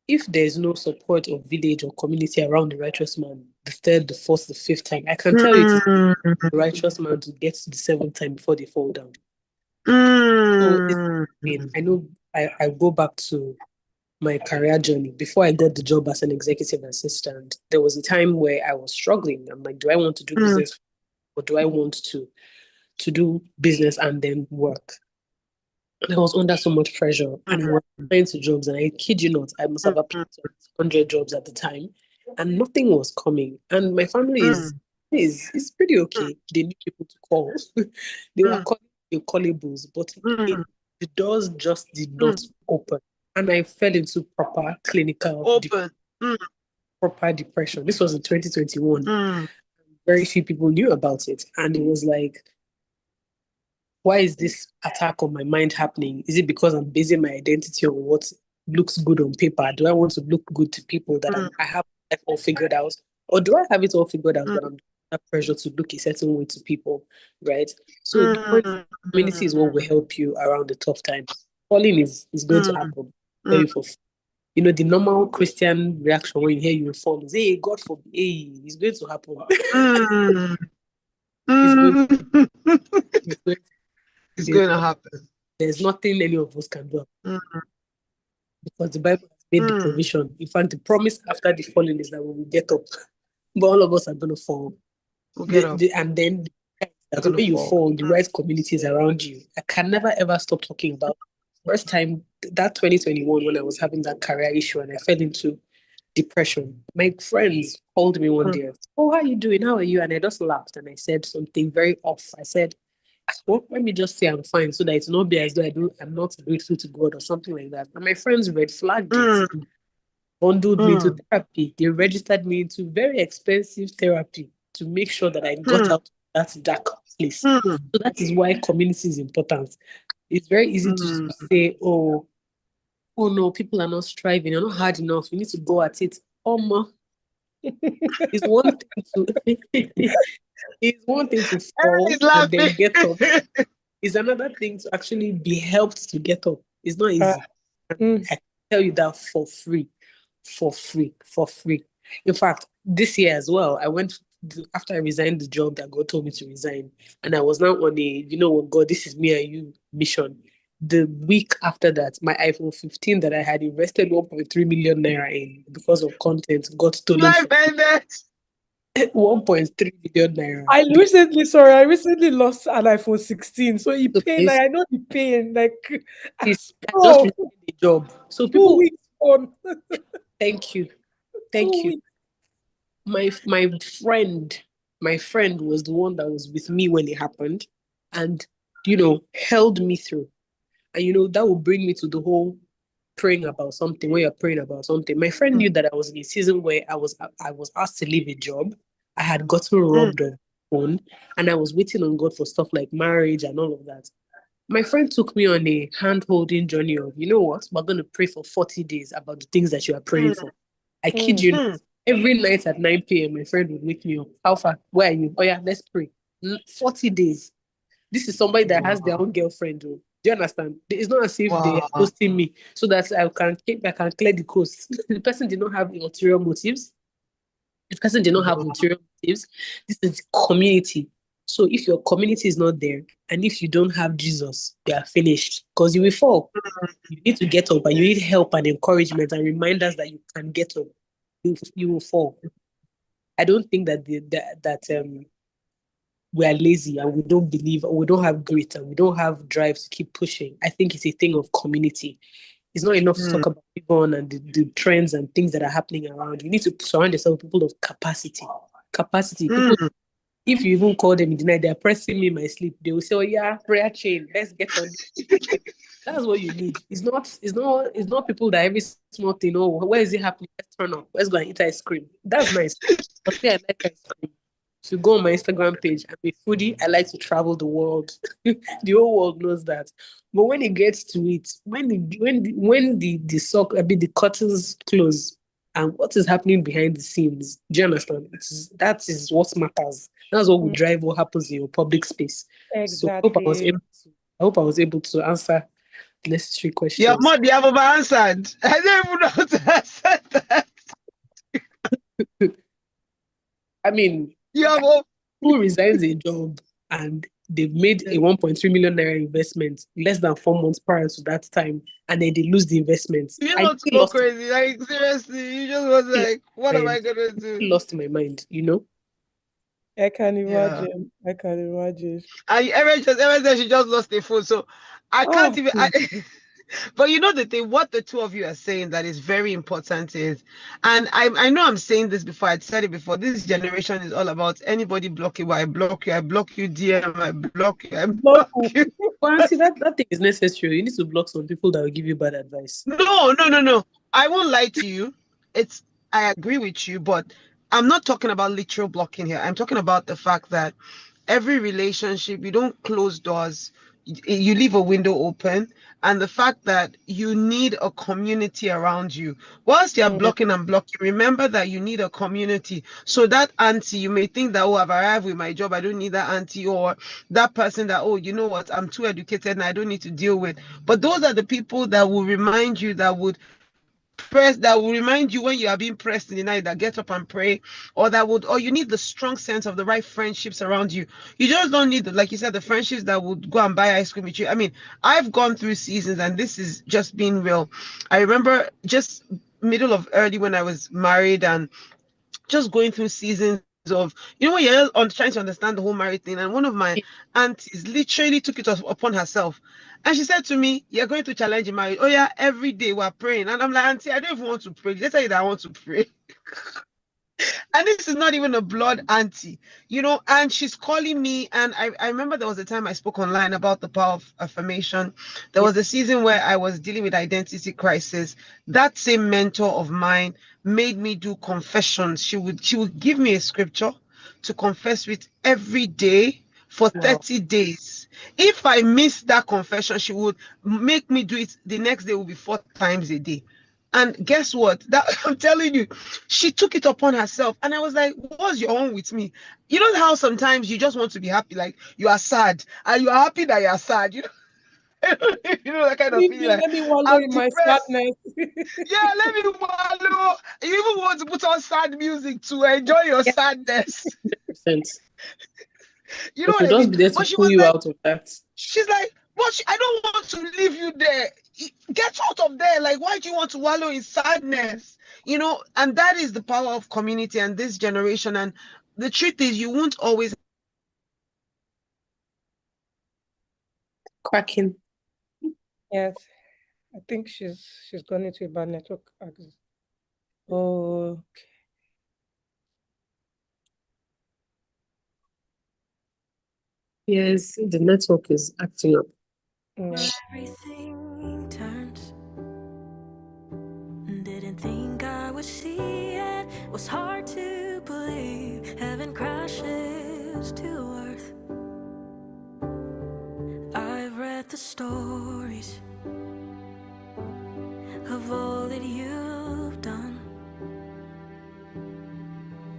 If there's no support of village or community around the righteous man, the third, the fourth, the fifth time, I can tell you it is the righteous man to get to the 7th time before they fall down. So I know I go back to my career journey. Before I got the job as an executive assistant, there was a time where I was struggling. I'm like, do I want to do business or do I want to do business and then work? And I was under so much pressure and I was applying to jobs. And I kid you not, I must have applied to 100 jobs at the time and nothing was coming. And my family is pretty okay. They need people to call. They were calling incallables, but Mm. the doors just did not open. And I fell into Open. Mm. proper depression. This was in 2021. Mm. Very few people knew about it. And it was like, why is this attack on my mind happening? Is it because I'm basing my identity on what looks good on paper? Do I want to look good to people that Mm. I have life all figured out? Or do I have it all figured out, Mm. but I'm under pressure to look a certain way to people, right? So the point is, Mm. community is what will help you around the tough times. Falling is going to Mm. happen. Mm. The normal Christian reaction when you hear you fall is, hey, God forbid, hey, it's going to happen. Mm. It's going to, Mm. it's going to, It's there's, going to happen. there's nothing any of us can do Mm. because the Bible has made the Mm. provision. In fact, the promise after the falling is that we will get up, but all of us are going to fall. We'll get up. And then We're that going to when you fall. fall, the right community is around you. I can never ever stop talking about first time that 2021 when I was having that career issue and I fell into depression. My friends called me one Mm. day. Oh, how are you doing? How are you? And I just laughed and I said something very off. I said, well, let me just say I'm fine so that it's not be as though I'm not grateful to God or something like that. And my friends red flagged it, Mm. bundled me into Mm. therapy. They registered me into very expensive therapy to make sure that I got Mm. out of that dark place. Mm. So that is why community is important. It's very easy to Mm. say, oh no, people are not striving, you're not hard enough, you need to go at it. It's one thing to it's one thing to fall Everybody's and laughing. then get up. It's another thing to actually be helped to get up. It's not Uh, easy. And mm, I can tell you that for free, for free, for free. In fact, this year as well, after I resigned the job that God told me to resign, and I was now on a, you know what, God, this is me and you mission. The week after that, my iPhone 15 that I had invested 1.3 million naira in because of content got stolen Life from ended. 1.3 million naira. I recently lost an iPhone 16. So it So pain, this like I know the pain, like is I just oh, resigned the job. So 2 weeks on, thank you, two thank you. weeks. My friend was the one that was with me when it happened, and held me through. And that will bring me to the whole praying about something. When you're praying about something, my friend Mm. knew that I was in a season where I was asked to leave a job. I had gotten Mm. robbed of phone, and I was waiting on God for stuff like marriage and all of that. My friend took me on a hand-holding journey of, you know what, we're going to pray for 40 days about the things that you are praying Mm. for. I kid Mm, you not. Mm. Every night at 9 p.m., my friend would wake me up. How far? Where are you? Oh, yeah, let's pray. 40 days. This is somebody that has their Wow. own girlfriend. Oh. Do you understand? It's not as if they are Wow. hosting me so that I can clear the coast. The person did not have ulterior motives. The person did not have Wow. ulterior motives. This is community. So if your community is not there, and if you don't have Jesus, you are finished because you will fall. You need to get up, and you need help and encouragement and reminders that you can get up. You will fall. I don't think that we are lazy and we don't believe, or we don't have grit and we don't have drive to keep pushing. I think it's a thing of community. It's not enough to Mm. talk about people and the trends and things that are happening around. You need to surround yourself with people of capacity. Capacity. People, Mm. if you even call them in the night, they're pressing me in my sleep. They will say, "Oh yeah, prayer chain. Let's get on." That's what you need. It's not people that every small thing. Oh, where is it happening? Let's turn up. Let's go and eat ice cream. That's nice. But me, I like ice cream. If you go on my Instagram page, I'm a foodie. I like to travel the world. The whole world knows that. But when it gets to it, when the sock, a bit the curtains close, and what is happening behind the scenes, do you understand? That is what matters. That's what will mm, drive what happens in your public space. So exactly. I hope I was able to answer the necessary Your questions. mother, you have over answered. I don't even know how to answer that. I mean, You have over. who resigns a job and they've made a 1.3 million naira investment less than 4 months prior to that time, and then they lose the investment. You I want to nearly go lost crazy. Like, seriously, you just was like, what my am I mind. going to I do? nearly lost my mind. I can Yeah. imagine. I can imagine. And everyone said she just lost a phone. So I can't Oh, even. But you know the thing, what the two of you are saying that is very important is, and I know I'm saying this before, I said it before, this generation is all about anybody block you, I block you, I block you, DM, I block you, I Block block who? you. But Auntie, that thing is necessary. You need to block some people that will give you bad advice. No, no, no, no. I won't lie to you. It's I agree with you, but I'm not talking about literal blocking here. I'm talking about the fact that every relationship, you don't close doors, you leave a window open, and the fact that you need a community around you. Whilst you're Yeah. blocking and blocking, remember that you need a community. So that auntie, you may think that, oh, I've arrived with my job, I don't need that auntie, or that person that, oh, you know what, I'm too educated and I don't need to deal with. But those are the people that will remind you, that will remind you when you are being pressed in the night, that get up and pray, or you need the strong sense of the right friendships around you. You just don't need, like you said, the friendships that would go and buy ice cream with you. I mean, I've gone through seasons, and this is just being real. I remember just middle of early when I was married, and just going through seasons of, when you're on trying to understand the whole married thing. And one of my aunties literally took it upon herself. And she said to me, "You're going to challenge your marriage. Oh, yeah, every day we're praying." And I'm like, "Auntie, I don't even want to pray. Let's tell you that I want to pray." And this is not even a blood auntie, and she's calling me. And I remember there was a time I spoke online about the power of affirmation. There Yeah. was a season where I was dealing with identity crisis. That same mentor of mine made me do confessions. She would give me a scripture to confess with every day for Wow. 30 days. If I missed that confession, she would make me do it the next day, will be 4 times a day. And guess what? That I'm telling you, she took it upon herself. And I was like, what's your own with me? You know how sometimes you just want to be happy, like you are sad and you are happy that you are sad. That kind of Leave feeling me, like let me wallow I'm in my depressed. sadness. Yeah, let me wallow. You even want to put on sad music to enjoy your Yeah, sadness. 100%. You know But what she'll I just mean? be there to But she pull was you like, out of that. she's like, but I don't want to leave you there. Get out of there. Like, why do you want to wallow in sadness? And that is the power of community and this generation. And the truth is, you won't always. Cracking. Yes, I think she's gone into a bad network access. Oh, Yes, the network is acting up. yeah. Everything turns. Didn't think I would see it. Was hard to believe. Heaven crashes to earth. I've read the stories of all that you've done.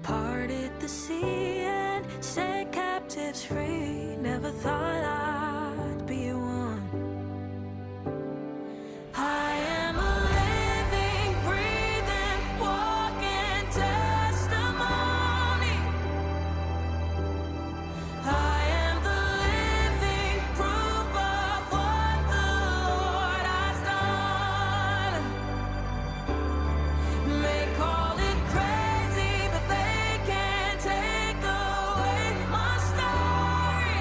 Parted the sea and set captives free. Never thought I'd be one. I am a living, breathing, walking testimony. I am the living proof of what the Lord has done. May call it crazy, but they can't take away my story.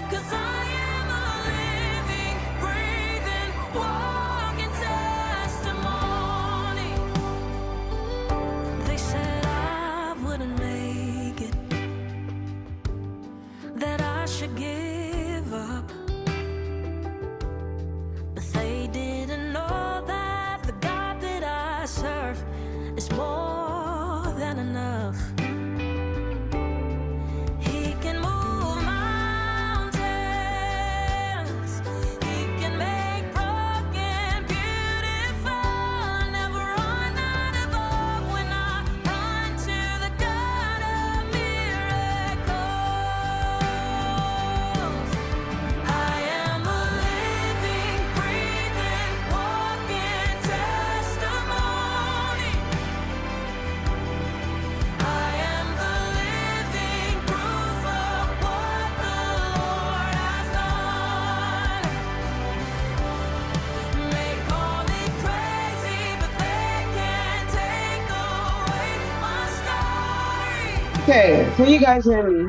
'Cause I am a living, breathing, walking testimony. They said I wouldn't make it, that I should give up. But they didn't know that the God that I serve is more than enough. He can move mountains. He can make broken beautiful. Never run out of hope when I run to the God of miracles. I am a living, breathing, walking testimony. I am the living proof of what the Lord has done. May call it crazy, but they can't take away my story. Okay, can you guys hear me?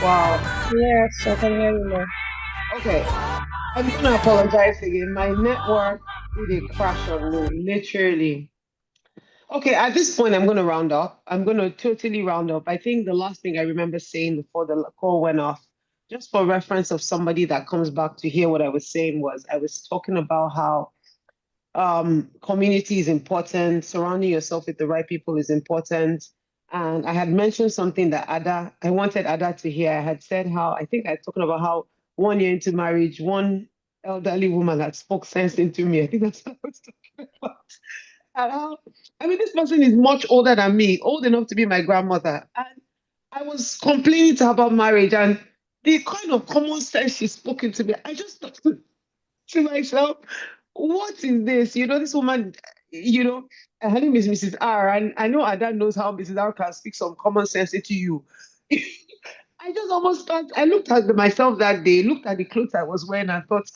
Wow. Yes, I can hear you now. Okay. I'm gonna apologize again. My network did a crash on me, literally. Okay, at this point, I'm gonna round up. I'm gonna totally round up. I think the last thing I remember saying before the call went off, just for reference of somebody that comes back to hear what I was saying, was I was talking about how community is important, surrounding yourself with the right people is important. And I had mentioned something that I wanted Ada to hear. I had said how, I think I was talking about how 1 year into marriage, one elderly woman had spoke sense into me. I think that's what I was talking about. And how, I mean, this person is much older than me, old enough to be my grandmother. And I was complaining to her about marriage and the kind of common sense she spoke into me. I just thought to myself, what is this? This woman, her name is Mrs. R, and I know Ada knows how Mrs. R can speak some common sense into you. I just almost thought, I looked at myself that day, looked at the clothes I was wearing, and thought,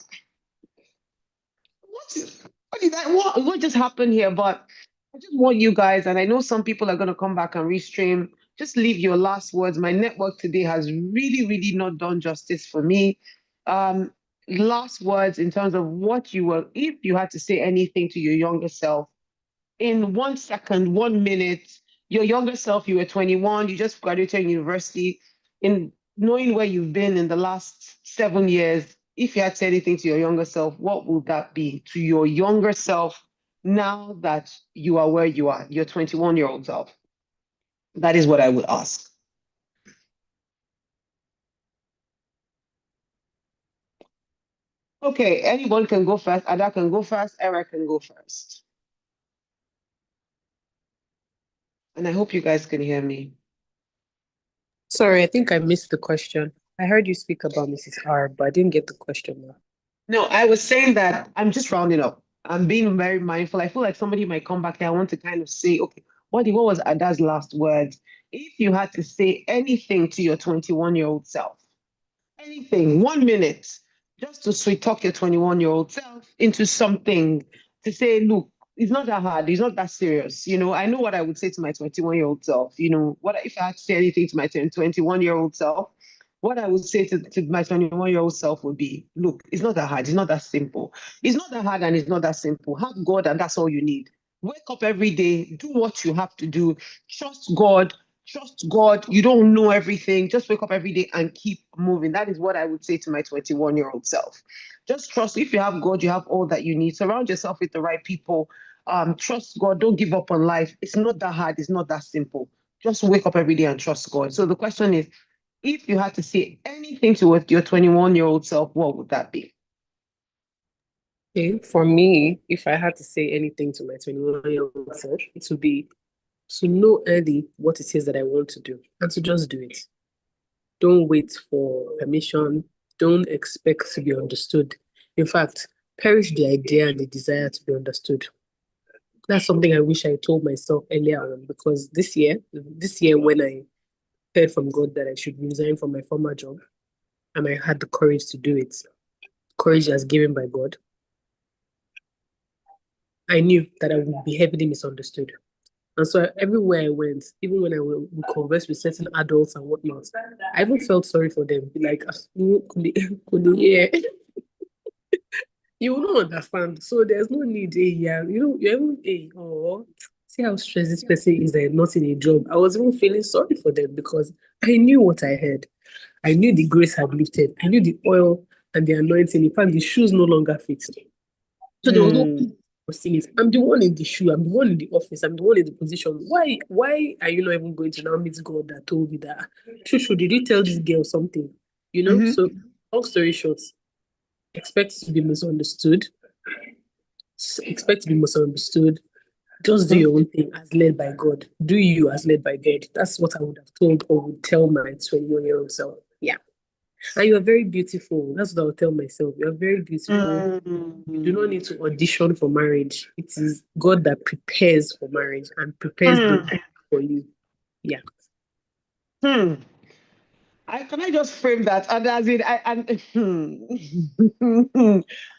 what did what just happened here? But I just want you guys, and I know some people are going to come back and restream. Just leave your last words. My network today has really, really not done justice for me. Um, Last words in terms of what you were, if you had to say anything to your younger self in 1 second, 1 minute, your younger self, you were 21, you just graduated university, in knowing where you've been in the last 7 years, if you had said anything to your younger self, what would that be to your younger self now that you are where you are, your 21-year-old self? That is what I would ask. Okay, anyone can go first. Ada can go first. Eric can go first. And I hope you guys can hear me. Sorry, I think I missed the question. I heard you speak about Mrs. R, but I didn't get the question now. No, I was saying that I'm just rounding up. I'm being very mindful. I feel like somebody might come back here. I want to kind of say, okay, what was Ada's last words? If you had to say anything to your 21-year-old self, anything, 1 minute, just to sweet talk your 21-year-old self into something to say, look, it's not that hard, it's not that serious. I know what I would say to my 21-year-old self. What if I had to say anything to my 21-year-old self? What I would say to my 21-year-old self would be, look, it's not that hard, it's not that simple. It's not that hard and it's not that simple. Have God and that's all you need. Wake up every day, do what you have to do, trust God, trust God. You don't know everything. Just wake up every day and keep moving. That is what I would say to my 21-year-old self. Just trust. If you have God, you have all that you need. Surround yourself with the right people. Trust God. Don't give up on life. It's not that hard. It's not that simple. Just wake up every day and trust God. So the question is, if you had to say anything to your 21-year-old self, what would that be? Okay, for me, if I had to say anything to my 21-year-old self, it would be to know early what it is that I want to do and to just do it. Don't wait for permission. Don't expect to be understood. In fact, perish the idea and the desire to be understood. That's something I wish I told myself earlier on, because this year when I heard from God that I should resign from my former job and I had the courage to do it, courage as given by God, I knew that I would be heavily misunderstood. And so everywhere I went, even when I would converse with certain adults and whatnot, I even felt sorry for them. Be like, "Ah, yeah, you will not understand. So there's no need, yeah. You're even, oh, see how stressed this person is that I'm not in a job. I was even feeling sorry for them because I knew what I had. I knew the grace had lifted. I knew the oil and the anointing. In fact, the shoes no longer fit. So there was no Hmm. seeing it. I'm the one in the shoe. I'm the one in the office. I'm the one in the position. Why are you not even going to now meet God that told you that? Shushu, did you tell this girl something? Mm-hmm. So long story short, expect to be misunderstood. Expect to be misunderstood. Just do Mm-hmm. your own thing as led by God. Do you as led by God. That's what I would have told or would tell my 21-year-old self. Yeah. And you are very beautiful. That's what I would tell myself. You are very beautiful. You do not need to audition for marriage. It is God that prepares for marriage and prepares those Hmm. for you. Yeah. Hmm. Can I just frame that? And as in, and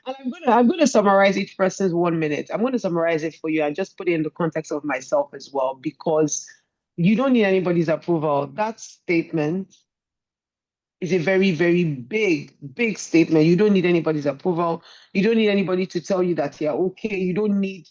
I'm gonna summarize each person's 1 minute. I'm gonna summarize it for you and just put it in the context of myself as well, because you don't need anybody's approval. That statement is a very, very big, big statement. You don't need anybody's approval. You don't need anybody to tell you that you're okay. You don't need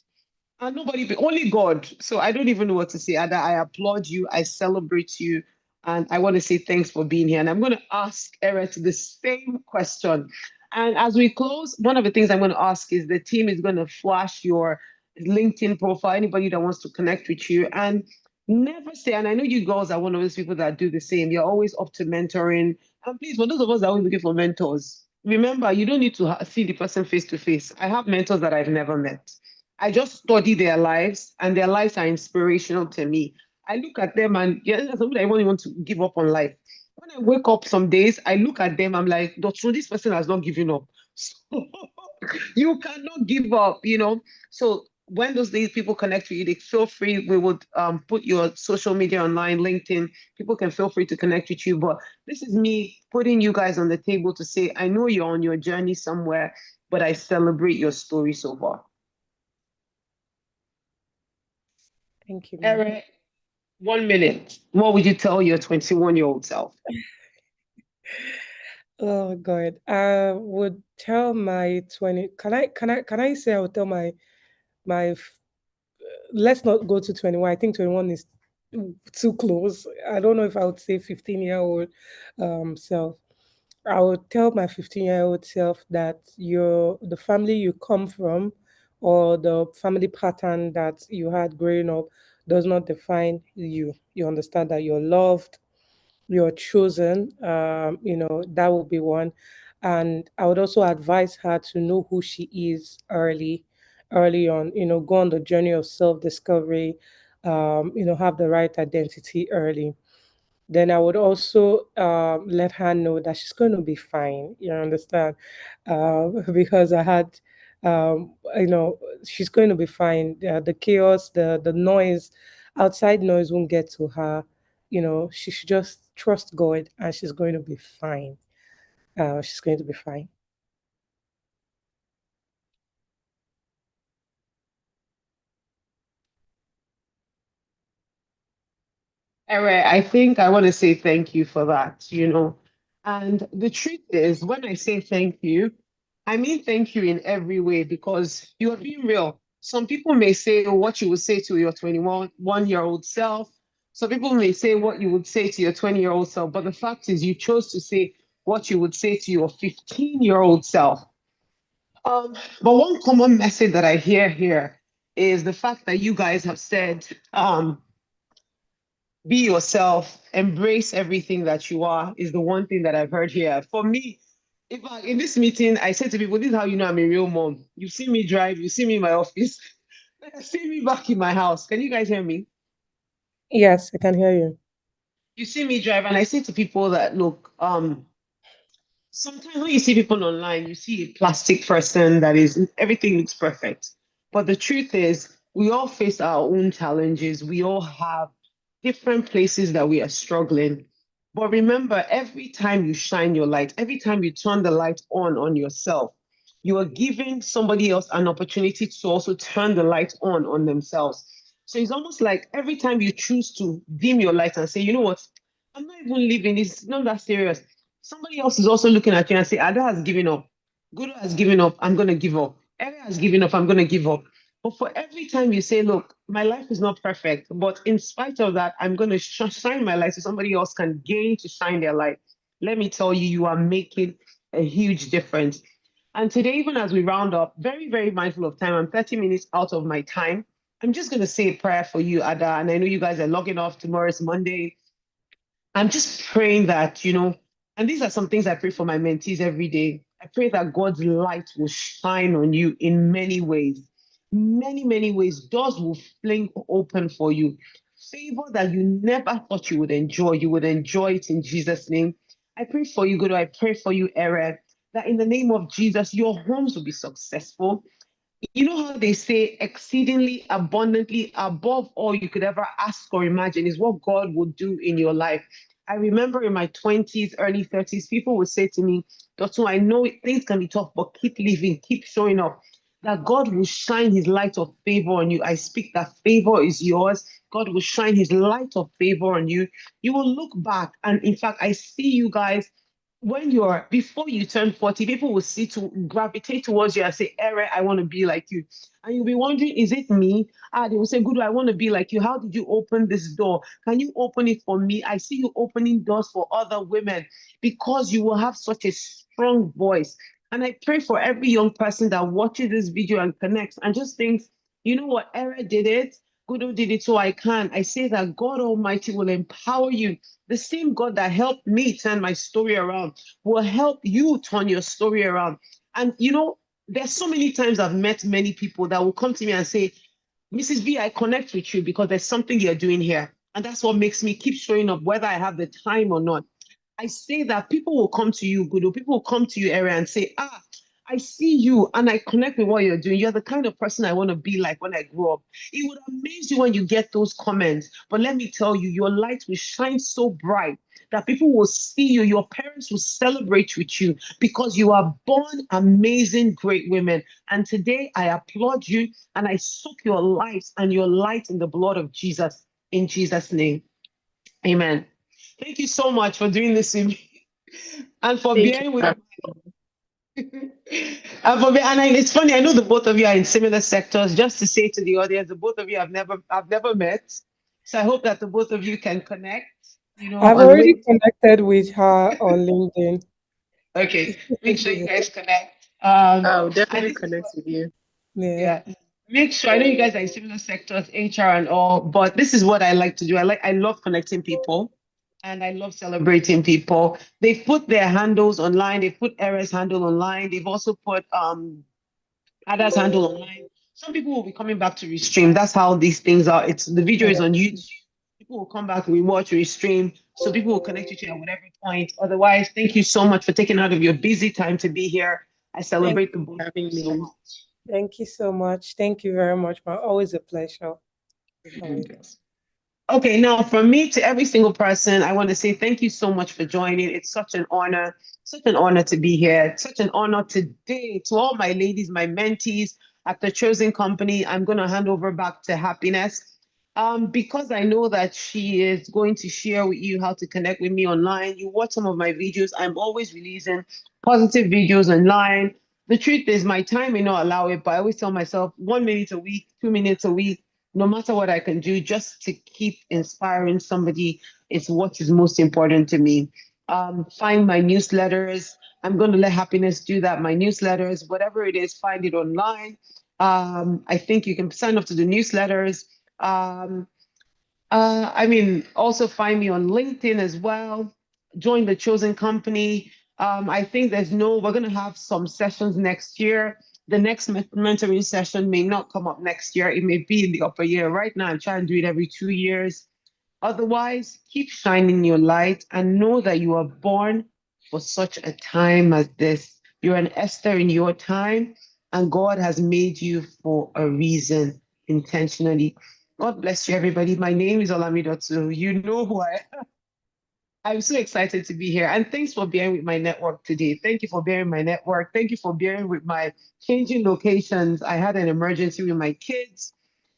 and nobody, only God. So I don't even know what to say. Ada, I applaud you. I celebrate you. And I want to say thanks for being here. And I'm going to ask Eret the same question. And as we close, one of the things I'm going to ask is the team is going to flash your LinkedIn profile, anybody that wants to connect with you. And never say, and I know you girls are one of those people that do the same. You're always up to mentoring. And please, for those of us that are always looking for mentors, remember, you don't need to see the person face to face. I have mentors that I've never met. I just study their lives, and their lives are inspirational to me. I look at them, and yeah, somebody I won't want to give up on life. When I wake up some days, I look at them, I'm like, Doctor, this person has not given up. So you cannot give up, you know. So when those days people connect with you, they feel free. We would put your social media online, LinkedIn. People can feel free to connect with you. But this is me putting you guys on the table to say, I know you're on your journey somewhere, but I celebrate your story so far. Thank you, ma'am. Eric, 1 minute. What would you tell your 21-year-old self? Oh God. I would tell my 20. Can I say I would tell my let's not go to 21. I think 21 is too close. I don't know if I would say 15-year-old self. I would tell my 15-year-old self that the family you come from or the family pattern that you had growing up does not define you. You understand that you're loved, you're chosen. That would be one. And I would also advise her to know who she is early on, go on the journey of self-discovery, have the right identity early. Then I would also let her know that she's going to be fine. You understand? Because I had, she's going to be fine. The chaos, the noise, outside noise won't get to her. She should just trust God and she's going to be fine. She's going to be fine. Eric, I think I want to say thank you for that, you know. And the truth is, when I say thank you, I mean thank you in every way because you are being real. Some people may say what you would say to your 21-year-old self. Some people may say what you would say to your 20-year-old self. But the fact is, you chose to say what you would say to your 15-year-old self. But one common message that I hear here is the fact that you guys have said, be yourself, embrace everything that you are, is the one thing that I've heard here. For me, if in this meeting, I say to people, this is how you know I'm a real mom. You see me drive, you see me in my office, see me back in my house. Can you guys hear me? Yes, I can hear you. You see me drive, and I say to people that, look, sometimes when you see people online, you see a plastic person that is everything looks perfect. But the truth is, we all face our own challenges. We all have different places that we are struggling. But remember, every time you shine your light, every time you turn the light on yourself, you are giving somebody else an opportunity to also turn the light on themselves. So it's almost like every time you choose to dim your light and say, you know what, I'm not even living, it's not that serious. Somebody else is also looking at you and say, Ada has given up. Guru has given up. I'm going to give up. Eri has given up. I'm going to give up. But for every time you say, look, my life is not perfect, but in spite of that, I'm going to shine my light so somebody else can gain to shine their light. Let me tell you, you are making a huge difference. And today, even as we round up, very, very mindful of time. I'm 30 minutes out of my time. I'm just going to say a prayer for you, Ada. And I know you guys are logging off. Tomorrow is Monday. I'm just praying that, and these are some things I pray for my mentees every day. I pray that God's light will shine on you in many ways, many, many ways. Doors will fling open for you. Favor that you never thought you would enjoy it in Jesus' name. I pray for you, God. I pray for you, Eric, that in the name of Jesus, your homes will be successful. You know how they say exceedingly abundantly above all you could ever ask or imagine is what God will do in your life. I remember in my 20s, early 30s, people would say to me, Doctor, I know things can be tough, but keep living, keep showing up. That God will shine his light of favor on you. I speak that favor is yours. God will shine his light of favor on you. You will look back, and in fact, I see you guys when you're before you turn 40, people will see to gravitate towards you and say, Eric, I want to be like you. And you'll be wondering, is it me? They will say, Good, I want to be like you. How did you open this door? Can you open it for me? I see you opening doors for other women because you will have such a strong voice. And I pray for every young person that watches this video and connects and just thinks, you know what, Eric did it. Gudo did it, so I can. I say that God Almighty will empower you. The same God that helped me turn my story around will help you turn your story around. And there's so many times I've met many people that will come to me and say, Mrs. B, I connect with you because there's something you're doing here. And that's what makes me keep showing up, whether I have the time or not. I say that people will come to you, Gudu. People will come to you, area, and say, I see you and I connect with what you're doing. You're the kind of person I want to be like when I grow up. It would amaze you when you get those comments. But let me tell you, your light will shine so bright that people will see you. Your parents will celebrate with you because you are born amazing, great women. And today I applaud you and I soak your lives and your light in the blood of Jesus. In Jesus' name, amen. Thank you so much for doing this with me and for Thank you. bearing with and it's funny. I know the both of you are in similar sectors. Just to say to the audience, the both of you I've never met, so I hope that the both of you can connect. I've On already LinkedIn. connected with her on LinkedIn. Okay, make sure you guys connect. I'll And definitely this is connect with you. Yeah. yeah. Make sure I know you guys are in similar sectors, HR and all, but this is what I like to do. I love connecting people and I love celebrating people. They've put their handles online, they've put Era's handle online, they've also put Ada's handle online. Some people will be coming back to restream. That's how these things are. It's the video is on YouTube. People will come back, rewatch, restream. So people will connect with you at whatever point. Otherwise, thank you so much for taking out of your busy time to be here. I Thank, celebrate the both of you Having so me. much. thank you so much. Thank you very much, ma. Always a pleasure. Always. Yes. Okay, now from me to every single person, I want to say thank you so much for joining. It's such an honor to be here. It's such an honor today to all my ladies, my mentees at the chosen company. I'm going to hand over back to Happiness. Because I know that she is going to share with you how to connect with me online. You watch some of my videos. I'm always releasing positive videos online. The truth is, my time may not allow it, but I always tell myself 1 minute a week, 2 minutes a week, no matter what I can do, just to keep inspiring somebody is what is most important to me. Find my newsletters. I'm going to let Happiness do that. My newsletters, whatever it is, find it online. I think you can sign up to the newsletters. Um, also find me on LinkedIn as well. Join the chosen company. I think we're going to have some sessions next year. The next mentoring session may not come up next year. It may be in the upper year. Right now, I'm trying to do it every 2 years. Otherwise, keep shining your light and know that you are born for such a time as this. You're an Esther in your time, and God has made you for a reason intentionally. God bless you, everybody. My name is Olamidotu. You know who I am. I'm so excited to be here. And thanks for bearing with my network today. Thank you for bearing my network. Thank you for bearing with my changing locations. I had an emergency with my kids,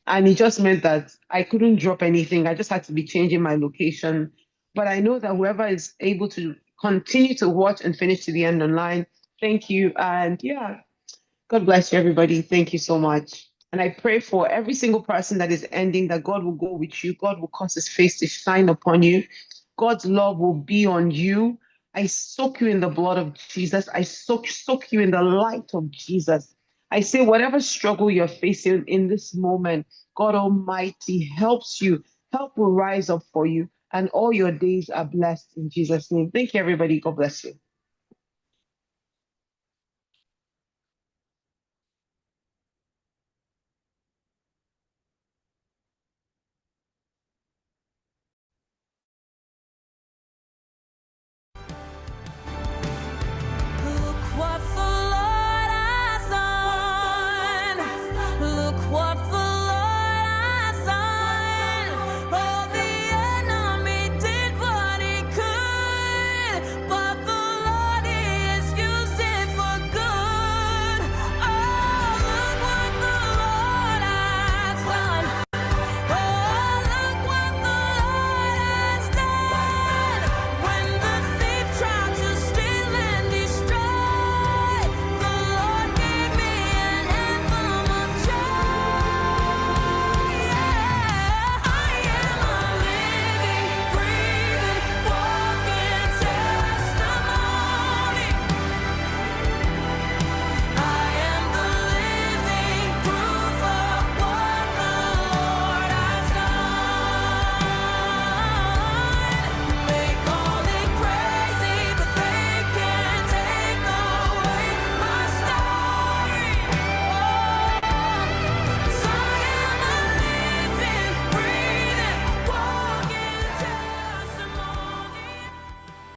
and it just meant that I couldn't drop anything. I just had to be changing my location. But I know that whoever is able to continue to watch and finish to the end online, thank you. And yeah, God bless you, everybody. Thank you so much. And I pray for every single person that is ending that God will go with you. God will cause his face to shine upon you. God's love will be on you. I soak you in the blood of Jesus. I soak you in the light of Jesus. I say, whatever struggle you're facing in this moment, God Almighty helps you. Help will rise up for you, and all your days are blessed in Jesus' name. Thank you, everybody. God bless you.